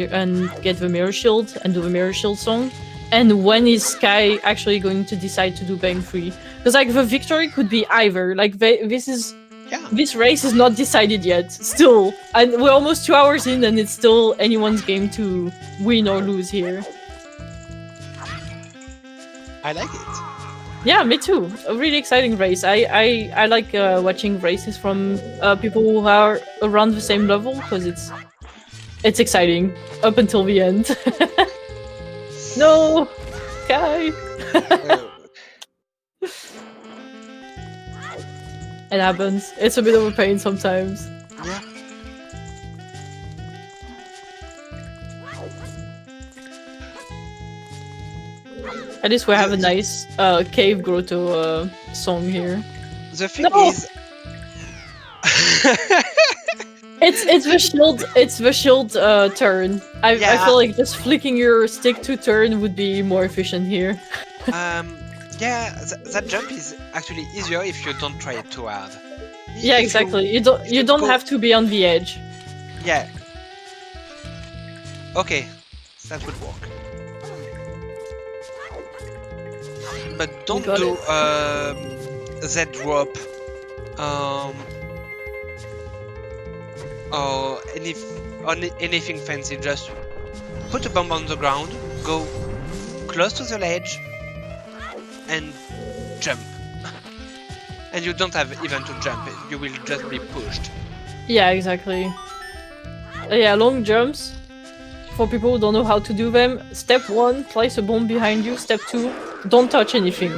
S2: get the mirror shield and do the mirror shield song? And when is Sky actually going to decide to do Bang 3? Because like the victory could be either. Like this race is not decided yet, still. And we're almost 2 hours in and it's still anyone's game to win or lose here.
S3: I like it.
S2: Yeah, me too. A really exciting race. I like watching races from people who are around the same level because it's exciting up until the end. No, Sky. It happens. It's a bit of a pain sometimes.
S3: Yeah.
S2: At least we have a nice cave grotto song here.
S3: The thing is,
S2: it's the shield turn. I feel like just flicking your stick to turn would be more efficient here.
S3: Yeah, that jump is actually easier if you don't try it too hard.
S2: Yeah, exactly. You don't have to be on the edge.
S3: Yeah. Okay, that would work. But don't do Z drop or anything fancy. Just put a bomb on the ground, go close to the ledge, and jump. And you don't have even to jump, you will just be pushed.
S2: Yeah, exactly. Yeah, long jumps. For people who don't know how to do them, step 1, place a bomb behind you. Step 2, don't touch anything.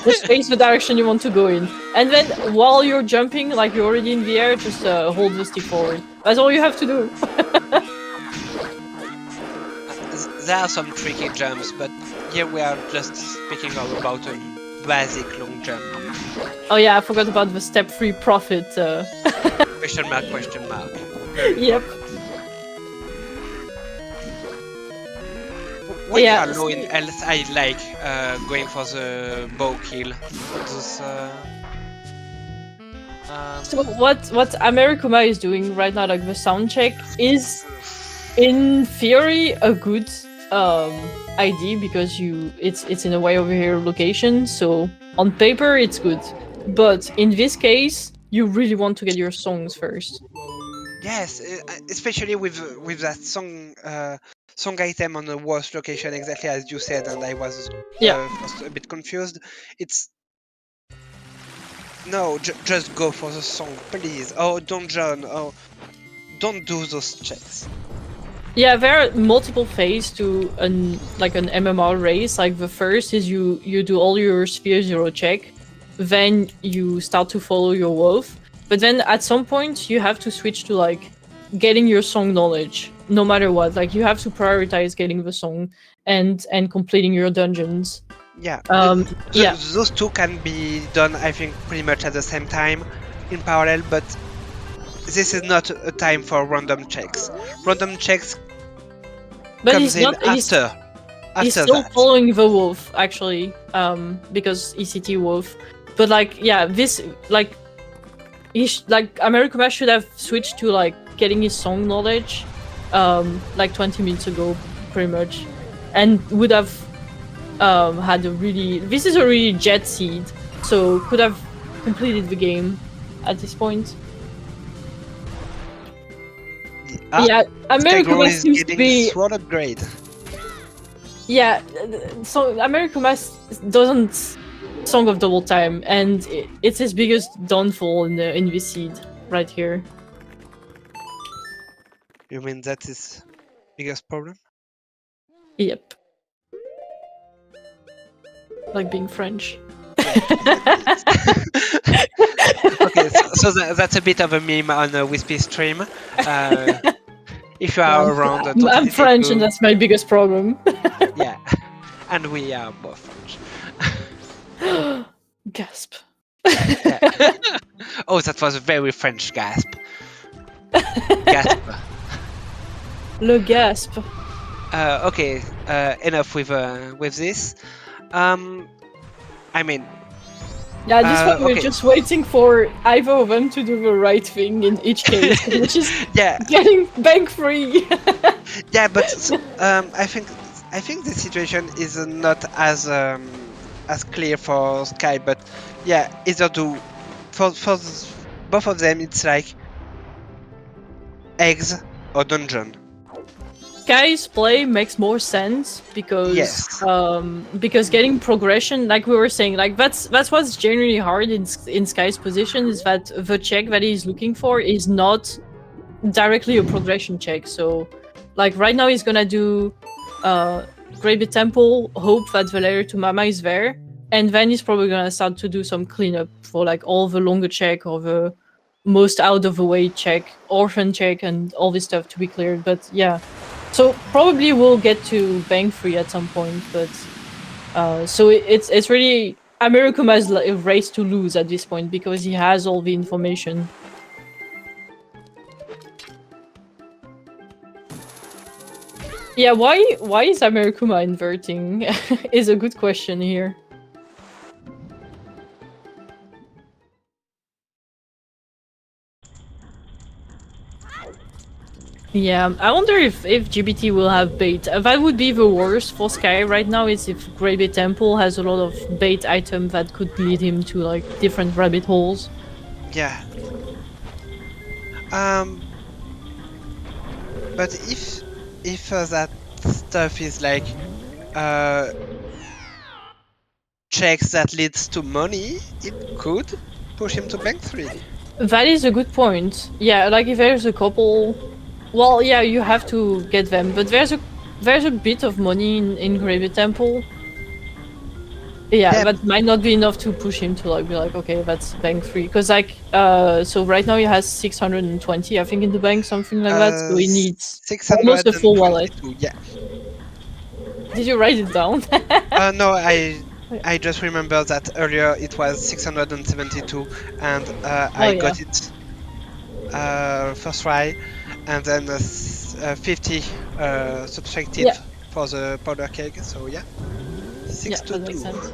S2: Just face the direction you want to go in. And then while you're jumping, like you're already in the air, just hold the stick forward. That's all you have to do.
S3: There are some tricky jumps, but here we are just speaking about a basic long jump.
S2: Oh yeah, I forgot about the step 3 profit.
S3: Question mark, question mark.
S2: Yep.
S3: When
S2: Yeah.
S3: you are low in health, I like going for the bow kill. Those,
S2: So what amerikuma is doing right now, like the sound check, is in theory a good idea because it's in a way over here location, so on paper it's good. But in this case, you really want to get your songs first.
S3: yes, especially with that song item on the worst location, exactly as you said, and I was first a bit confused. It's no, just go for the song, please. Oh, don't join. Oh, don't do those checks.
S2: Yeah, there are multiple phases to an MMR race. Like the first is you do all your sphere 0 check, then you start to follow your wolf. But then at some point you have to switch to like getting your song knowledge, no matter what. Like you have to prioritize getting the song and completing your dungeons.
S3: Yeah.
S2: Yeah.
S3: Those two can be done, I think, pretty much at the same time, in parallel. But this is not a time for random checks. Random checks
S2: But
S3: comes
S2: he's not.
S3: after
S2: He's still
S3: that.
S2: following the wolf, actually, because ECT wolf. But like, yeah, this like, amerikuma should have switched to like getting his song knowledge, like 20 minutes ago, pretty much, and would have had a really. This is a really jet seed, so could have completed the game at this point. Yeah, amerikuma seems to be
S3: sword upgrade.
S2: Yeah, so amerikuma doesn't Song of Double Time, and it's his biggest downfall in this seed right here.
S3: You mean that is biggest problem?
S2: Yep. Like being French.
S3: Okay, so that's a bit of a meme on a Wispy stream. If you are around, don't
S2: I'm
S3: hesitate
S2: French,
S3: to-
S2: and that's my biggest problem.
S3: Yeah, and we are both French.
S2: Gasp.
S3: Yeah. Oh, that was a very French gasp. Gasp.
S2: Le gasp.
S3: Okay, enough with this. I mean,
S2: Yeah, this one we're
S3: okay.
S2: just waiting for either of them to do the right thing in each case, which is
S3: yeah,
S2: getting bank free.
S3: yeah, but I think the situation is not as clear for Sky, but yeah, either do for both of them it's like eggs or dungeon.
S2: Sky's play makes more sense because
S3: Yes.
S2: because getting progression, like we were saying, like that's what's generally hard in Sky's position, is that the check that he's looking for is not directly a progression check. So like right now he's gonna do Gravy Temple, hope that the layer to Mama is there, and then he's probably gonna start to do some cleanup for like all the longer check or the most out of the way check, orphan check, and all this stuff to be cleared. But yeah. So probably we'll get to bank free at some point, but so it's really amerikuma's a race to lose at this point because he has all the information. Yeah, why is amerikuma inverting? Is a good question here. Yeah, I wonder if GBT will have bait. That would be the worst for Sky right now, is if Gravy Temple has a lot of bait item that could lead him to like different rabbit holes.
S3: Yeah. But if that stuff is like checks that leads to money, it could push him to bank 3.
S2: That is a good point. Yeah, like if there's a couple, well, yeah, you have to get them, but there's a bit of money in Gravy Temple. Yeah, that might not be enough to push him to like be like, okay, that's bank 3. Because like, so right now he has 620, I think, in the bank, something like that. So he needs almost a full wallet.
S3: Yeah.
S2: Did you write it down?
S3: No, I just remember that earlier it was 672, and I got it first try, and then 50 subtracted for the powder keg. So yeah, 622.
S2: That makes sense.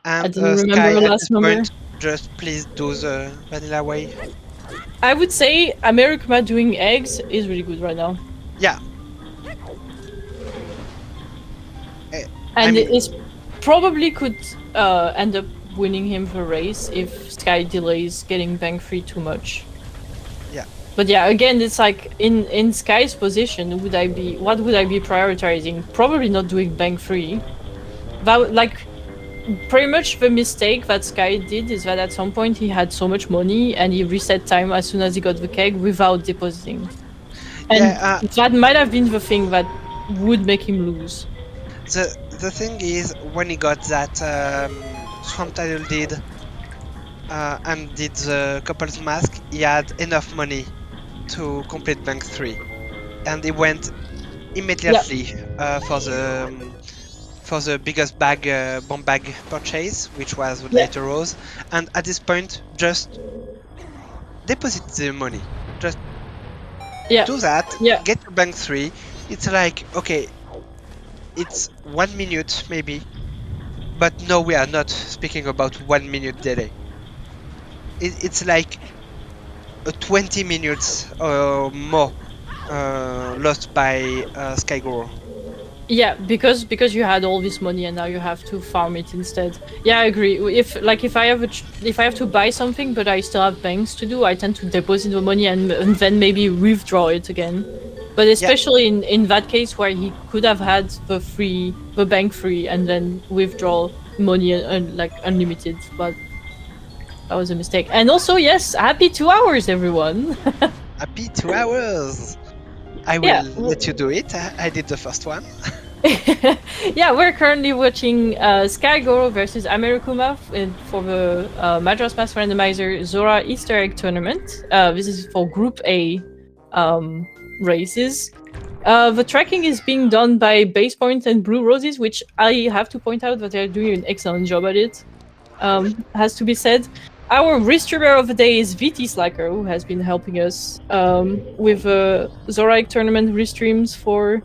S3: And
S2: I didn't remember
S3: Sky,
S2: the
S3: at
S2: last
S3: this
S2: number.
S3: point, just please do the vanilla way.
S2: I would say amerikuma doing eggs is really good right now.
S3: Yeah.
S2: And it probably could end up winning him the race if Sky delays getting bank 3 too much.
S3: Yeah.
S2: But yeah, again, it's like in Sky's position, what would I be prioritizing? Probably not doing bank 3. That, like, pretty much the mistake that Sky did is that at some point he had so much money and he reset time as soon as he got the keg without depositing. And that might have been the thing that would make him lose.
S3: The thing is, when he got that Swamp Title deed and did the couple's mask, he had enough money to complete bank 3, and he went immediately for the biggest bomb bag purchase, which was the later rose, and at this point just deposit the money, just do that, get your bank 3. It's like, okay, it's 1 minute maybe, but no, we are not speaking about 1 minute delay. It's like 20 minutes or more lost by skyygoro.
S2: Yeah, because you had all this money and now you have to farm it instead. Yeah, I agree. If I have to buy something but I still have banks to do, I tend to deposit the money and then maybe withdraw it again. But especially in that case where he could have had the bank free and then withdraw money like unlimited, but that was a mistake. And also, yes, happy 2 hours, everyone.
S3: Happy 2 hours. I will let you do it. I did the first one.
S2: Yeah, we're currently watching skyygoro versus amerikuma for the Majora's Mask Randomizer Zora Easter Tournament. This is for Group A races. The tracking is being done by Base Point and Blue Roses, which I have to point out that they're doing an excellent job at it. Has to be said. Our restreamer of the day is VT Slacker, who has been helping us with Zora Tournament restreams for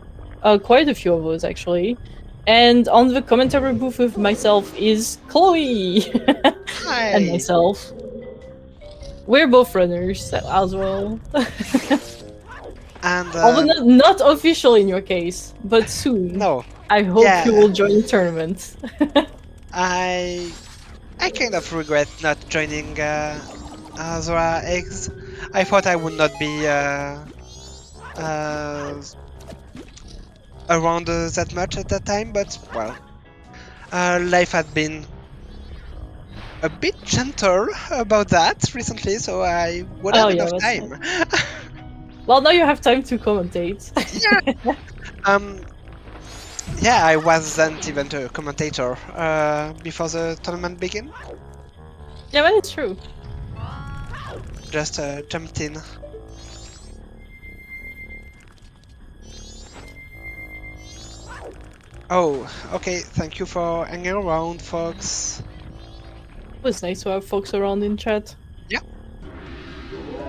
S2: quite a few of those, actually. And on the commentary booth with myself is Chloe and myself. We're both runners as well.
S3: And
S2: although not official in your case, but soon.
S3: No.
S2: I hope you will join the tournament.
S3: I kind of regret not joining Zora X. I thought I would not be around that much at that time, but well, life had been a bit gentle about that recently, so I would have enough time.
S2: Well, now you have time to commentate.
S3: Yeah, I wasn't even a commentator before the tournament began.
S2: Yeah, but it's true.
S3: Just jumped in. Oh, okay, thank you for hanging around, folks.
S2: It was nice to have folks around in chat.
S3: Yeah.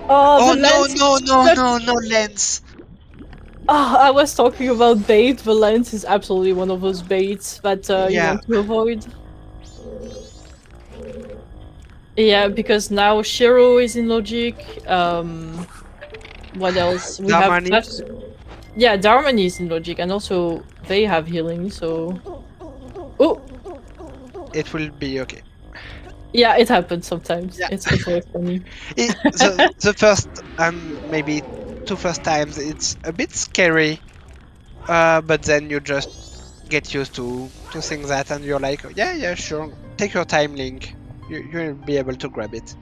S2: Oh
S3: No lens!
S2: I was talking about bait. The lens is absolutely one of those baits that you want to avoid. Yeah, because now Shiro is in logic. What else? We have Darmani is in logic, and also they have healing, so... Oh!
S3: It will be okay.
S2: Yeah, it happens sometimes. Yeah. It's always funny.
S3: The first maybe two first times, it's a bit scary, but then you just get used to seeing that, and you're like, yeah, sure, take your time, Link. You'll be able to grab it.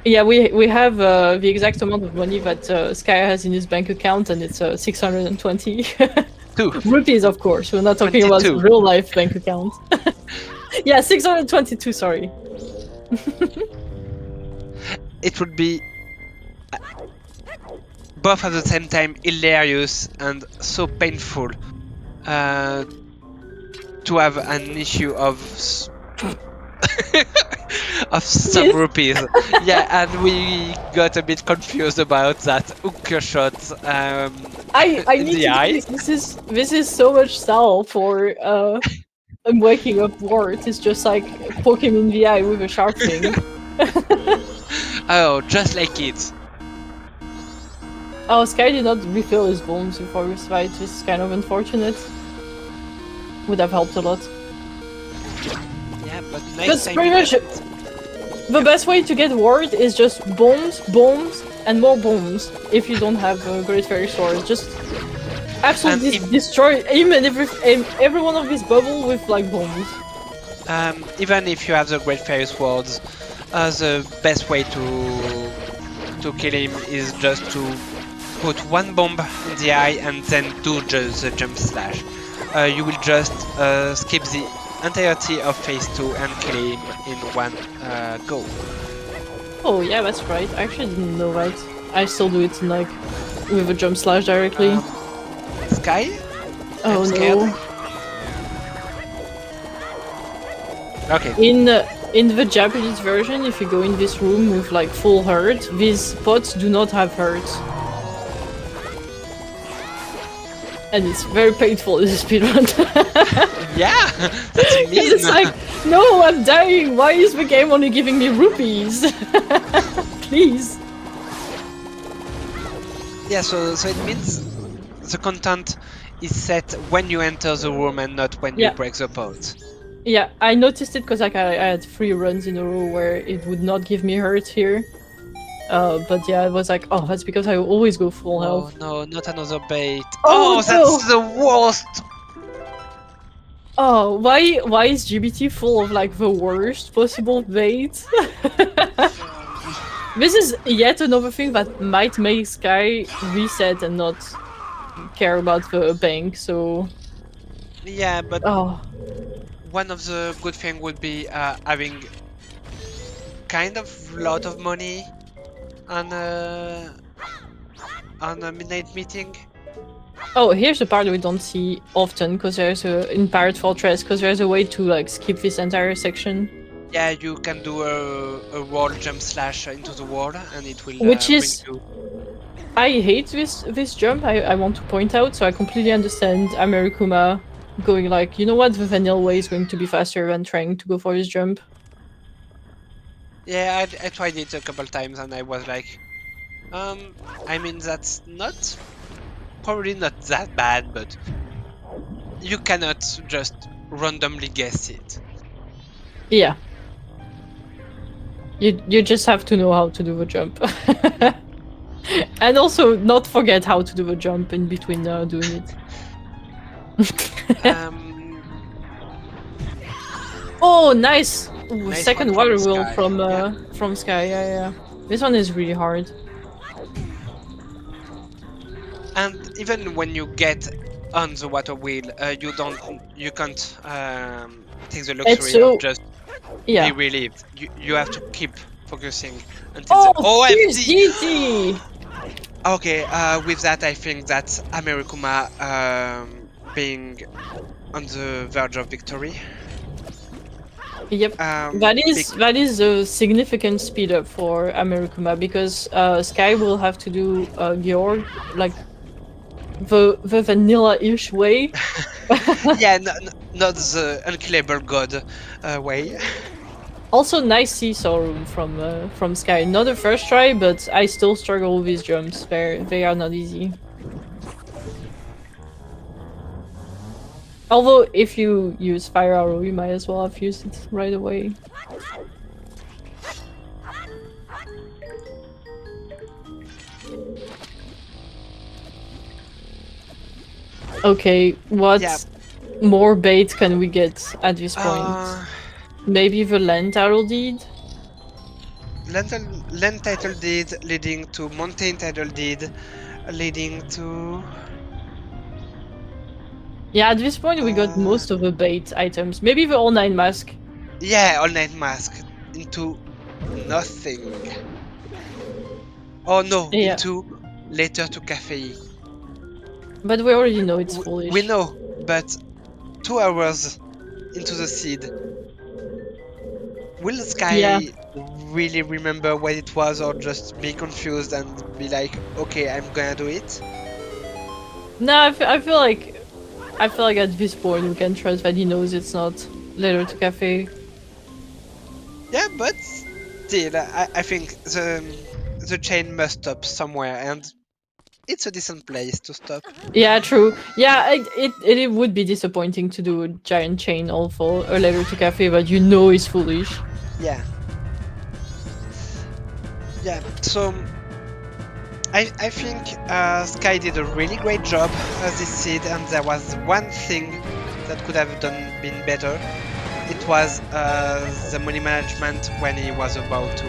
S2: Yeah, we have the exact amount of money that Sky has in his bank account, and it's 620
S3: Two.
S2: rupees, of course. We're not talking about
S3: 22.
S2: real life bank account. Yeah, 622. Sorry.
S3: It would be both at the same time hilarious and so painful to have an issue of of some
S2: Yes.
S3: rupees. Yeah, and we got a bit confused about that hooker shot
S2: I
S3: in
S2: need
S3: the
S2: to
S3: eye.
S2: do this is so much style for waking up Wart. It's just like poke him in the eye with a sharp thing.
S3: Oh, just like it.
S2: Oh, Sky did not refill his bombs before this fight. This is kind of unfortunate. Would have helped a lot.
S3: Yeah, but
S2: That's
S3: nice
S2: pretty much the best way to get Ward is just bombs, and more bombs. If you don't have a Great Fairy Sword, just absolutely destroy him and every one of these bubble with like bombs.
S3: Even if you have the Great Fairy Swords, the best way to kill him is just to put one bomb in the eye and then do just the jump slash. You will just skip the entirety of phase 2 and kill him in one go.
S2: Oh yeah, that's right. I actually didn't know that. I still do it like with a jump slash directly.
S3: Sky?
S2: Oh
S3: I'm scared.
S2: no.
S3: Okay.
S2: In the Japanese version, if you go in this room with like full hurt, these pots do not have hurt. And it's very painful in the speedrun.
S3: Yeah, that's mean.
S2: It's like, no, I'm dying. Why is the game only giving me rupees? Please.
S3: Yeah, so it means the content is set when you enter the room and not when you break the pot.
S2: Yeah, I noticed it because like I had 3 runs in a row where it would not give me hurt here. But yeah, it was like, oh, that's because I always go full health.
S3: Oh no, not another bait.
S2: Oh,
S3: that's the worst!
S2: Oh, why is GBT full of like the worst possible bait? This is yet another thing that might make Sky reset and not care about the bank, so...
S3: Yeah, but
S2: oh.
S3: One of the good things would be having kind of lot of money on a midnight meeting.
S2: Oh, here's the part we don't see often, because there's in Pirate Fortress, because there's a way to like skip this entire section.
S3: Yeah, you can do a wall jump slash into the wall, and it will.
S2: Which is,
S3: bring you...
S2: I hate this jump. I want to point out. So I completely understand amerikuma going like, you know what, the vanilla way is going to be faster than trying to go for this jump.
S3: Yeah, I tried it a couple times, and I was like, I mean that's probably not that bad, but you cannot just randomly guess it.
S2: Yeah. You just have to know how to do the jump. And also not forget how to do the jump in between doing it. Oh, nice! Ooh,
S3: Nice
S2: second
S3: one
S2: water
S3: from
S2: wheel
S3: Sky.
S2: from Sky, yeah. This one is really hard.
S3: And even when you get on the water wheel, you can't take the luxury of just be relieved. You have to keep focusing until
S2: here's DT!
S3: Okay, with that I think that's amerikuma being on the verge of victory.
S2: Yep, that is a significant speed up for amerikuma, because Sky will have to do Georg like the vanilla-ish way.
S3: Yeah, not the unkillable god way.
S2: Also, nice seesaw room from Sky. Not the first try, but I still struggle with these jumps. They are not easy. Although, if you use Fire Arrow, you might as well have used it right away. Okay, what
S3: Yeah.
S2: more bait can we get at this point? Maybe the land title deed?
S3: Land title deed leading to mountain title deed, leading to...
S2: Yeah, at this point we got most of the bait items. Maybe the all-night mask.
S3: Yeah, all night mask into nothing. Oh no,
S2: Yeah.
S3: into letter to cafe.
S2: But we already know it's foolish.
S3: We know, but 2 hours into the seed, will Sky really remember what it was, or just be confused and be like, okay, I'm gonna do it?
S2: No, I feel like at this point we can trust that he knows it's not letter to cafe.
S3: Yeah, but still, I think the chain must stop somewhere, and it's a decent place to stop.
S2: Yeah, true. Yeah, it would be disappointing to do a giant chain all for a letter to cafe, but you know is foolish.
S3: Yeah. Yeah, so I think Sky did a really great job as this seed, and there was one thing that could have been better. It was the money management when he was about to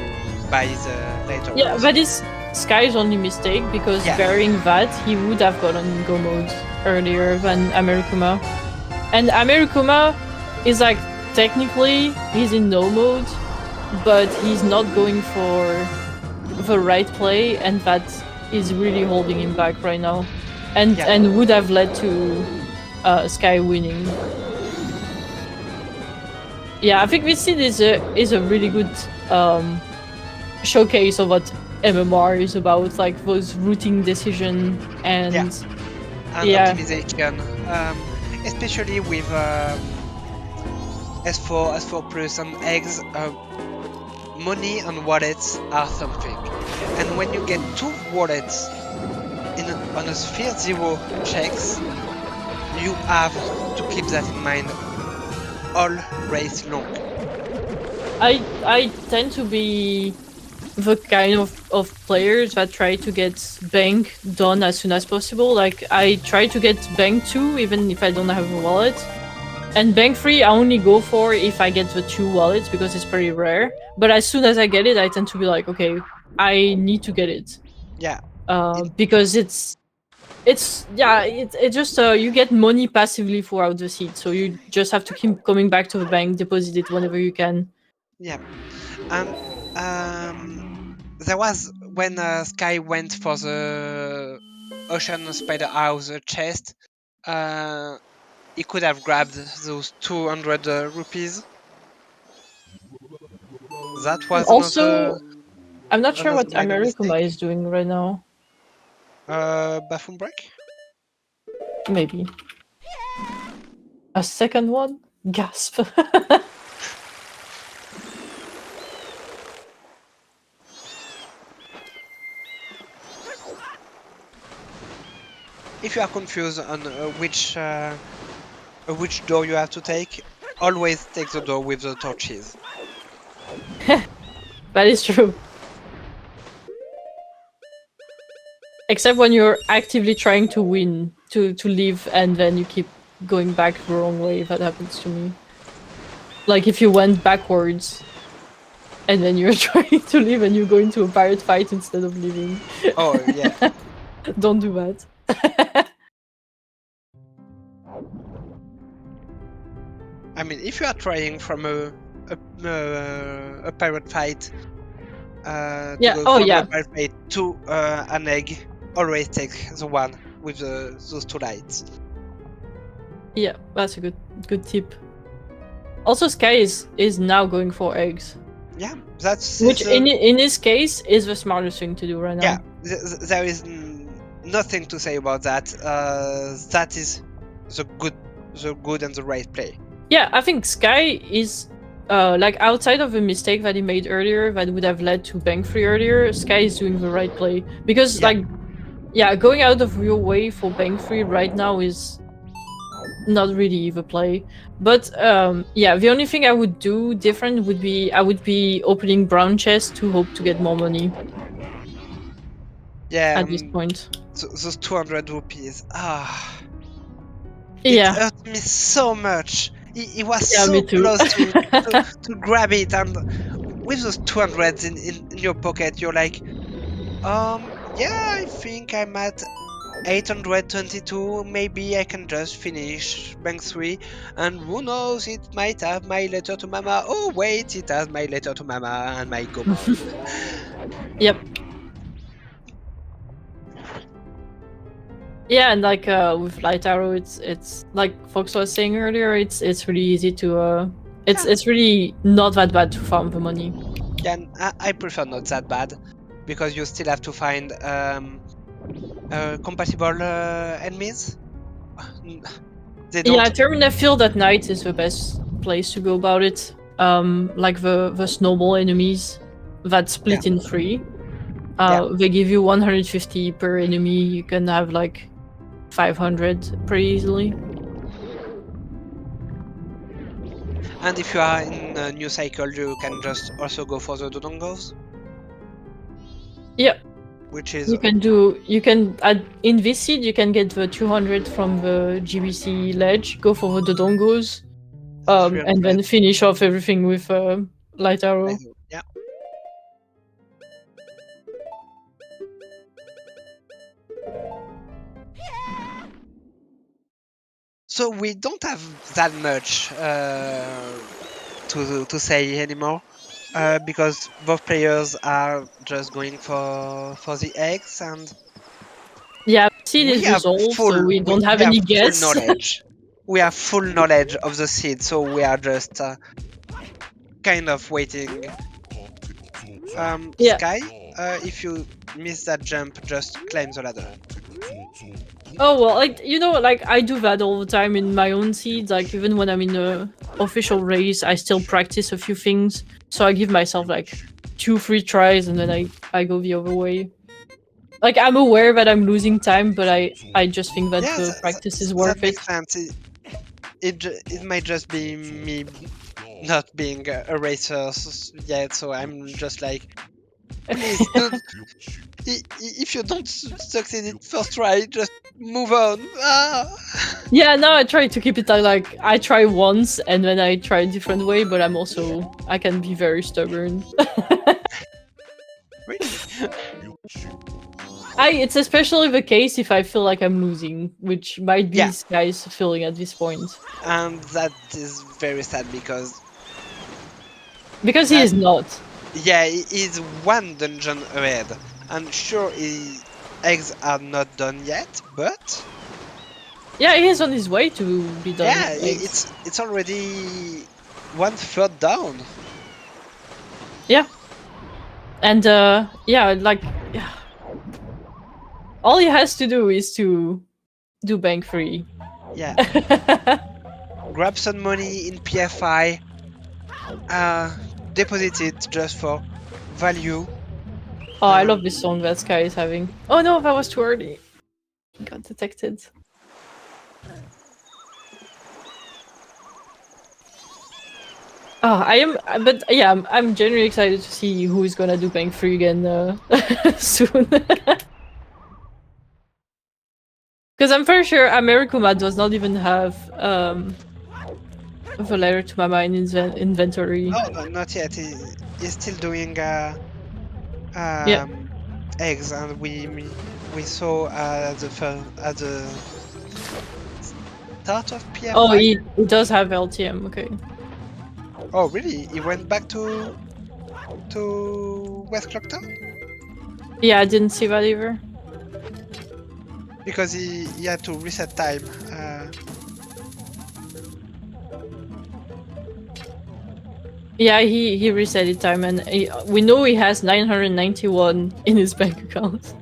S3: buy the later.
S2: Yeah, that is Sky's only mistake, because bearing that, he would have gotten Go mode earlier than amerikuma. And amerikuma is like, technically, he's in no mode, but he's not going for the right play, and that is really holding him back right now. And would have led to Sky winning. Yeah, I think this seed is a really good showcase of what MMR is about, like those routing decision and
S3: optimization, especially with S4 Plus and eggs. Money and wallets are something, and when you get 2 wallets on a sphere 0 checks, you have to keep that in mind all race long.
S2: I tend to be the kind of players that try to get bank done as soon as possible. Like, I try to get bank 2 even if I don't have a wallet. And bank 3 I only go for if I get the 2 wallets, because it's pretty rare. But as soon as I get it, I tend to be like, okay, I need to get it.
S3: Yeah.
S2: Because it's just you get money passively throughout the seed, so you just have to keep coming back to the bank, deposit it whenever you can.
S3: Yeah. There was when Sky went for the Ocean Spider House chest, he could have grabbed those 200 rupees. That was
S2: also I'm not sure what
S3: minor
S2: amerikuma
S3: mistake.
S2: is doing right now.
S3: Bathroom break?
S2: Maybe. A second one? Gasp.
S3: If you are confused on which door you have to take, always take the door with the torches.
S2: That is true. Except when you're actively trying to win, to leave, and then you keep going back the wrong way. That happens to me. Like, if you went backwards, and then you're trying to leave and you go into a pirate fight instead of leaving.
S3: Oh, yeah.
S2: Don't do that.
S3: I mean, if you are trying from a pirate fight to go from a pirate fight to an egg, always take the one with those 2 lights.
S2: Yeah, that's a good tip. Also, Sky is now going for eggs.
S3: Yeah, that's...
S2: Which, in this case, is the smartest thing to do right now.
S3: Yeah, there is nothing to say about that. That is the good and the right play.
S2: Yeah, I think Sky is, like, outside of a mistake that he made earlier that would have led to bank 3 earlier, Sky is doing the right play. Because, going out of your way for bank 3 right now is not really the play. But, the only thing I would do different would be, I would be opening brown chests to hope to get more money.
S3: Yeah.
S2: At this point.
S3: Those 200 rupees. It
S2: Yeah,
S3: hurt me so much. He was
S2: yeah, me
S3: so
S2: too.
S3: close to grab it, and with those 200s in your pocket, you're like, yeah, I think I'm at 822. Maybe I can just finish Bank 3, and who knows, it might have my letter to Mama. Oh, wait, it has my letter to Mama and my go mode.
S2: Yep. Yeah, and like with Light Arrow, it's like Fox was saying earlier, it's really easy to it's really not that bad to farm the money.
S3: Yeah, and I prefer not that bad, because you still have to find compatible enemies. They don't.
S2: Yeah, Terminal Field at night is the best place to go about it. Like the snowball enemies that split in 3. They give you 150 per enemy. You can have like 500 pretty easily.
S3: And if you are in a new cycle, you can just also go for the Dodongos.
S2: Yeah.
S3: Which is
S2: In this seed you can get the 200 from the GBC ledge, go for the Dodongos, and then finish off everything with Light Arrow.
S3: Yeah. So we don't have that much to say anymore, because both players are just going for the eggs, and
S2: Yeah, seed
S3: we
S2: is
S3: have
S2: resolved, so we don't have any guess.
S3: full knowledge. We have full knowledge of the seed, so we are just kind of waiting.
S2: Yeah.
S3: Sky, if you miss that jump, just climb the ladder.
S2: Oh well, like like I do that all the time in my own seeds. Like even when I'm in a official race, I still practice a few things. So I give myself like 2-3 tries, and then I go the other way. Like I'm aware that I'm losing time, but I just think that the practice is worth it.
S3: That makes sense. It might just be me not being a racer yet, so I'm just like, please, dude, if you don't succeed in first try, just move on.
S2: Yeah, now I try to keep it like I try once and then I try a different way, but I can be very stubborn.
S3: Really?
S2: It's especially the case if I feel like I'm losing, which might be Sky's feeling at this point.
S3: And that is very sad because
S2: he is not.
S3: Yeah, he is one dungeon ahead, and sure, eggs are not done yet, but
S2: yeah, he is on his way to be done.
S3: Yeah, it's already 1/3 down.
S2: Yeah, and all he has to do is to do bank 3.
S3: Yeah. Grab some money in PFI. Deposit it just for value.
S2: Oh, I love this song that Sky is having. Oh no, that was too early. Got detected. Oh, I'm genuinely excited to see who is gonna do Bank 3 again soon. Because I'm pretty sure amerikuma does not even have the letter to Mama in his inventory.
S3: Oh, not yet. He's still doing eggs, and we saw at the start of PFI.
S2: Oh, he does have LTM. Okay.
S3: Oh, really? He went back to West Clocktown?
S2: Yeah, I didn't see that either.
S3: Because he had to reset time.
S2: Yeah, he reset his time, and we know he has 991 in his bank account.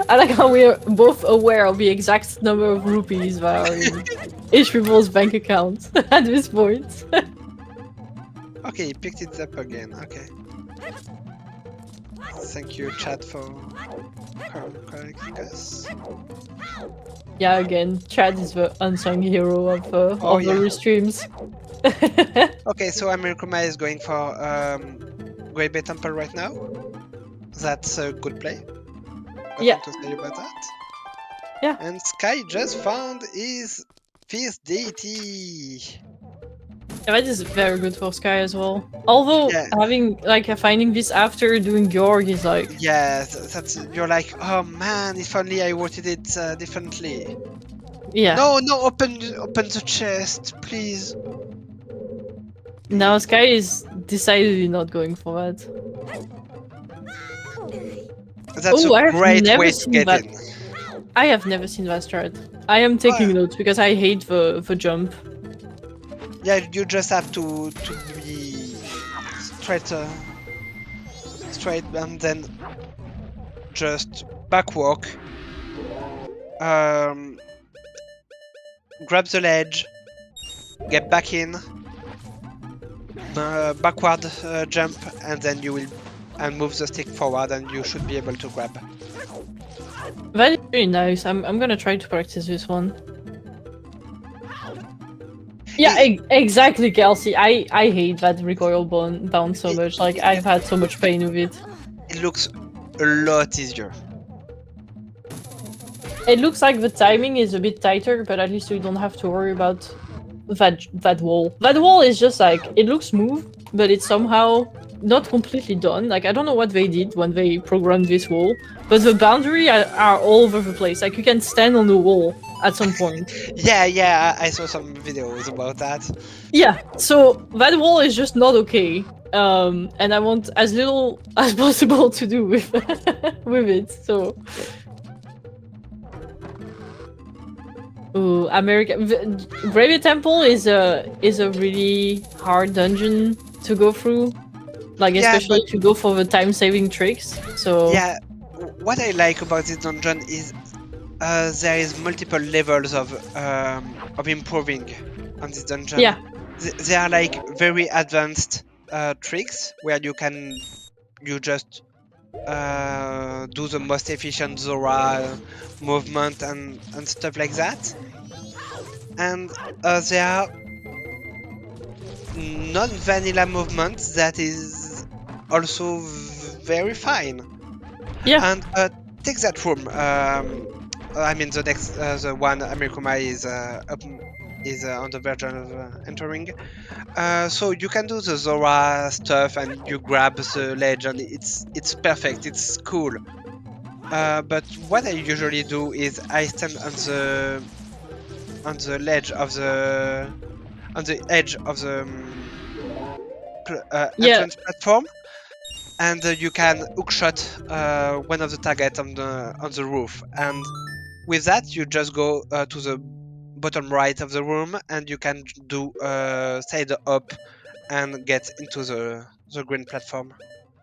S2: I like how we are both aware of the exact number of rupees that are in each people's bank account at this point.
S3: Okay, he picked it up again. Okay. Thank you, chat, for correcting us.
S2: Yeah, again, Chad is the unsung hero of the restreams.
S3: Okay, so amerikuma is going for Great Bay Temple right now. That's a good play. Nothing to say about that.
S2: Yeah.
S3: And Sky just found his Fierce deity.
S2: Yeah, that is very good for Sky as well. Although
S3: Yeah.
S2: finding this after doing Georg is like,
S3: Yeah, that's you're like, oh man, if only I wanted it differently.
S2: yeah.
S3: No, open the chest, please.
S2: Now Sky is decidedly not going for that.
S3: That's
S2: Oh,
S3: a
S2: I've
S3: great
S2: never
S3: way to
S2: seen
S3: get
S2: that.
S3: in.
S2: I have never seen that strat. I am taking notes because I hate the jump.
S3: Yeah, you just have to be straight and then just backwalk. Grab the ledge, get back in, backward jump, and then you will move the stick forward, and you should be able to grab.
S2: That is very nice. I'm gonna try to practice this one. Yeah, exactly, Kelsey. I hate that recoil bounce so much. Like, I've had so much pain with it.
S3: It looks a lot easier.
S2: It looks like the timing is a bit tighter, but at least we don't have to worry about that wall. That wall is just like, it looks smooth, but it's somehow not completely done. Like, I don't know what they did when they programmed this wall, but the boundary are all over the place. Like, you can stand on the wall at some point.
S3: Yeah, I saw some videos about that.
S2: Yeah, so that wall is just not okay. And I want as little as possible to do with with it, so... Ooh, Gravy Temple is a really hard dungeon to go through. Like, especially if you go for the time-saving tricks, so...
S3: Yeah, what I like about this dungeon is there is multiple levels of improving on this dungeon.
S2: Yeah.
S3: They are like very advanced tricks where you just do the most efficient Zora movement and stuff like that. And there are non-vanilla movements that is also very fine.
S2: Yeah.
S3: And take that room. I mean, the next, the one amerikuma is on the verge of entering. So you can do the Zora stuff, and you grab the ledge, and it's perfect. It's cool. But what I usually do is I stand on the ledge of the edge of the entrance platform, and you can hookshot one of the targets on the roof, and with that you just go to the bottom right of the room, and you can do side up and get into the green platform.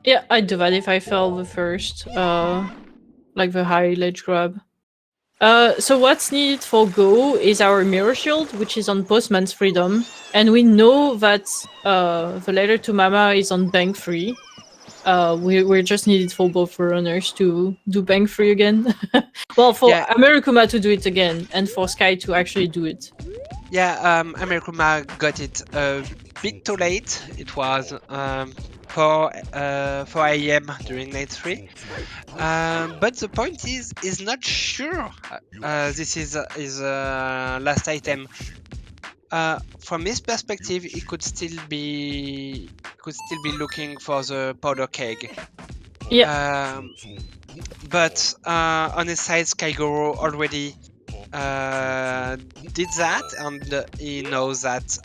S2: Yeah, I'd do that if I fell the first, like the high ledge grab. So what's needed for Go is our Mirror Shield, which is on Postman's Freedom, and we know that the letter to Mama is on Bank Free. We're just needed for both runners to do Bank Free again. Well, for amerikuma to do it again, and for Sky to actually do it.
S3: Yeah, amerikuma got it a bit too late. It was 4 AM during night 3. But the point is not sure this is his last item. From his perspective, he could still be looking for the powder keg.
S2: Yeah.
S3: But on his side, Skygoro already did that, and he knows that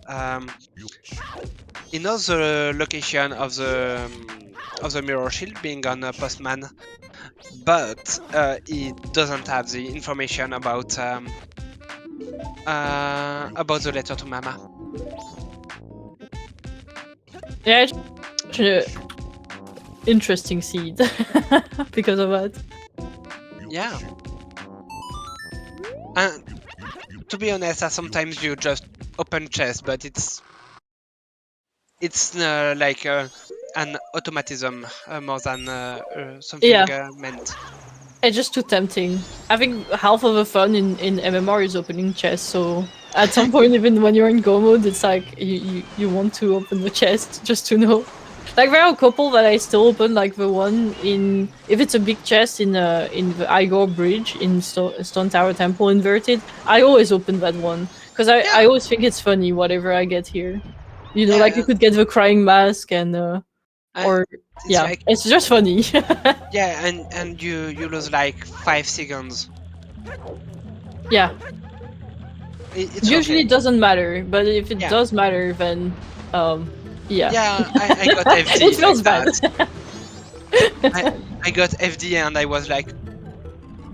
S3: he knows the location of the mirror shield being on Postman, but he doesn't have the information about the letter to Mama.
S2: Yeah, it's interesting seed because of that.
S3: Yeah. And to be honest, sometimes you just open chest, but it's like an automatism more than something meant.
S2: It's just too tempting. I think half of the fun in MMR is opening chests, so at some point, even when you're in Go mode, it's like you want to open the chest just to know. Like there are a couple that I still open, like the one in if it's a big chest in the Igor Bridge in Stone Tower Temple inverted. I always open that one because I always think it's funny whatever I get here. You know, like you could get the crying mask and or yeah,
S3: like,
S2: it's just funny.
S3: yeah, and you lose like 5 seconds.
S2: Yeah.
S3: It's
S2: Usually
S3: okay.
S2: it doesn't matter, but if it
S3: Yeah.
S2: does matter, then yeah.
S3: Yeah, I got FD.
S2: It feels
S3: like
S2: bad.
S3: that. I got FD and I was like,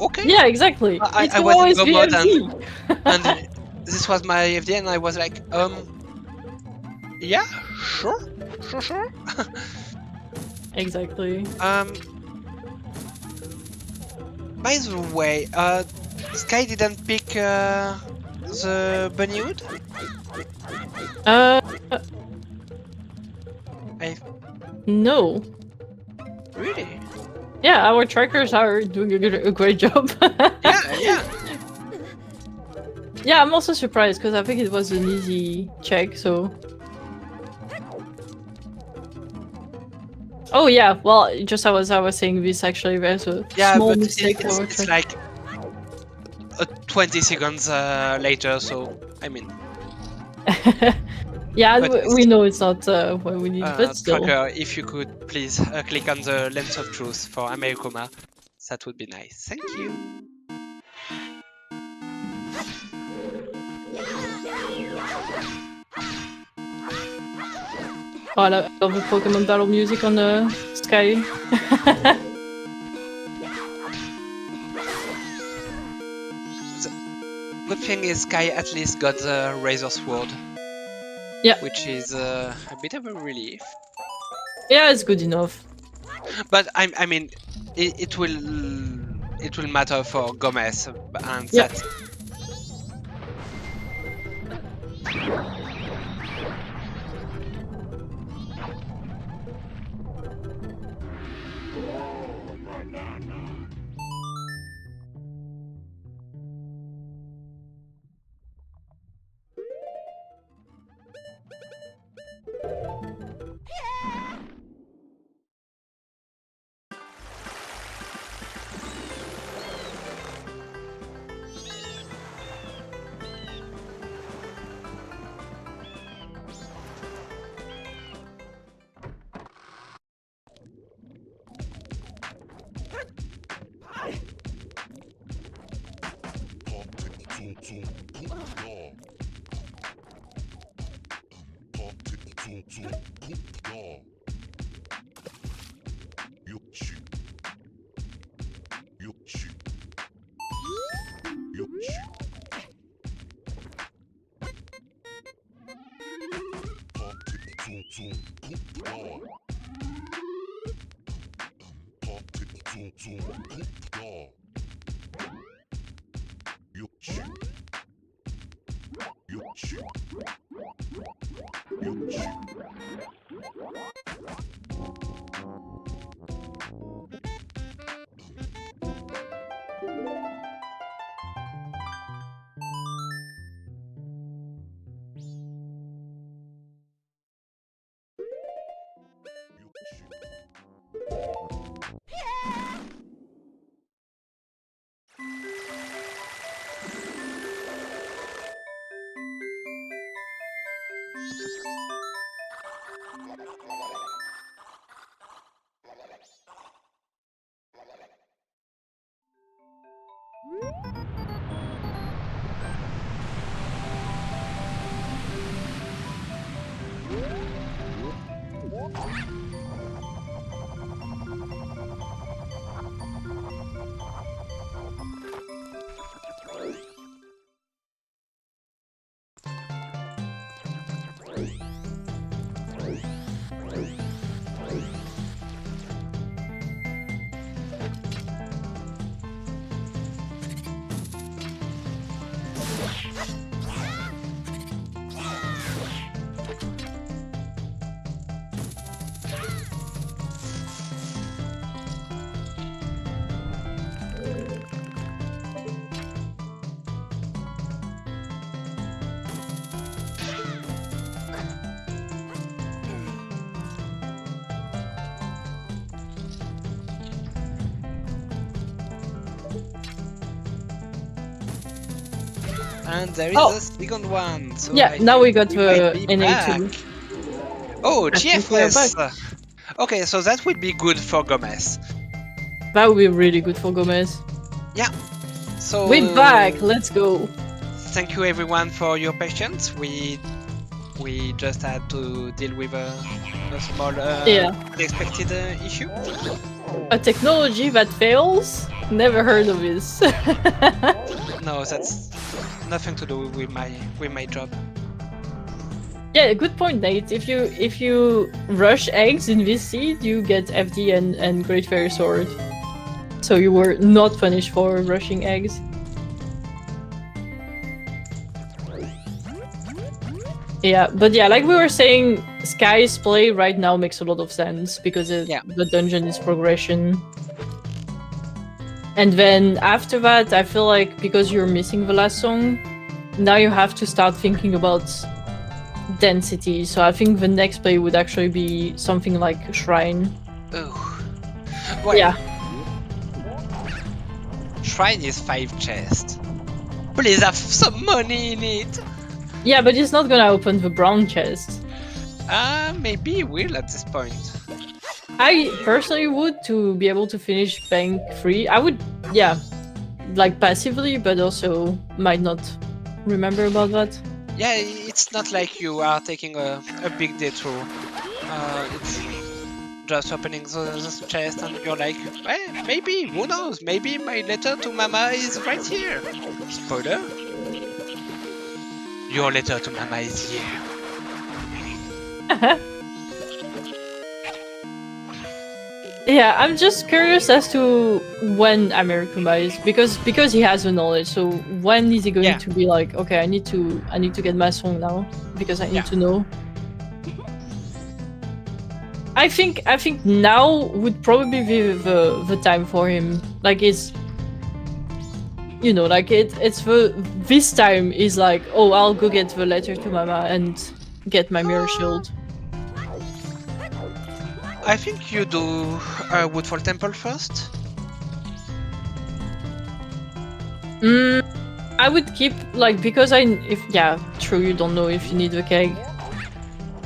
S3: okay.
S2: Yeah, exactly. It
S3: I
S2: will
S3: was in
S2: always
S3: go
S2: be
S3: mode
S2: FD.
S3: and this was my FD and I was like, yeah, sure.
S2: Exactly.
S3: By the way, Sky didn't pick the bunny hood?
S2: No.
S3: Really?
S2: Yeah, our trackers are doing a great job.
S3: Yeah.
S2: Yeah, I'm also surprised because I think it was an easy check, so... Oh yeah, well, just as I was saying this, actually, there's a small
S3: but
S2: mistake.
S3: it's like 20 seconds later, so I mean.
S2: Yeah,
S3: But
S2: we know it's not what we need, but still.
S3: Tracker, if you could please click on the Lens of Truth for amerikuma, that would be nice. Thank you.
S2: Oh, I love the Pokemon battle music on the Sky.
S3: Good thing is Sky at least got the Razor Sword.
S2: Yeah.
S3: Which is a bit of a relief.
S2: Yeah, it's good enough.
S3: But I mean, it will matter for Gomez and
S2: yep.
S3: that. And there is
S2: Oh.
S3: a second one. So
S2: Yeah,
S3: I
S2: now we
S3: think
S2: got
S3: might
S2: the
S3: be
S2: NA2.
S3: back. Oh,
S2: I think we are
S3: GFS. Okay, so that would be good for Gomez.
S2: That would be really good for Gomez.
S3: So
S2: We're back. Let's go.
S3: Thank you everyone for your patience. We just had to deal with a small
S2: Yeah.
S3: unexpected issue.
S2: A technology that fails? Never heard of this.
S3: No, that's nothing to do with my job.
S2: Yeah, good point, Nate. If you rush eggs in this seed, you get FD and Great Fairy Sword. So you were not punished for rushing eggs. Yeah, but yeah, like we were saying, Sky's play right now makes a lot of sense because the dungeon is progression. And then after that, I feel like because you're missing the last song, now you have to start thinking about density. So I think the next play would actually be something like Shrine.
S3: Oh. Well,
S2: Yeah.
S3: Shrine is 5 chests. Please have some money in it.
S2: Yeah, but it's not gonna open the brown chest.
S3: Maybe he will at this point.
S2: I personally would to be able to finish bank free. I would, yeah, like passively, but also might not remember about that.
S3: Yeah, it's not like you are taking a big detour. It's just opening the chest and you're like, well, maybe, who knows, maybe my letter to Mama is right here. Spoiler? Your letter to Mama is here.
S2: Yeah, I'm just curious as to when amerikuma is because he has the knowledge. So when is he going to be like, okay, I need to get my song now because I need to know. I think now would probably be the time for him. Like it's, you know, like it's this time is like, oh, I'll go get the letter to Mama and get my mirror shield.
S3: I think you do Woodfall Temple first.
S2: I would keep like because true, you don't know if you need the keg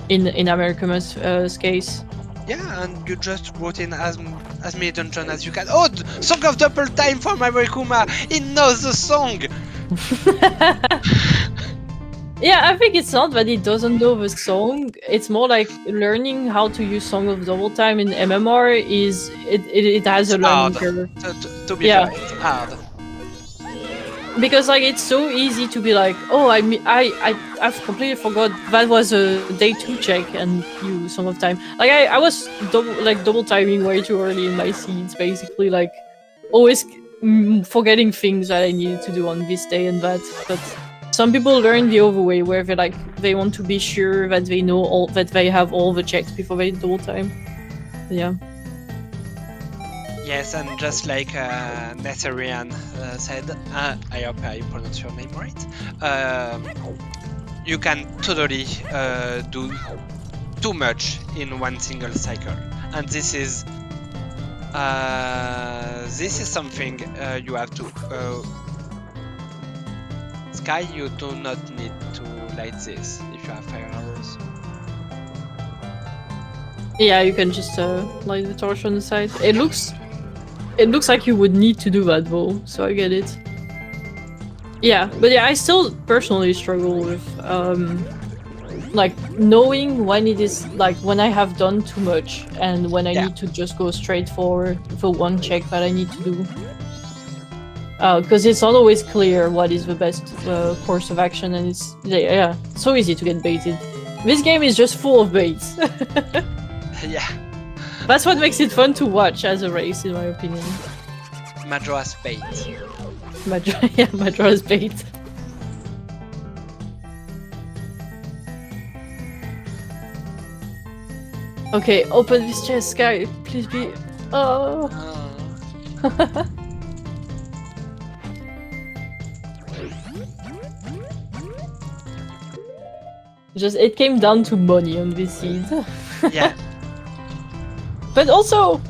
S2: in amerikuma's case.
S3: Yeah, and you just wrote in as many dungeons as you can. Oh, Song of Double Time for amerikuma! He knows the song!
S2: Yeah, I think it's not that he doesn't know the song. It's more like learning how to use Song of Double Time in MMR is it has a learning curve.
S3: To be fair, it's hard.
S2: Because like it's so easy to be like, oh, I've completely forgot that was a day 2 check and you Song of Time. Like I was double timing way too early in my seeds, basically, like always forgetting things that I needed to do on this day and that. But some people learn the other way, where they want to be sure that they know that they have all the checks before they double time. Yeah.
S3: Yes, and just like Netherian said, I hope I pronounce your name right. You can totally do too much in one single cycle, and this is something you have to. Sky, you do not need to light this if you have fire arrows.
S2: Yeah, you can just light the torch on the side. It looks like you would need to do that though, so I get it. Yeah, but yeah, I still personally struggle with like knowing when it is like when I have done too much and when I need to just go straight for the one check that I need to do. Because it's not always clear what is the best course of action, and it's so easy to get baited. This game is just full of baits.
S3: Yeah.
S2: That's what makes it fun to watch as a race, in my opinion.
S3: Majora's bait.
S2: Majora's bait. Okay, open this chest, Sky. Please be. Oh. Just it came down to money on this seed.
S3: Yeah.
S2: But also,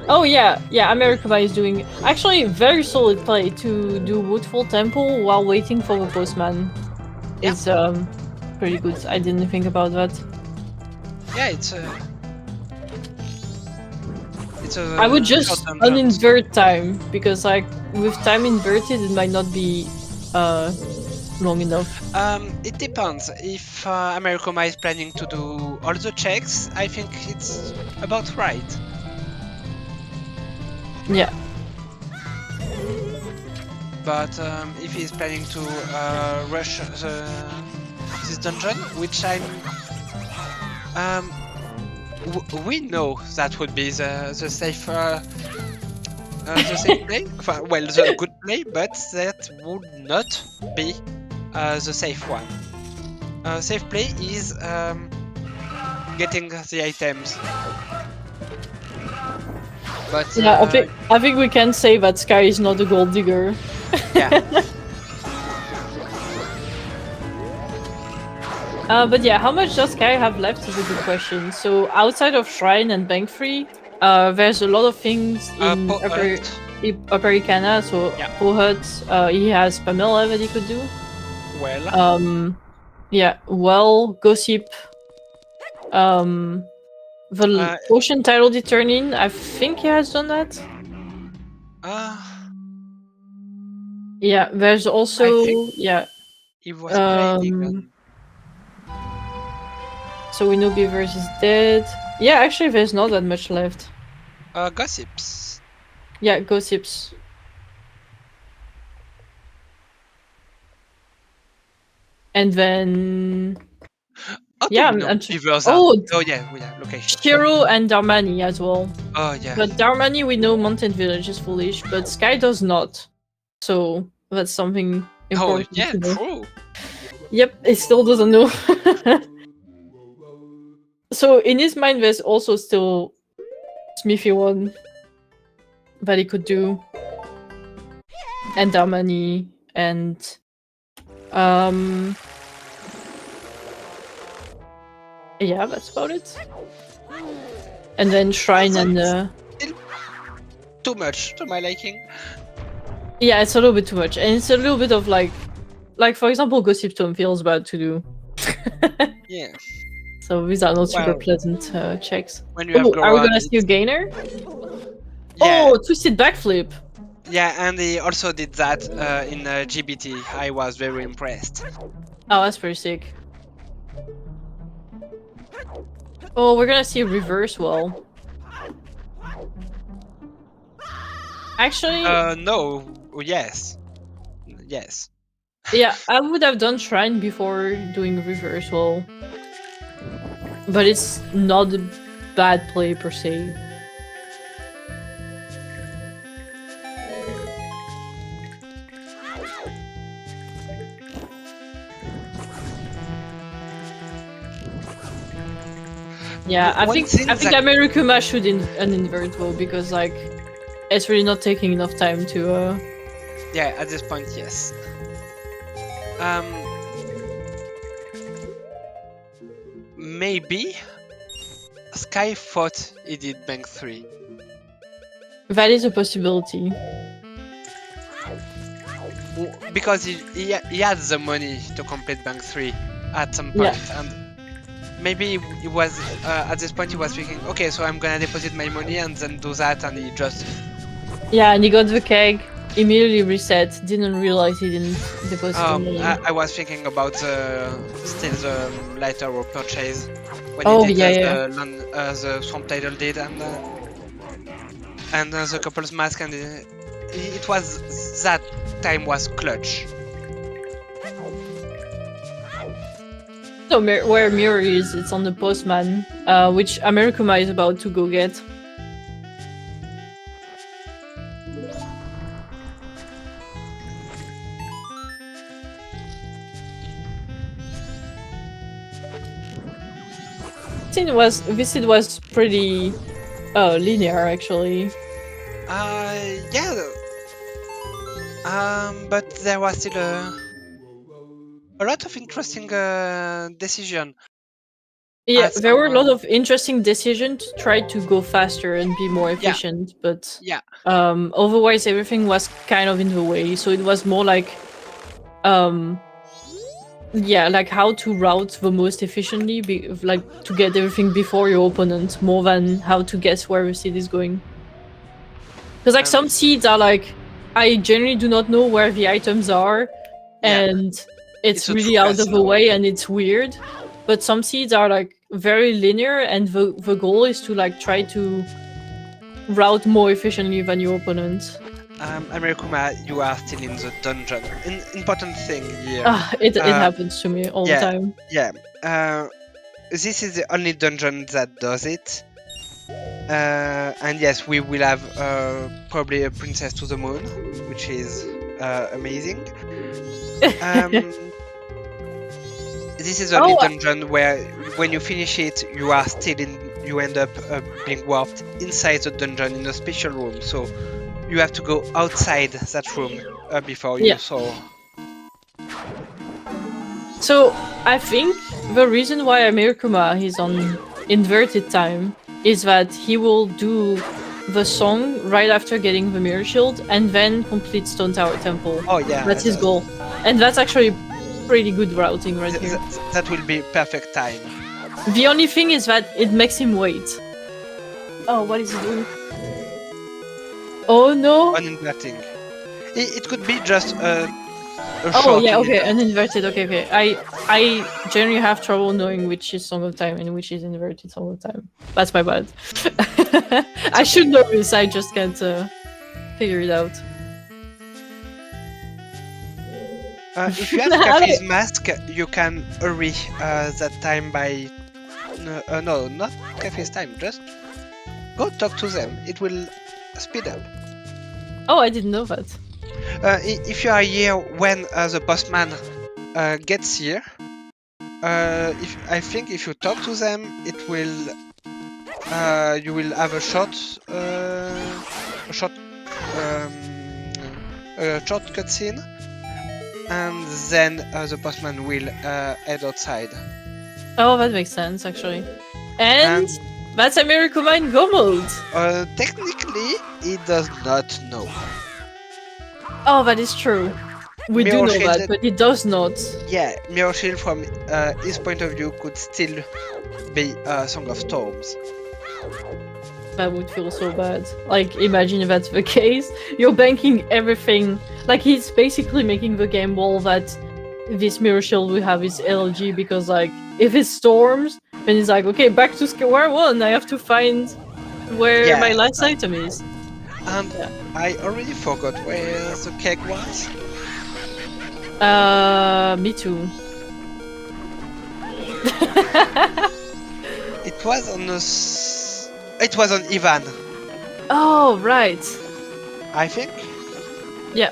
S2: Oh yeah, amerikuma is doing actually very solid play to do Woodfall Temple while waiting for the postman.
S3: Yeah.
S2: Is pretty good. I didn't think about that.
S3: Yeah, it's a
S2: I would just
S3: short dungeon.
S2: uninvert time because like with time inverted it might not be long enough.
S3: It depends. If amerikuma is planning to do all the checks, I think it's about right.
S2: Yeah.
S3: But if he's planning to rush this dungeon, which we know that would be the safe play. Well, the good play, but that would not be the safe one. Safe play is getting the items. But
S2: Yeah, I think we can say that Sky is not a gold digger.
S3: yeah.
S2: But yeah, how much does Sky have left is a good question. So outside of Shrine and Bank Free, there's a lot of things in Upper Ikana. So
S3: Yeah.
S2: Pohut, he has Pamela that he could do.
S3: Well.
S2: Yeah. Well, Gossip. The Ocean Title Deterning. I think he has done that. Yeah. There's also
S3: He was playing.
S2: So Winobi versus Dead. Yeah, actually, there's not that much left.
S3: Gossips.
S2: Yeah, Gossips. And then... yeah,
S3: location.
S2: Shiro and Darmani as well.
S3: Oh, yeah.
S2: But Darmani, we know Mountain Village is foolish, but Sky does not. So that's something important to know.
S3: True.
S2: Yep, it still doesn't know. So in his mind, there's also still Smithy one that he could do, and Darmani, and yeah, that's about it. And then Shrine and
S3: too much to my liking.
S2: Yeah, it's a little bit too much, and it's a little bit of like for example, Gossip Tome feels bad to do.
S3: Yeah.
S2: So these are not super pleasant checks.
S3: When you have
S2: are we gonna see a gainer?
S3: Yeah.
S2: Oh, twisted backflip.
S3: Yeah, and he also did that in GBT. I was very impressed.
S2: Oh, that's pretty sick. Oh, we're gonna see a reverse wall. Actually...
S3: no. Yes. Yes.
S2: Yeah, I would have done Shrine before doing reverse wall. But it's not a bad play per se. Yeah, I think amerikuma should invert though, because like it's really not taking enough time to
S3: Yeah, at this point, yes. Maybe Sky thought he did Bank 3.
S2: That is a possibility.
S3: Because he had the money to complete Bank 3 at some point, and maybe he was at this point he was thinking, okay, so I'm gonna deposit my money and then do that, and he just...
S2: Yeah, and he got the keg, immediately reset, didn't realize he didn't deposit the money.
S3: I was thinking about still the lighter or purchase when he did the Swamp Title did, and the couple's mask, and it was that time was clutch.
S2: So where Mirror is, it's on the postman, which amerikuma is about to go get. Visit was pretty linear actually.
S3: Yeah. But there was still a lot of interesting decision.
S2: Yeah,
S3: as
S2: there were a lot
S3: someone-
S2: of interesting decisions to try to go faster and be more efficient, but
S3: Yeah.
S2: otherwise everything was kind of in the way. So it was more like, yeah, like how to route the most efficiently, like to get everything before your opponent, more than how to guess where the seed is going. Because like some seeds are like, I generally do not know where the items are,
S3: Yeah.
S2: and it's
S3: It's a
S2: really
S3: true
S2: out of the
S3: casino.
S2: way and it's weird. But some seeds are like very linear, and the goal is to like try to route more efficiently than your opponent.
S3: Amerikuma, you are still in the dungeon. Important thing here.
S2: It happens to me all the time.
S3: Yeah. This is the only dungeon that does it. And yes, we will have probably a Princess to the Moon, which is amazing. This is the only dungeon where, when you finish it, you are still in. You end up being warped inside the dungeon in a special room. So you have to go outside that room before you saw.
S2: So I think the reason why amerikuma is on inverted time is that he will do the song right after getting the mirror shield and then complete Stone Tower Temple.
S3: Oh yeah,
S2: that's his goal, and that's actually pretty good routing right here.
S3: That will be perfect time.
S2: The only thing is that it makes him wait. Oh, what is he doing? Oh no!
S3: Uninverting. It could be just a
S2: oh
S3: short
S2: yeah, okay,
S3: invert.
S2: uninverted. Okay. I generally have trouble knowing which is Song of Time and which is inverted Song of Time. That's my bad. I should know this. I just can't figure it out.
S3: If you have Cafe's mask, you can hurry that time by... no, not Cafe's time, just go talk to them. It will speed up.
S2: Oh, I didn't know that.
S3: If you are here when the postman gets here, I think if you talk to them, it will... you will have a short cutscene. And then the postman will head outside.
S2: Oh, that makes sense, actually. And that's amerikuma in Go mode!
S3: Technically, he does not know.
S2: Oh, that is true. We do know
S3: Mirror
S2: that,
S3: Shield-
S2: but he does not.
S3: Yeah, Mirror Shield from his point of view could still be a Song of Storms.
S2: That would feel so bad. Like, imagine if that's the case. You're banking everything. Like, he's basically making the game wall that this mirror shield we have is LG, because, like, if it storms, then he's like, okay, back to square one. I have to find where my last item is.
S3: And I already forgot where the keg was.
S2: Me too.
S3: It was on It was on Ivan.
S2: Oh, right.
S3: I think.
S2: Yeah,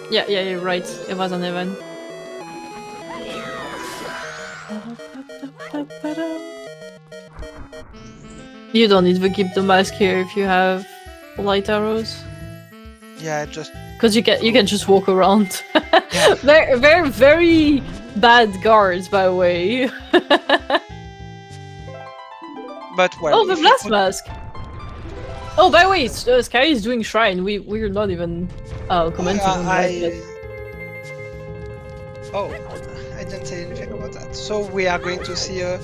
S2: you're right. It was on Evan. You don't need to keep the mask here if you have light arrows.
S3: Yeah, just...
S2: Because you can just walk around.
S3: Yeah.
S2: They're very bad guards, by the way.
S3: But well...
S2: Oh, the blast mask! Oh, by the way, Sky is doing Shrine. We're not even commenting on that yet.
S3: Oh, I didn't say anything about that. So we are going to see a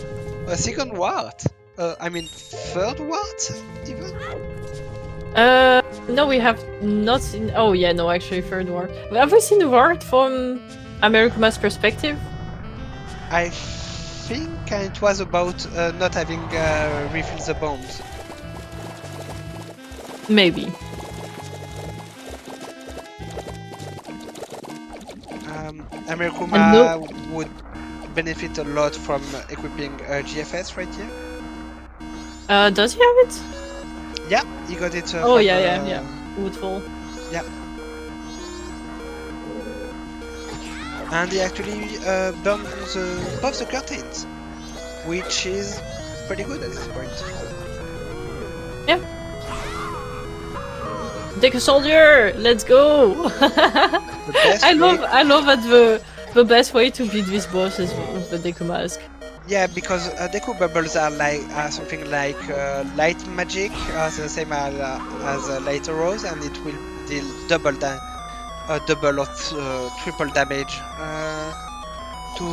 S3: second wart. I mean, third wart, even?
S2: No, we have not seen... Oh, yeah, no, actually, third wart. Have we seen the wart from amerikuma's perspective?
S3: I think it was about not having refilled the bombs.
S2: Maybe.
S3: Amerikuma would benefit a lot from equipping GFS right here.
S2: Does he have it?
S3: Yeah, he got it.
S2: Oh,
S3: from,
S2: yeah. Woodfall.
S3: Yeah. And he actually burned above the curtains, which is pretty good at this point.
S2: Yeah. Take a soldier! Let's go! I love that the best way to beat this boss is with the Deku mask.
S3: Yeah, because Deku bubbles are like something like light magic, the same as light arrows, and it will deal double or triple damage to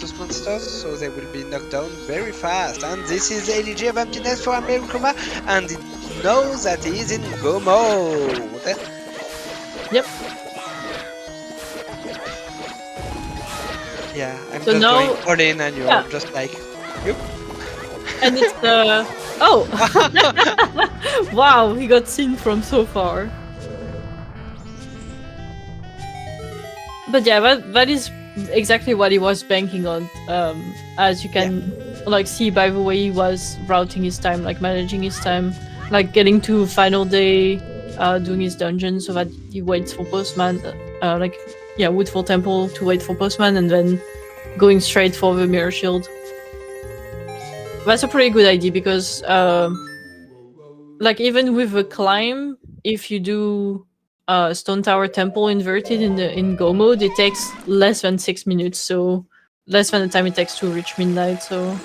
S3: those monsters, so they will be knocked down very fast. And this is Elegy of Emptiness for amerikuma, and it knows that he is in go mode.
S2: Yep.
S3: Yeah, I'm
S2: So
S3: just
S2: now-
S3: going all in, and you're
S2: Yeah.
S3: just like, yep.
S2: And it's oh! Wow, he got seen from so far. But yeah, that is exactly what he was banking on. As you can like see by the way he was routing his time, like managing his time, like getting to final day, doing his dungeon so that he waits for postman, Woodfall Temple to wait for postman, and then going straight for the mirror shield. That's a pretty good idea because, like even with the climb, if you do Stone Tower Temple inverted in Go mode, it takes less than 6 minutes, so less than the time it takes to reach midnight. So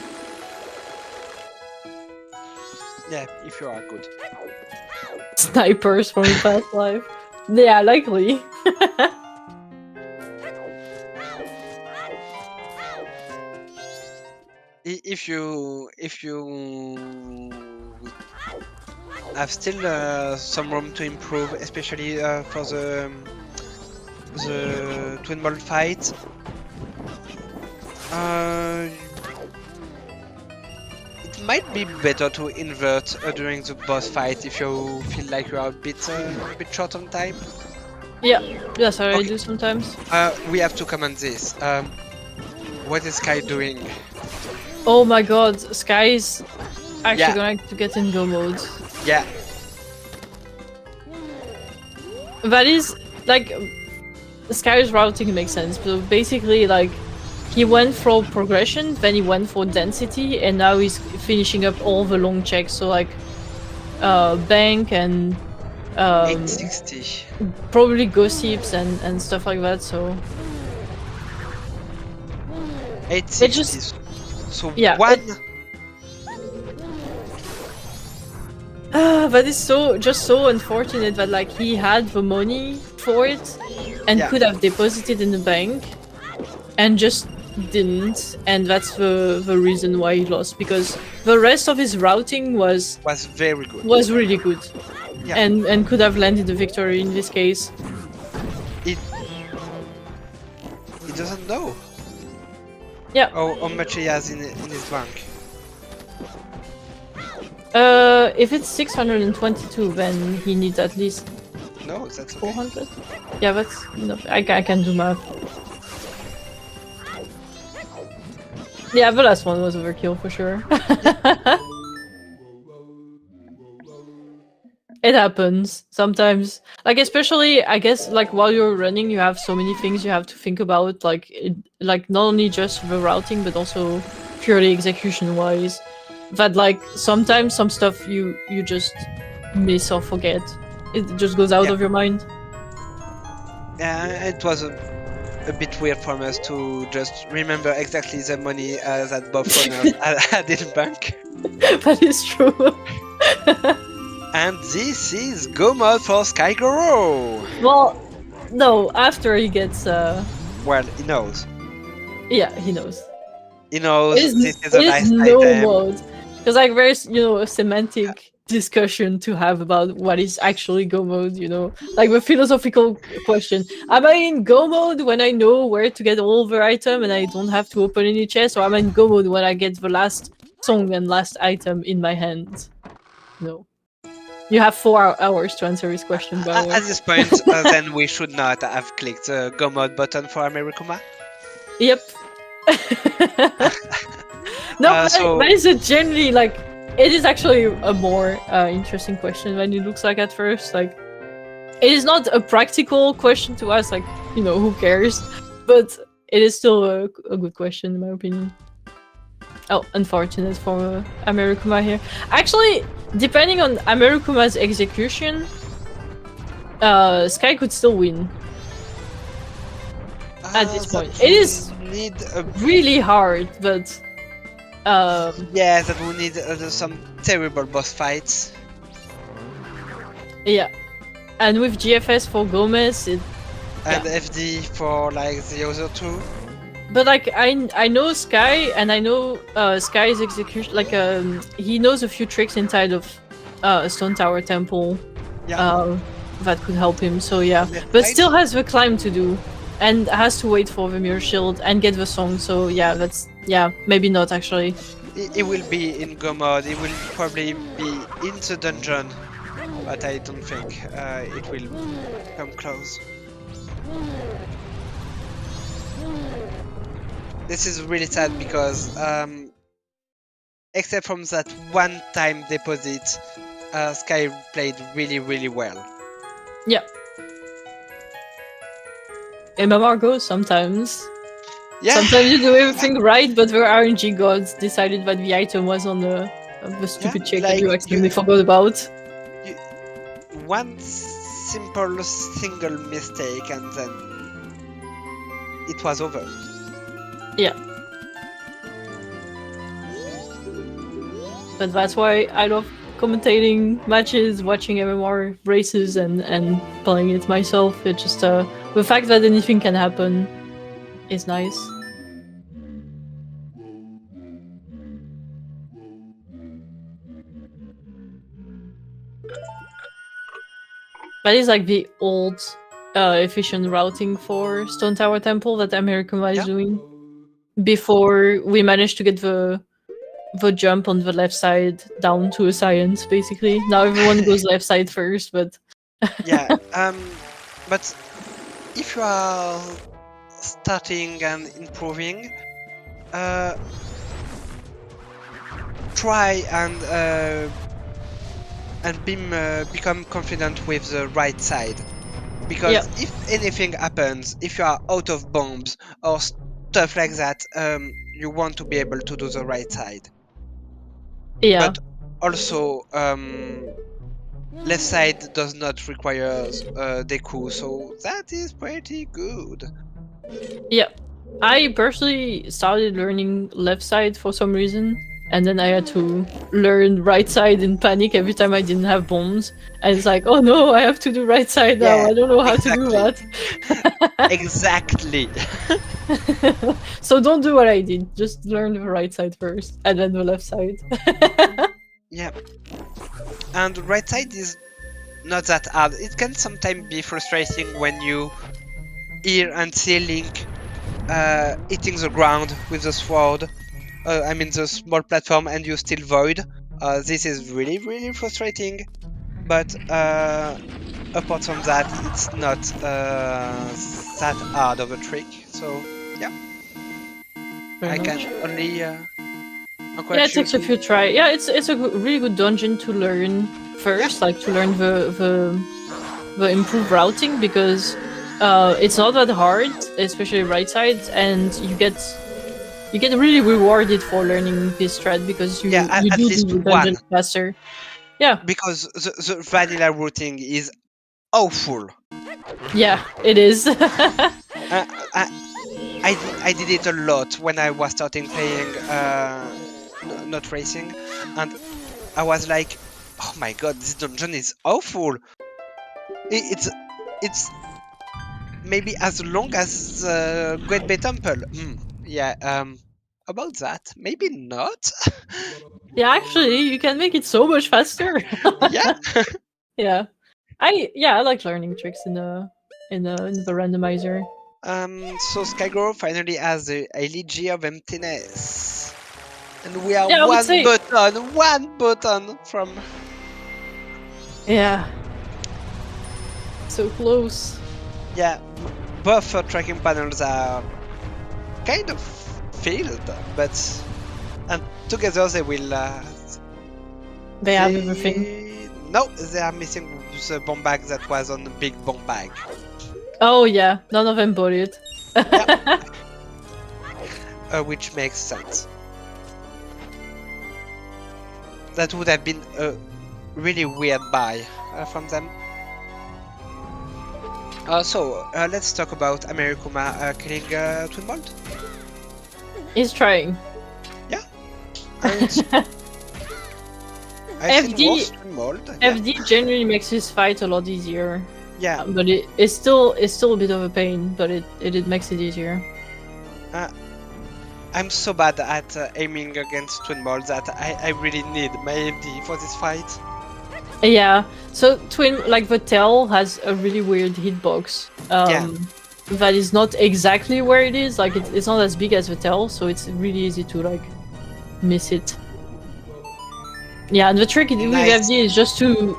S3: Yeah, if you are good.
S2: snipers from the past life, yeah, likely.
S3: If you have still some room to improve, especially for the twin ball fight, it might be better to invert during the boss fight if you feel like you are a bit short on time.
S2: Yeah, that's how I
S3: Okay.
S2: do sometimes.
S3: We have to comment this. What is Sky doing?
S2: Oh my god, Sky is actually
S3: Yeah.
S2: going to get in Go mode.
S3: Yeah,
S2: That is like Sky's routing makes sense. So basically, like he went for progression, then he went for density, and now he's finishing up all the long checks. So like bank and
S3: 860.
S2: probably gossips and stuff like that. So
S3: 860.
S2: just-
S3: So
S2: yeah,
S3: one.
S2: that is so unfortunate that like he had the money for it and
S3: Yeah.
S2: could have deposited in the bank and just didn't, and that's the reason why he lost, because the rest of his routing was
S3: very good.
S2: really good.
S3: Yeah.
S2: And could have landed the victory in this case.
S3: He doesn't know
S2: Yeah.
S3: how much he has in his bank.
S2: If it's 622, then he needs at least
S3: No, that's okay.
S2: 400. Yeah, that's enough. I can do math. Yeah, the last one was overkill for sure. It happens sometimes. Like especially, I guess, like while you're running, you have so many things you have to think about. Like, like not only just the routing, but also purely execution-wise. That like sometimes some stuff you just miss or forget. It just goes out
S3: Yeah.
S2: of your mind.
S3: It was a bit weird for us to just remember exactly the money that both runners had in bank.
S2: That is true.
S3: And this is go mode for skyygoro.
S2: Well, no. After he gets,
S3: Well, he knows.
S2: yeah, he knows.
S3: He knows
S2: It is,
S3: this is a
S2: it is
S3: nice
S2: no
S3: item.
S2: mode. Because like there's a semantic discussion to have about what is actually go mode, like the philosophical question: am I in go mode when I know where to get all the item and I don't have to open any chest, or am I in go mode when I get the last song and last item in my hand? No. You have 4 hours to answer this question, by the way.
S3: At this point, then we should not have clicked the go mode button for amerikuma.
S2: Yep. No, that is a generally like it is actually a more interesting question than it looks like at first. Like, it is not a practical question to ask. Like, who cares? But it is still a good question in my opinion. Oh, unfortunate for amerikuma here. Actually, depending on amerikuma's execution, Sky could still win. at this point.
S3: That
S2: It is
S3: need a
S2: really hard, but
S3: yeah, that we need some terrible boss fights.
S2: yeah. And with GFS for Gomez,
S3: And FD for like the other two.
S2: but like I know Sky, and I know Sky's execution. Like he knows a few tricks inside of Stone Tower Temple.
S3: Yeah.
S2: That could help him. So yeah,
S3: Yeah,
S2: but
S3: I-
S2: still has the climb to do, and has to wait for the Mirror Shield and get the song. So yeah, that's maybe not actually.
S3: It will be in Go mode. It will probably be in the dungeon, but I don't think it will come close. This is really sad because, except from that one-time deposit, Sky played really, really well.
S2: Yeah. MMR goes sometimes.
S3: Yeah.
S2: Sometimes you do everything right, but the RNG gods decided that the item was on the stupid check that you
S3: like,
S2: accidentally forgot about.
S3: One simple single mistake and then it was over.
S2: Yeah. But that's why I love commentating matches, watching MMR races, and playing it myself. It's just the fact that anything can happen is nice. That is like the old efficient routing for Stone Tower Temple that amerikuma is doing. Before we managed to get the jump on the left side down to a science, basically. Now everyone goes left side first, but
S3: Yeah. But if you are starting and improving, try and become confident with the right side, because if anything happens, if you are out of bombs or stuff like that, you want to be able to do the right side.
S2: yeah.
S3: But also, left side does not require deku, so that is pretty good.
S2: Yeah. I personally started learning left side for some reason, and then I had to learn right side in panic every time I didn't have bombs. And it's like, oh no, I have to do right side now.
S3: Yeah,
S2: I don't know how to do that.
S3: Exactly.
S2: So don't do what I did. Just learn the right side first, and then the left side.
S3: Yeah. And right side is not that hard. It can sometimes be frustrating when you hear and see Link hitting the ground with the sword. I mean the small platform, and you still void. This is really, really frustrating. But apart from that, it's not that hard of a trick. So yeah, I can only encourage
S2: Yeah, it takes a few tries. Yeah, it's a really good dungeon to learn first, like to learn the improved routing, because it's not that hard, especially right side, and you get really rewarded for learning this strat because you
S3: at
S2: do
S3: least
S2: the dungeon
S3: one.
S2: faster. Yeah,
S3: Because the vanilla routing is awful.
S2: yeah, it is.
S3: I did it a lot when I was starting playing, not racing, and I was like, oh my god, this dungeon is awful. It's maybe as long as Great Bay Temple. Yeah, about that, maybe not.
S2: Yeah, actually, you can make it so much faster.
S3: Yeah.
S2: Yeah, I like learning tricks in the randomizer.
S3: So skyygoro finally has the Elegy of Emptiness. And we are
S2: Yeah, I would say-
S3: one button from...
S2: Yeah. So close.
S3: Yeah, both tracking panels are kind of filled, but... And together they will...
S2: They have everything.
S3: No, they are missing the bomb bag that was on the big bomb bag.
S2: Oh yeah, none of them bought it.
S3: Which makes sense. That would have been a really weird buy from them. Let's talk about amerikuma killing Twin Bolt.
S2: He's trying.
S3: Yeah. I've
S2: FD
S3: seen worse Twin Bolt. Yeah.
S2: FD generally makes his fight a lot easier.
S3: Yeah.
S2: But it's still a bit of a pain, but it makes it easier.
S3: I'm so bad at aiming against Twin Bolt that I really need my FD for this fight.
S2: Yeah. So the tail has a really weird hitbox. That is not exactly where it is. Like it's not as big as the tail, so it's really easy to like miss it. Yeah, and the trick with FD is just to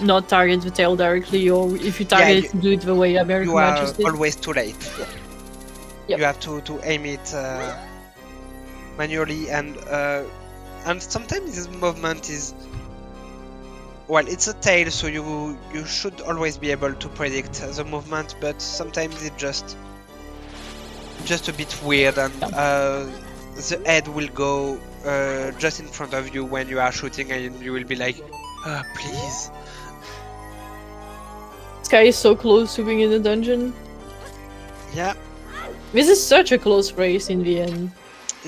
S2: not target the tail directly, or if you target it, to do it the way amerikuma just did.
S3: You are always too late.
S2: Yep.
S3: You have to aim it manually, and sometimes this movement is, well, it's a tail, so you should always be able to predict the movement, but sometimes it's just a bit weird, and the head will go just in front of you when you are shooting, and you will be like, please.
S2: Sky is so close to being in the dungeon.
S3: Yeah.
S2: This is such a close race in the end.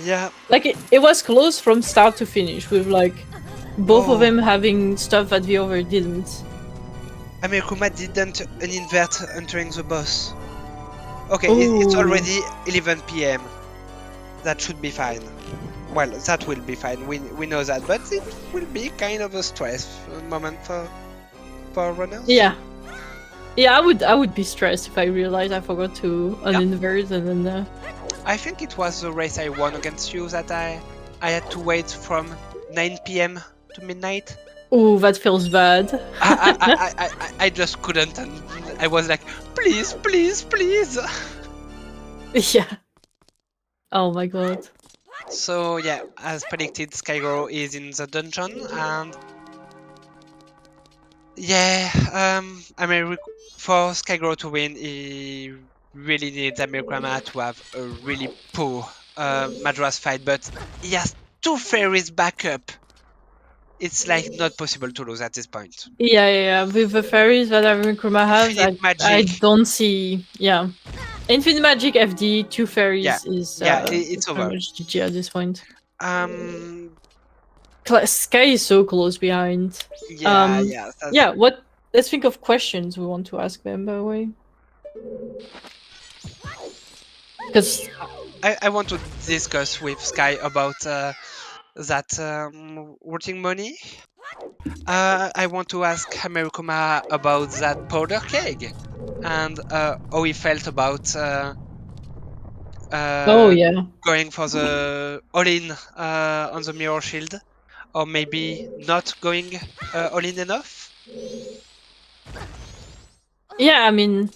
S3: Yeah.
S2: Like it was close from start to finish, with like both of them having stuff that the other didn't.
S3: amerikuma didn't invert entering the boss. Okay, it's already 11 PM. That should be fine. Well, that will be fine. We know that, but it will be kind of a stress moment for runners.
S2: Yeah. Yeah, I would be stressed if I realized I forgot to uninvert and then.
S3: I think it was the race I won against you that I had to wait from 9 PM to midnight.
S2: Oh, that feels bad.
S3: I just couldn't, and I was like, please, please, please.
S2: Yeah. Oh my god.
S3: So yeah, as predicted, Skygoro is in the dungeon, and yeah, for Skygoro to win, he really needs amerikuma to have a really poor Majora's fight, but he has 2 fairies backup. It's like not possible to lose at this point.
S2: Yeah. With the fairies that amerikuma has, I don't see. Yeah. Infinite Magic FD, 2 fairies is
S3: it's over.
S2: Pretty much GG at this point. Sky is so close behind. Yeah. Let's think of questions we want to ask them, by the way. Because
S3: I want to discuss with Sky about that rooting money. I want to ask amerikuma about that powder keg, and how he felt about going for the all-in on the mirror shield, or maybe not going all-in enough.
S2: Yeah, I mean,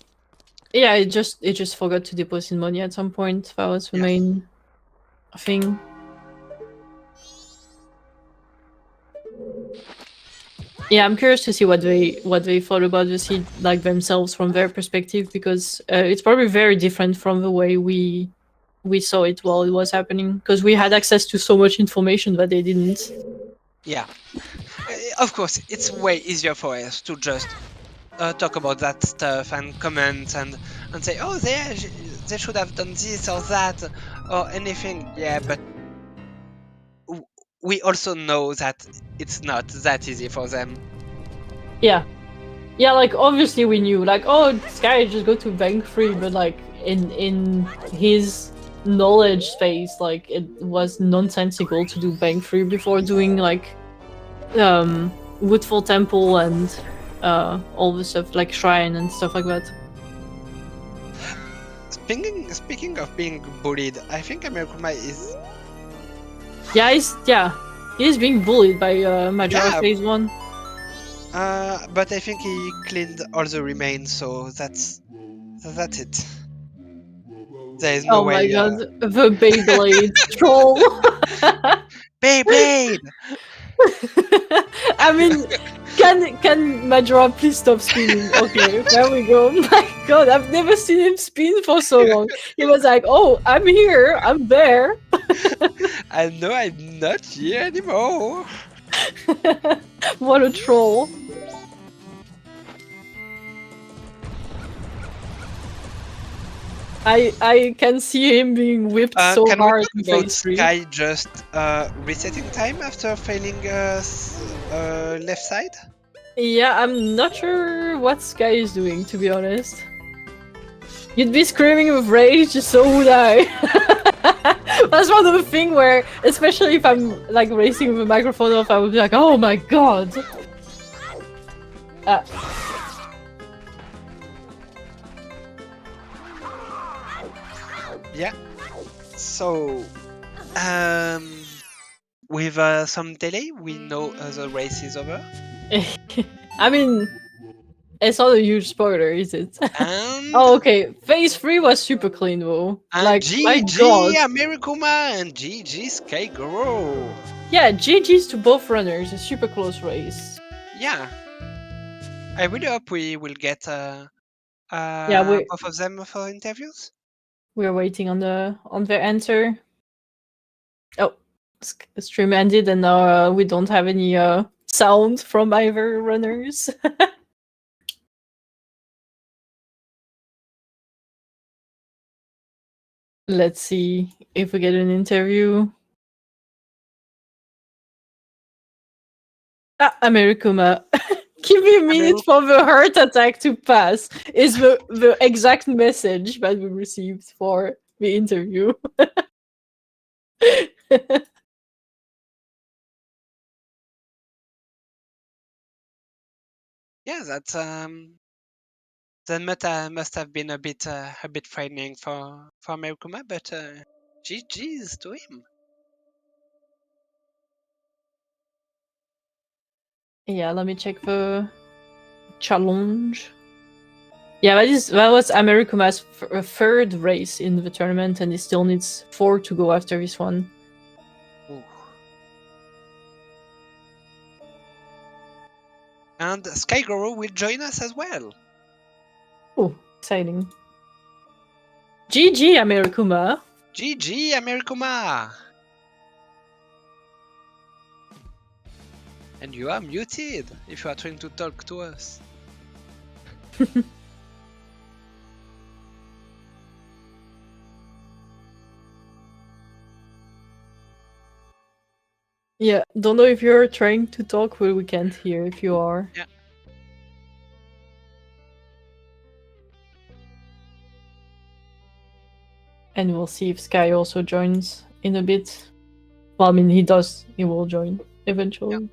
S2: yeah, it just forgot to deposit money at some point. That was the main thing. Yeah, I'm curious to see what they thought about the seed, like themselves from their perspective, because it's probably very different from the way we saw it while it was happening, because we had access to so much information that they didn't.
S3: Yeah, of course, it's way easier for us to just talk about that stuff and comment and say, oh, they should have done this or that or anything. Yeah, but we also know that it's not that easy for them.
S2: Yeah, like obviously we knew, like, oh, Sky just go to bank free, but like in his knowledge space, like it was nonsensical to do bank free before doing like Woodfall Temple and all the stuff like Shrine and stuff like that.
S3: Speaking of being bullied, I think amerikuma is.
S2: Yeah, he's being bullied by Majora Phase 1.
S3: But I think he cleaned all the remains, so that's it. There is no way.
S2: Oh my god, the Beyblade troll.
S3: Beyblade!
S2: I mean, can Majora please stop spinning? Okay, there we go. My god, I've never seen him spin for so long. He was like, oh, I'm here, I'm there.
S3: I know I'm not here anymore.
S2: What a troll. I can see him being whipped so
S3: Can we
S2: hard
S3: talk
S2: in
S3: about
S2: phase 3.
S3: Sky just resetting time after failing left side?
S2: Yeah, I'm not sure what Sky is doing, to be honest. You'd be screaming with rage, so would I. That's one of the things where, especially if I'm like racing with a microphone off, I would be like, oh my god.
S3: Yeah. So, with some delay, we know the race is over.
S2: I mean, it's not a huge spoiler, is it?
S3: And
S2: Oh, okay. Phase 3 was super clean, though. Like, my god.
S3: GG amerikuma and GG skyygoro.
S2: Yeah, GG's to both runners. A super close race.
S3: Yeah. I really hope we will get
S2: we're
S3: both of them for interviews.
S2: waiting on their answer. Oh, stream ended, and now we don't have any sound from either runners. Let's see if we get an interview. amerikuma. Give me a minute for the heart attack to pass is the exact message that we received for the interview.
S3: Yeah, that's that must have been a bit frightening for amerikuma, but GG's to him.
S2: Yeah, let me check the challenge. Yeah, that was amerikuma's third race in the tournament, and he still needs 4 to go after this one.
S3: Ooh. And skyygoro will join us as well.
S2: Oh, exciting. GG, amerikuma.
S3: GG, amerikuma. And you are muted if you are trying to talk to us.
S2: Yeah, don't know if you're trying to talk, but we can't hear if you are.
S3: Yeah.
S2: And we'll see if Sky also joins in a bit. Well, I mean, he does. He will join eventually.
S3: Yeah.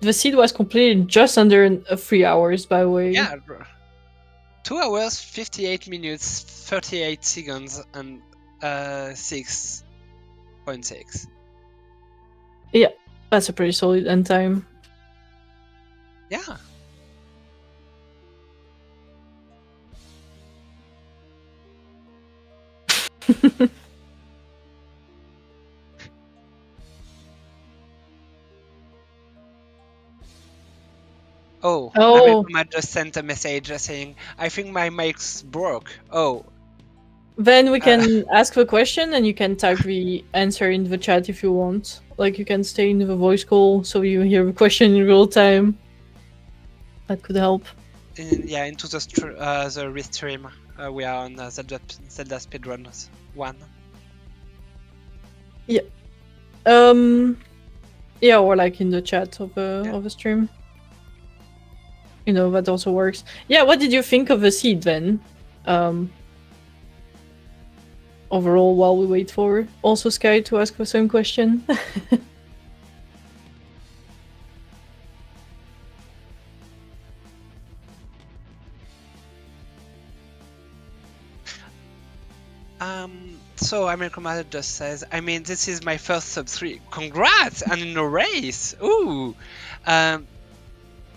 S2: The seed was completed just under 3 hours, by the way.
S3: Yeah. 2 hours, 58 minutes, 38 seconds, and 6.6.
S2: Yeah, that's a pretty solid end time.
S3: Yeah. Oh, amerikuma just sent a message saying, I think my mic's broke. Oh.
S2: Then we can ask the question, and you can type the answer in the chat if you want. Like, you can stay in the voice call so you hear the question in real time. That could help.
S3: Into the restream. We are on ZeldaSpeedRuns 1.
S2: Yeah. Yeah, or like in the chat of a stream. You know, that also works. Yeah, what did you think of the seed then? Overall, while we wait for also Sky to ask the same question.
S3: So amerikuma just says, I mean, this is my first sub 3. Congrats! And in a race! Ooh!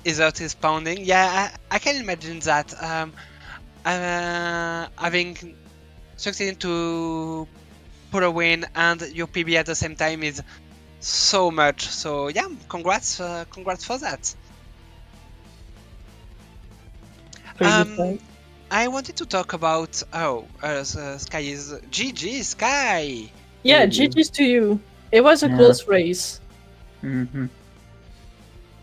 S3: His heart is pounding. Yeah, I can imagine that. Having succeeded to pull a win and your PB at the same time is so much. So yeah, congrats for that. I wanted to talk about Sky is GG Sky.
S2: Yeah, GG's to you. It was a close race.
S4: Mm-hmm.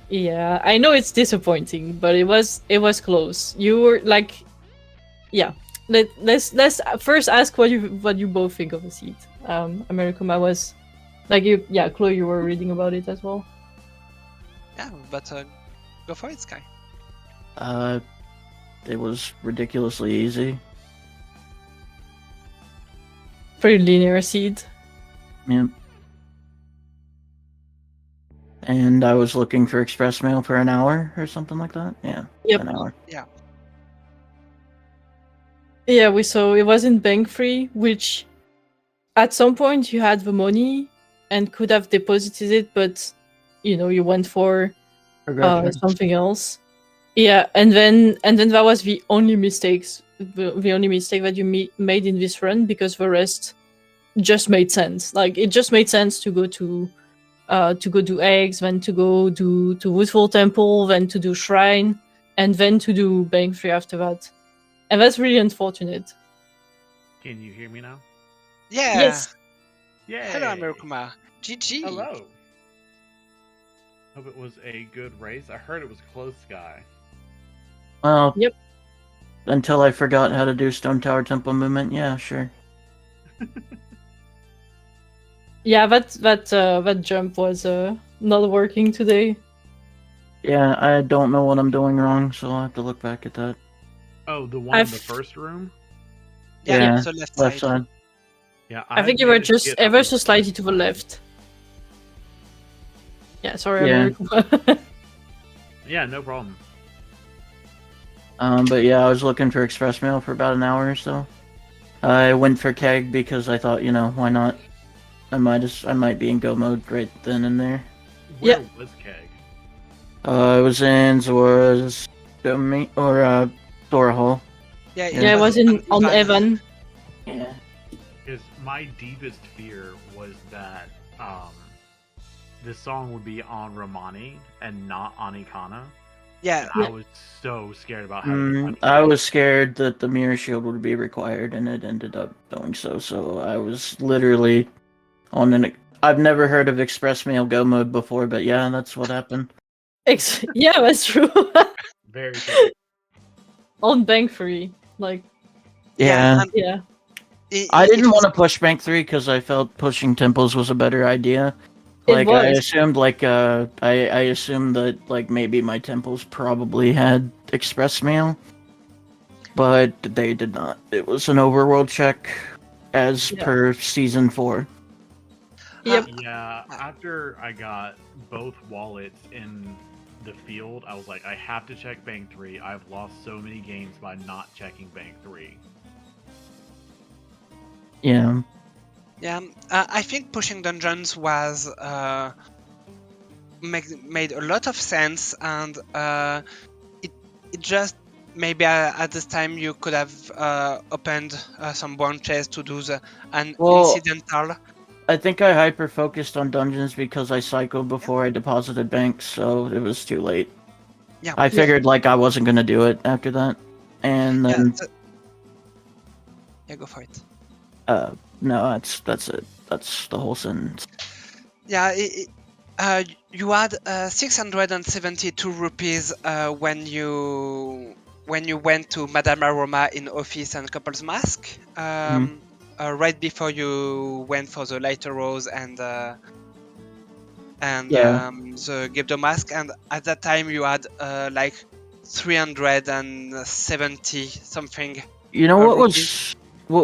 S2: Yeah, I know it's disappointing, but it was close. You were like, yeah. Let's first ask what you both think of the seed. amerikuma was like you. Yeah, Chloe, you were reading about it as well.
S3: Yeah, but go for it, Sky.
S4: It was ridiculously easy.
S2: Pretty linear seed.
S4: Yeah. And I was looking for express mail for an hour or something like that. Yeah.
S2: Yep.
S4: An hour.
S3: Yeah.
S2: Yeah, we saw it was in bank free, which at some point you had the money and could have deposited it, but you went for something else. Yeah, and then that was the only mistakes, the only mistake that you made in this run, because the rest just made sense. Like it just made sense to go to do eggs, then to go to Woodfall Temple, then to do Shrine, and then to do Bank Free after that. And that's really unfortunate.
S5: Can you hear me now?
S3: Yeah.
S2: Yes.
S5: Yay!
S3: Hello, amerikuma. GG.
S5: Hello. Hope it was a good race. I heard it was close, Sky.
S4: Well,
S2: Yep.
S4: Until I forgot how to do Stone Tower Temple movement. Yeah, sure.
S2: Yeah, that jump was not working today.
S4: Yeah, I don't know what I'm doing wrong, so I'll have to look back at that.
S5: Oh, the one in the first room?
S3: Yeah, so left side.
S5: Yeah,
S2: I think you were just ever so slightly to the left. Yeah, sorry.
S4: Yeah.
S5: Yeah, no problem.
S4: But yeah, I was looking for express mail for about an hour or so. I went for keg because I thought, why not? I might be in go mode right then and there.
S5: Where was Keg?
S4: It was in Zora's domain or Zora Hall.
S3: Yeah,
S2: it was on Evan.
S4: Yeah.
S5: Because my deepest fear was that this song would be on Romani and not on Ikana.
S3: Yeah.
S5: And I was so scared about having
S4: I was scared that the mirror shield would be required, and it ended up doing so. So I was literally on an. I've never heard of express mail go mode before, but yeah, that's what happened.
S2: Yeah, that's true.
S5: Very true.
S2: On Bank Free, like.
S4: Yeah. I didn't want to push Bank 3 because I felt pushing temples was a better idea. Like I assumed, I assumed that maybe my temples probably had express mail, but they did not. It was an overworld check, as per season 4.
S2: Yep.
S5: Yeah. After I got both wallets in the field, I was like, I have to check Bank 3. I've lost so many games by not checking Bank 3.
S4: Yeah.
S3: Yeah, I think pushing dungeons was made a lot of sense, and it just maybe at this time you could have opened some branches to do an incidental.
S4: I think I hyper focused on dungeons because I cycled before I deposited banks, so it was too late.
S3: Yeah,
S4: I figured I wasn't gonna do it after that, and then
S3: go for it.
S4: No, that's it. That's the whole sentence.
S3: Yeah, you had 672 rupees when you went to Madame Aroma in office and Couple's Mask, right before you went for the Lighter Rose and the Gibdo Mask, and at that time you had 370 something.
S4: You know what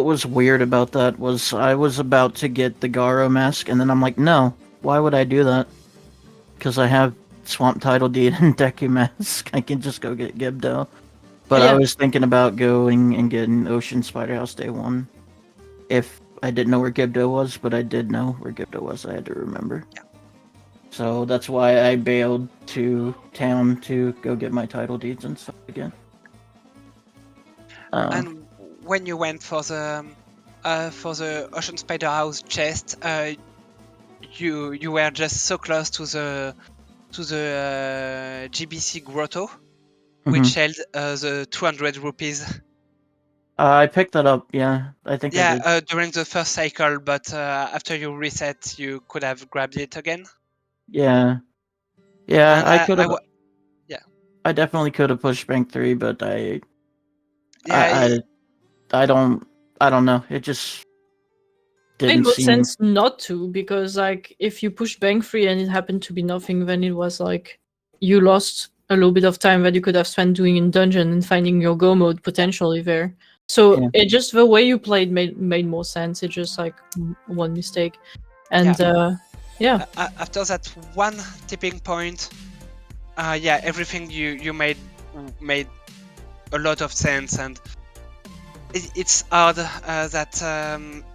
S4: was weird about that was I was about to get the Garo mask, and then I'm like, no, why would I do that? Because I have Swamp Title Deed and Deku Mask. I can just go get Gibdo. But I was thinking about going and getting Ocean Spider House Day 1. If I didn't know where Gibdo was, but I did know where Gibdo was, I had to remember.
S3: Yeah.
S4: So that's why I bailed to town to go get my title deeds and stuff again.
S3: And when you went for the Ocean Spider House chest, you were just so close to the GBC Grotto, which held the 200 rupees.
S4: I picked that up. Yeah, I think. I did.
S3: During the first cycle, but after you reset, you could have grabbed it again.
S4: Yeah. Yeah,
S3: And
S4: I could have.
S3: yeah.
S4: I definitely could have pushed Bank 3, but I
S3: Yeah,
S4: don't know. It just
S2: Made
S4: didn't
S2: more
S4: seem.
S2: sense not to, because like if you push bank free and it happened to be nothing, then it was like you lost a little bit of time that you could have spent doing in dungeon and finding your go mode potentially there. So
S4: Yeah.
S2: it just, the way you played made more sense. It's just like one mistake, and yeah.
S3: After that one tipping point, yeah, everything you made a lot of sense, and it's hard that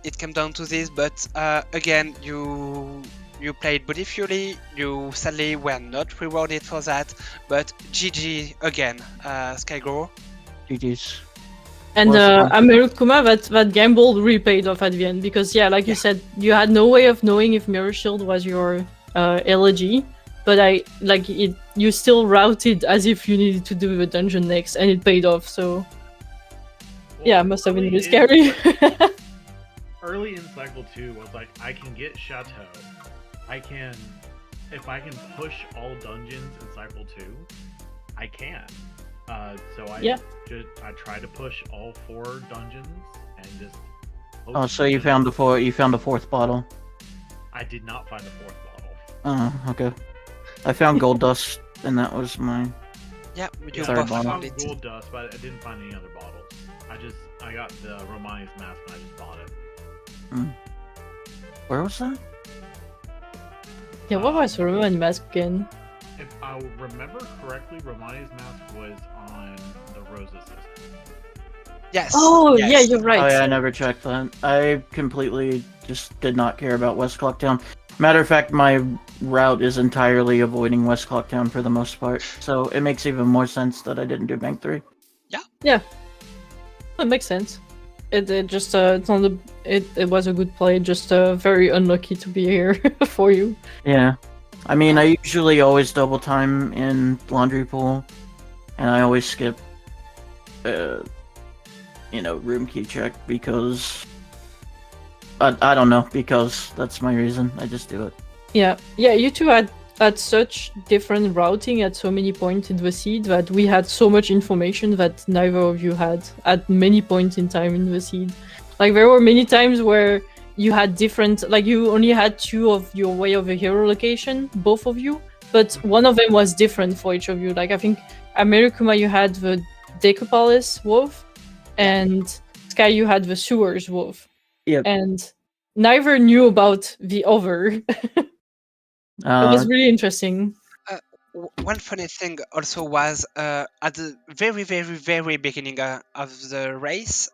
S3: it came down to this, but again, you played beautifully. You sadly were not rewarded for that, but GG again, skyygoro.
S4: GG's.
S2: And
S4: Well,
S2: amerikuma, that gamble really paid off at the end, because yeah, like you said, you had no way of knowing if Mirror Shield was your elegy, but you still routed as if you needed to do the dungeon next, and it paid off. So yeah, it must have been really scary.
S5: Early in cycle 2 was like, I can get Chateau. If I can push all dungeons in cycle 2, I can. So I tried to push all 4 dungeons and just.
S4: Oh, so you found the fourth bottle.
S5: I did not find the 4th bottle.
S4: Oh, okay. I found gold dust, and that was mine.
S3: Yeah, you
S4: Sorry,
S3: both
S4: Bono.
S5: I
S3: found
S5: found
S3: it.
S5: gold dust, but I didn't find any other bottles. I got the Romani's mask and I just bought it.
S4: Where was that?
S2: Yeah, what was the Roman mask again?
S5: If I remember correctly, Romani's mask was on the Rosa system.
S3: Yes.
S2: Oh,
S3: yes.
S2: yeah, you're right.
S4: Oh yeah, I never checked that. I completely just did not care about West Clocktown. Matter of fact, my route is entirely avoiding West Clocktown for the most part, so it makes even more sense that I didn't do Bank 3.
S2: Yeah, that makes sense. It just it's not it was a good play, just very unlucky to be here for you.
S4: Yeah. I mean, I usually always double time in Laundry Pool, and I always skip, room key check because I don't know, because that's my reason. I just do it.
S2: Yeah, you two had such different routing at so many points in the seed that we had so much information that neither of you had at many points in time in the seed. Like there were many times where you had different, like you only had 2 of your way of a hero location, both of you, but one of them was different for each of you. Like I think amerikuma, you had the Decapolis wolf, and Sky, you had the sewers wolf.
S4: Yep.
S2: And neither knew about the other. It was really interesting.
S3: One funny thing also was at the very, very, very beginning of the race,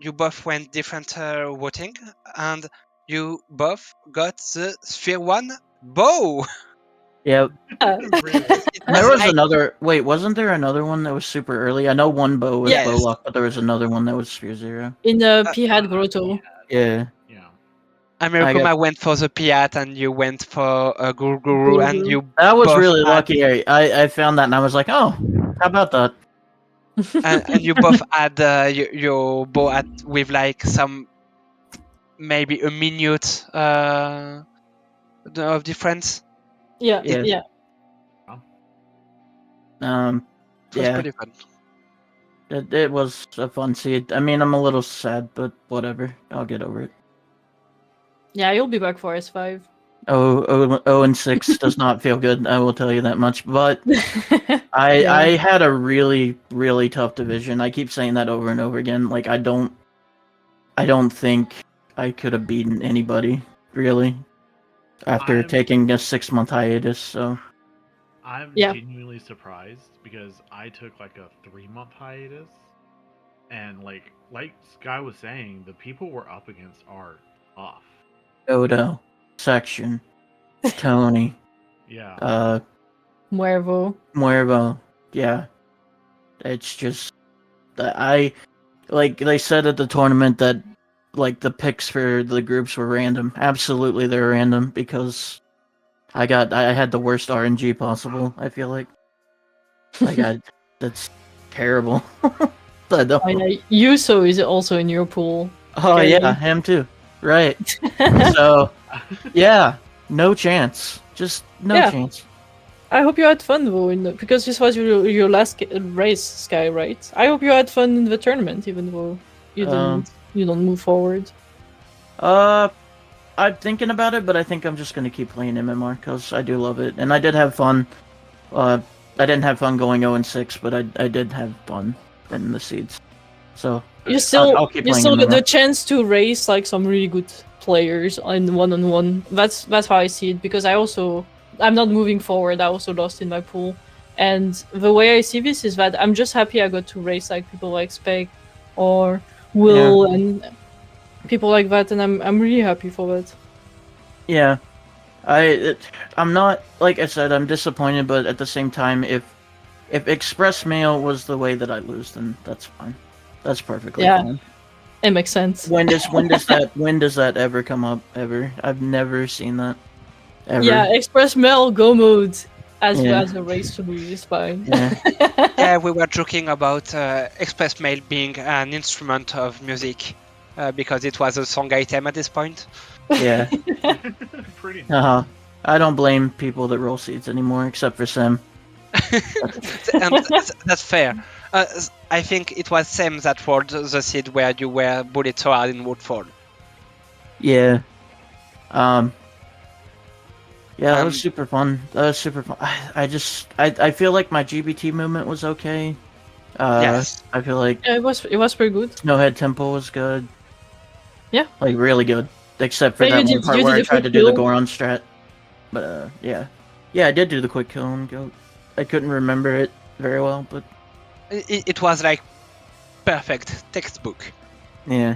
S3: you both went different voting, and you both got the Sphere 1 bow.
S4: Yep.
S3: It
S4: There was
S3: like-
S4: another. Wait, wasn't there another one that was super early? I know one bow was
S3: Yes.
S4: bow lock, but there was another one that was Sphere 0.
S2: In the Pihad Grotto.
S4: Yeah.
S5: Yeah.
S3: amerikuma went for the Piat, and you went for Guru, and you
S4: That was
S3: both
S4: really
S3: had-
S4: lucky. I found that and I was like, oh, how about that?
S3: and you both had your bow with like some, maybe a minute of difference.
S2: Yeah.
S4: Yeah.
S3: It was
S4: Yeah,
S3: pretty fun.
S4: it was a fun seed. I mean, I'm a little sad, but whatever. I'll get over it.
S2: Yeah, you'll be back for S5.
S4: Oh, and 6 does not feel good. I will tell you that much. But I had a really, really tough division. I keep saying that over and over again. Like I don't think I could have beaten anybody really after taking a 6-month hiatus. So
S5: I'm
S2: Yeah.
S5: genuinely surprised because I took like a 3-month hiatus, and like Sky was saying, the people we're up against are tough.
S4: Odo, Section, Tony,
S5: Yeah.
S2: Muervo.
S4: Muervo. Yeah, it's just I like they said at the tournament that like the picks for the groups were random. Absolutely, they're random because I had the worst RNG possible. I feel like that's terrible. I don't.
S2: Yuso is also in your pool.
S4: Oh
S2: Scary.
S4: yeah, him too. Right. So yeah, No chance. Just no
S2: Yeah.
S4: chance.
S2: I hope you had fun though, because this was your last race, Sky, right? I hope you had fun in the tournament, even though you don't move forward.
S4: I'm thinking about it, but I think I'm just gonna keep playing MMR because I do love it, and I did have fun. I didn't have fun going 0-6, but I did have fun in the seeds. So
S2: You still
S4: I'll keep
S2: you
S4: playing
S2: still get
S4: MMR.
S2: the chance to race like some really good players in one-on-one. That's how I see it, because I'm not moving forward. I also lost in my pool, and the way I see this is that I'm just happy I got to race like people like Spec or Will and people like that, and I'm really happy for that.
S4: Yeah, I'm not, like I said, I'm disappointed, but at the same time, if Express Mail was the way that I lose, then that's fine. That's perfectly fine.
S2: It makes sense.
S4: When does that ever come up? Ever? I've never seen that. Ever.
S2: Yeah, Express Mail Go mode as a race to lose is fine.
S4: Yeah.
S3: Yeah, we were joking about Express Mail being an instrument of music because it was a song item at this point.
S4: Yeah.
S5: Pretty.
S4: I don't blame people that roll seeds anymore, except for Sam.
S3: And that's fair. I think it was Sam that rolled the seed where you were bullet so hard in Woodfall.
S4: Yeah. Yeah, that was super fun. I feel like my GBT movement was okay.
S3: Yes.
S4: I feel like
S2: it was pretty good.
S4: Snowhead Temple was good.
S2: Yeah.
S4: Like really good. Except for
S2: Yeah,
S4: that
S2: you
S4: one part
S2: did
S4: where I
S2: a
S4: tried to
S2: quick
S4: do the
S2: kill.
S4: Goron strat. But yeah. Yeah, I did do the quick kill on Goat. I couldn't remember it very well, but
S3: It was like perfect textbook.
S4: yeah.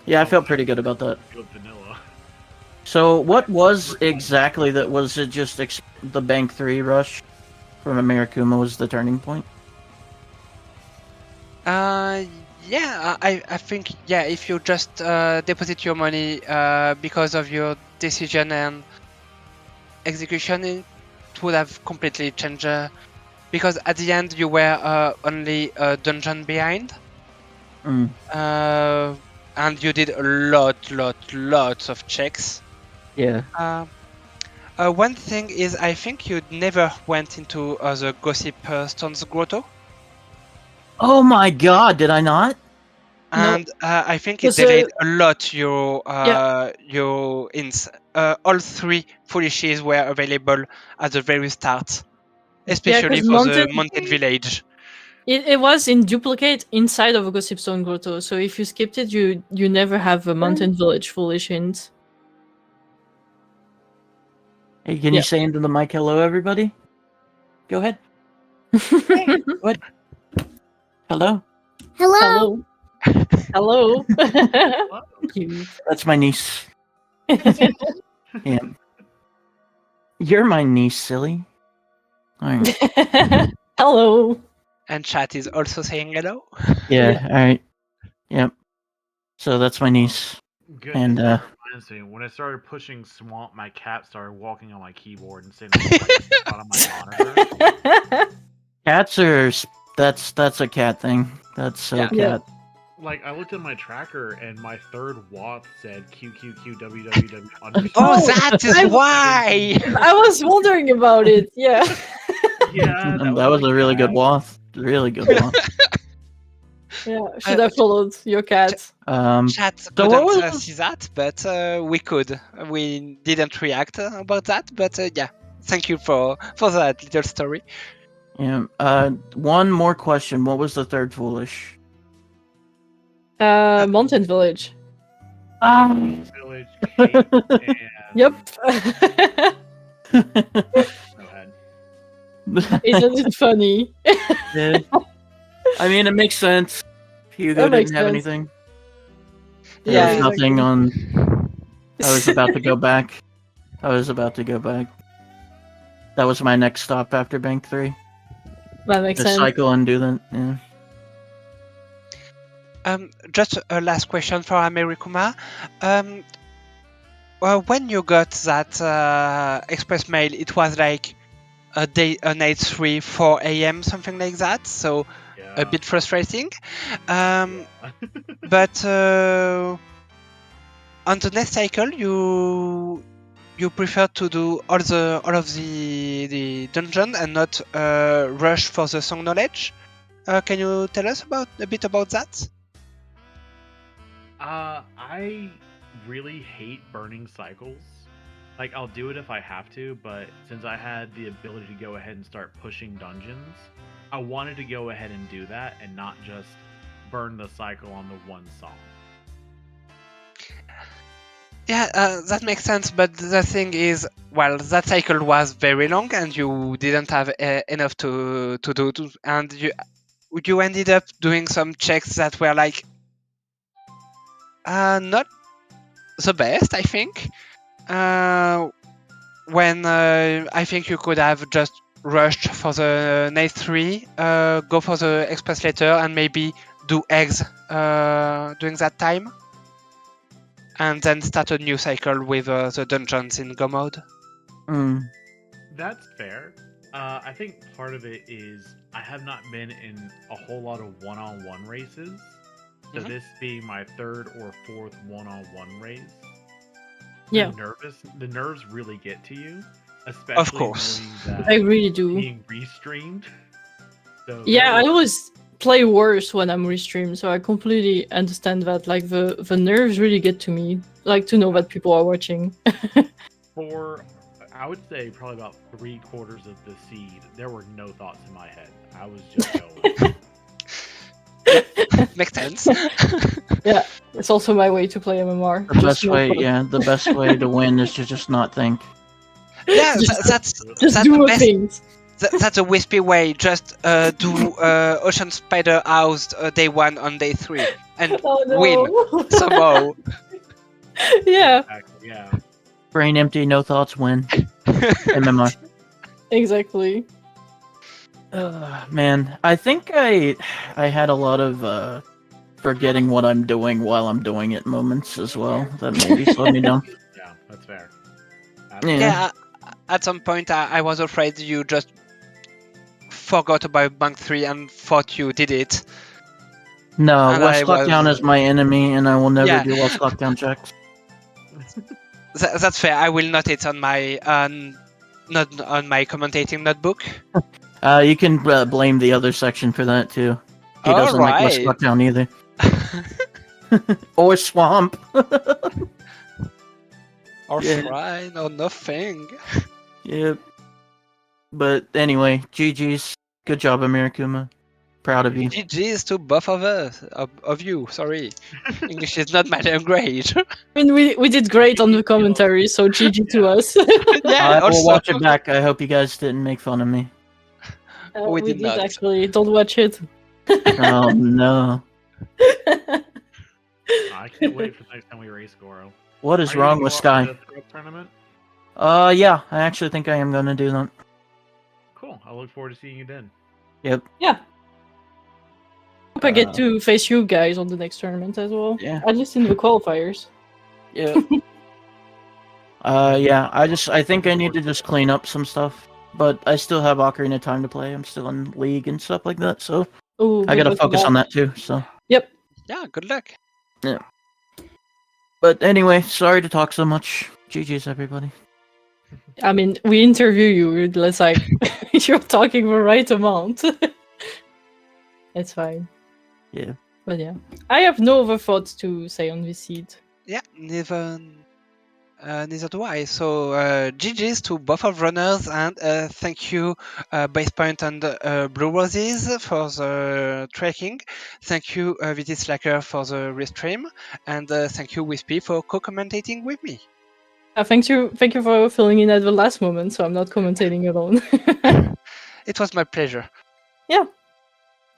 S4: Yeah, I felt pretty good about that.
S5: Good vanilla.
S4: So what was exactly that? Was it just the Bank 3 rush from amerikuma was the turning point?
S3: Yeah, I think, yeah, if you just deposit your money because of your decision and execution, it would have completely changed. Because at the end you were only a dungeon behind. And you did a lots of checks.
S4: Yeah.
S3: One thing is, I think you never went into the Gossip Stone's Grotto.
S4: Oh my god, did I not?
S3: And I think it
S2: Was
S3: delayed a lot your ins. All 3 foolishes were available at the very start, especially
S2: 'cause
S3: for the Mountain Village.
S2: It was in duplicate inside of a Gossip Stone Grotto, so if you skipped it, you never have a Mountain Village foolish hint.
S4: Hey, can you say into the mic, hello everybody? Go ahead. Hey, what? Hello?
S2: Hello. Hello. Cute.
S4: That's my niece. Yeah. You're my niece, silly. Alright.
S2: Hello.
S3: And chat is also saying hello.
S4: Yeah, alright. Yep. So that's my niece.
S5: Good.
S4: And
S5: that reminds me, when I started pushing Swamp, my cat started walking on my keyboard and sitting on the right spot on my monitor.
S4: Cats are that's a cat thing. That's so
S3: Yeah.
S4: cat.
S5: Like, I looked at my tracker and my third WAP said QQQWWW.
S3: Oh, that is why!
S2: I was wondering about it. Yeah.
S5: Yeah,
S4: That was a really good wath. Really good wath.
S2: Yeah. Should I followed your cat?
S3: Chat
S4: So
S3: couldn't
S4: what was-
S3: see that, but we could. We didn't react about that, but yeah. Thank you for that little story.
S4: Yeah. One more question. What was the third foolish?
S2: Mountain Village.
S5: Village, Kate, and...
S2: Yep.
S5: Go ahead.
S2: Isn't it funny?
S4: Yeah. I mean, it makes sense. Hugo
S2: That makes
S4: didn't have
S2: sense.
S4: anything.
S2: Yeah,
S4: There was nothing
S2: exactly.
S4: on. I was about to go back. That was my next stop after Bank 3.
S2: That makes
S4: To
S2: sense.
S4: cycle and do that. Yeah.
S3: Just a last question for amerikuma. Well, when you got that express mail, it was like a night 3, 4 a.m., something like that. So a bit frustrating. But on the next cycle, you prefer to do all of the dungeon and not rush for the song knowledge. Can you tell us a bit about that?
S5: I really hate burning cycles. Like, I'll do it if I have to, but since I had the ability to go ahead and start pushing dungeons, I wanted to go ahead and do that and not just burn the cycle on the one song.
S3: Yeah, that makes sense, but the thing is, well, that cycle was very long and you didn't have enough to do, and you ended up doing some checks that were like not the best, I think. When I think you could have just rushed for the night 3, go for the express later, and maybe do eggs during that time, and then start a new cycle with the dungeons in Go mode.
S5: That's fair. I think part of it is I have not been in a whole lot of one-on-one races. So this being my third or fourth one-on-one race.
S2: Yeah.
S5: The nerves really get to you, especially
S3: Of course.
S5: knowing that
S2: I really do.
S5: being restreamed. So
S2: Yeah, I always play worse when I'm restreamed, so I completely understand that. Like the nerves really get to me. Like to know that people are watching.
S5: for I would say probably about 3/4 of the seed, there were no thoughts in my head. I was just going.
S3: Makes sense.
S2: Yeah, it's also my way to play MMR.
S4: The best way to win is to just not think.
S3: Yeah,
S2: Just-
S3: that's
S2: Just
S3: the
S2: do
S3: best.
S2: things.
S3: That's a wispy way. Just do Ocean Spider House day 1 on day 3 and
S2: Oh no.
S3: win somehow.
S2: Yeah,
S5: Exactly, yeah.
S4: Brain empty, no thoughts, win. MMR.
S2: exactly.
S4: Man, I think I had a lot of forgetting what I'm doing while I'm doing it moments as well. That maybe slowed me down.
S5: Yeah, that's fair.
S3: Yeah, at some point I was afraid you just forgot about Bank 3 and thought you did it.
S4: No,
S3: And
S4: West
S3: I was-
S4: Lockdown is my enemy, and I will never
S3: Yeah.
S4: do West Lockdown checks.
S3: That's fair. I will note it on my not on my commentating notebook.
S4: You can blame the other section for that too. He doesn't like West
S3: Alright.
S4: Lockdown either. Or Swamp.
S3: Or
S4: Yeah.
S3: shrine or nothing.
S4: Yep. But anyway, GG's. Good job, amerikuma. Proud of you.
S3: GG's to both of us, of you. Sorry, English is not my language.
S2: I mean, we did great on the commentary, so GG to us.
S3: Yeah,
S4: I will
S3: also.
S4: watch it back. I hope you guys didn't make fun of me.
S3: We did not.
S2: Actually. Don't watch it.
S4: Oh no.
S5: I can't wait for the next time we race Goro.
S4: What is
S5: Are you
S4: wrong
S5: gonna
S4: with
S5: go
S4: Sky?
S5: to the throw tournament?
S4: Yeah, I actually think I am gonna do that.
S5: Cool. I look forward to seeing you then.
S4: Yep.
S2: Yeah. Hope I get to face you guys on the next tournament as well.
S4: Yeah.
S2: At least in the qualifiers.
S4: Yeah. Yeah, I think I need to just clean up some stuff. But I still have Ocarina of Time to play. I'm still in League and stuff like that, so
S2: Ooh,
S4: I gotta focus on that too, so.
S2: Yep.
S3: Yeah, good luck.
S4: But anyway, sorry to talk so much. GG's, everybody.
S2: I mean, we interview you. It's like you're talking the right amount. It's fine.
S4: Yeah.
S2: But yeah, I have no other thoughts to say on this seed.
S3: Yeah, neither do I. So GG's to both of runners, and thank you Base Point and Blue Roses for the tracking. Thank you VT Slacker for the restream, and thank you Wispy for co-commentating with me.
S2: Thank you for filling in at the last moment, so I'm not commentating alone.
S3: It was my pleasure.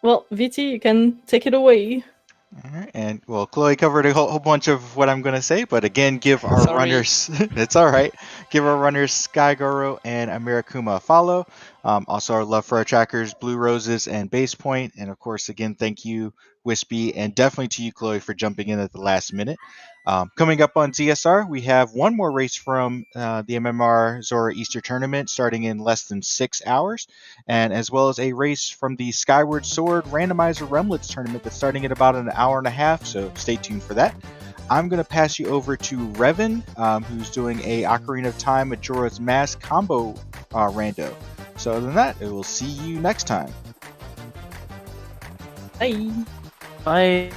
S2: Well, VT, you can take it away.
S1: All right, and well, Chloe covered a whole bunch of what I'm going to say, but again, give our
S3: Sorry.
S1: runners, it's all right, give our runners Skygoro and amerikuma a follow. Also, our love for our trackers, Blue Roses and Base Point. And of course, again, thank you, Wispy, and definitely to you, Chloe, for jumping in at the last minute. Coming up on ZSR, we have one more race from the MMR Zora Easter Tournament starting in less than 6 hours, and as well as a race from the Skyward Sword Randomizer Remlets Tournament that's starting in about an hour and a half, so stay tuned for that. I'm going to pass you over to Revan, who's doing a Ocarina of Time Majora's Mask combo rando. So other than that, we'll see you next time.
S2: Bye.
S4: Bye.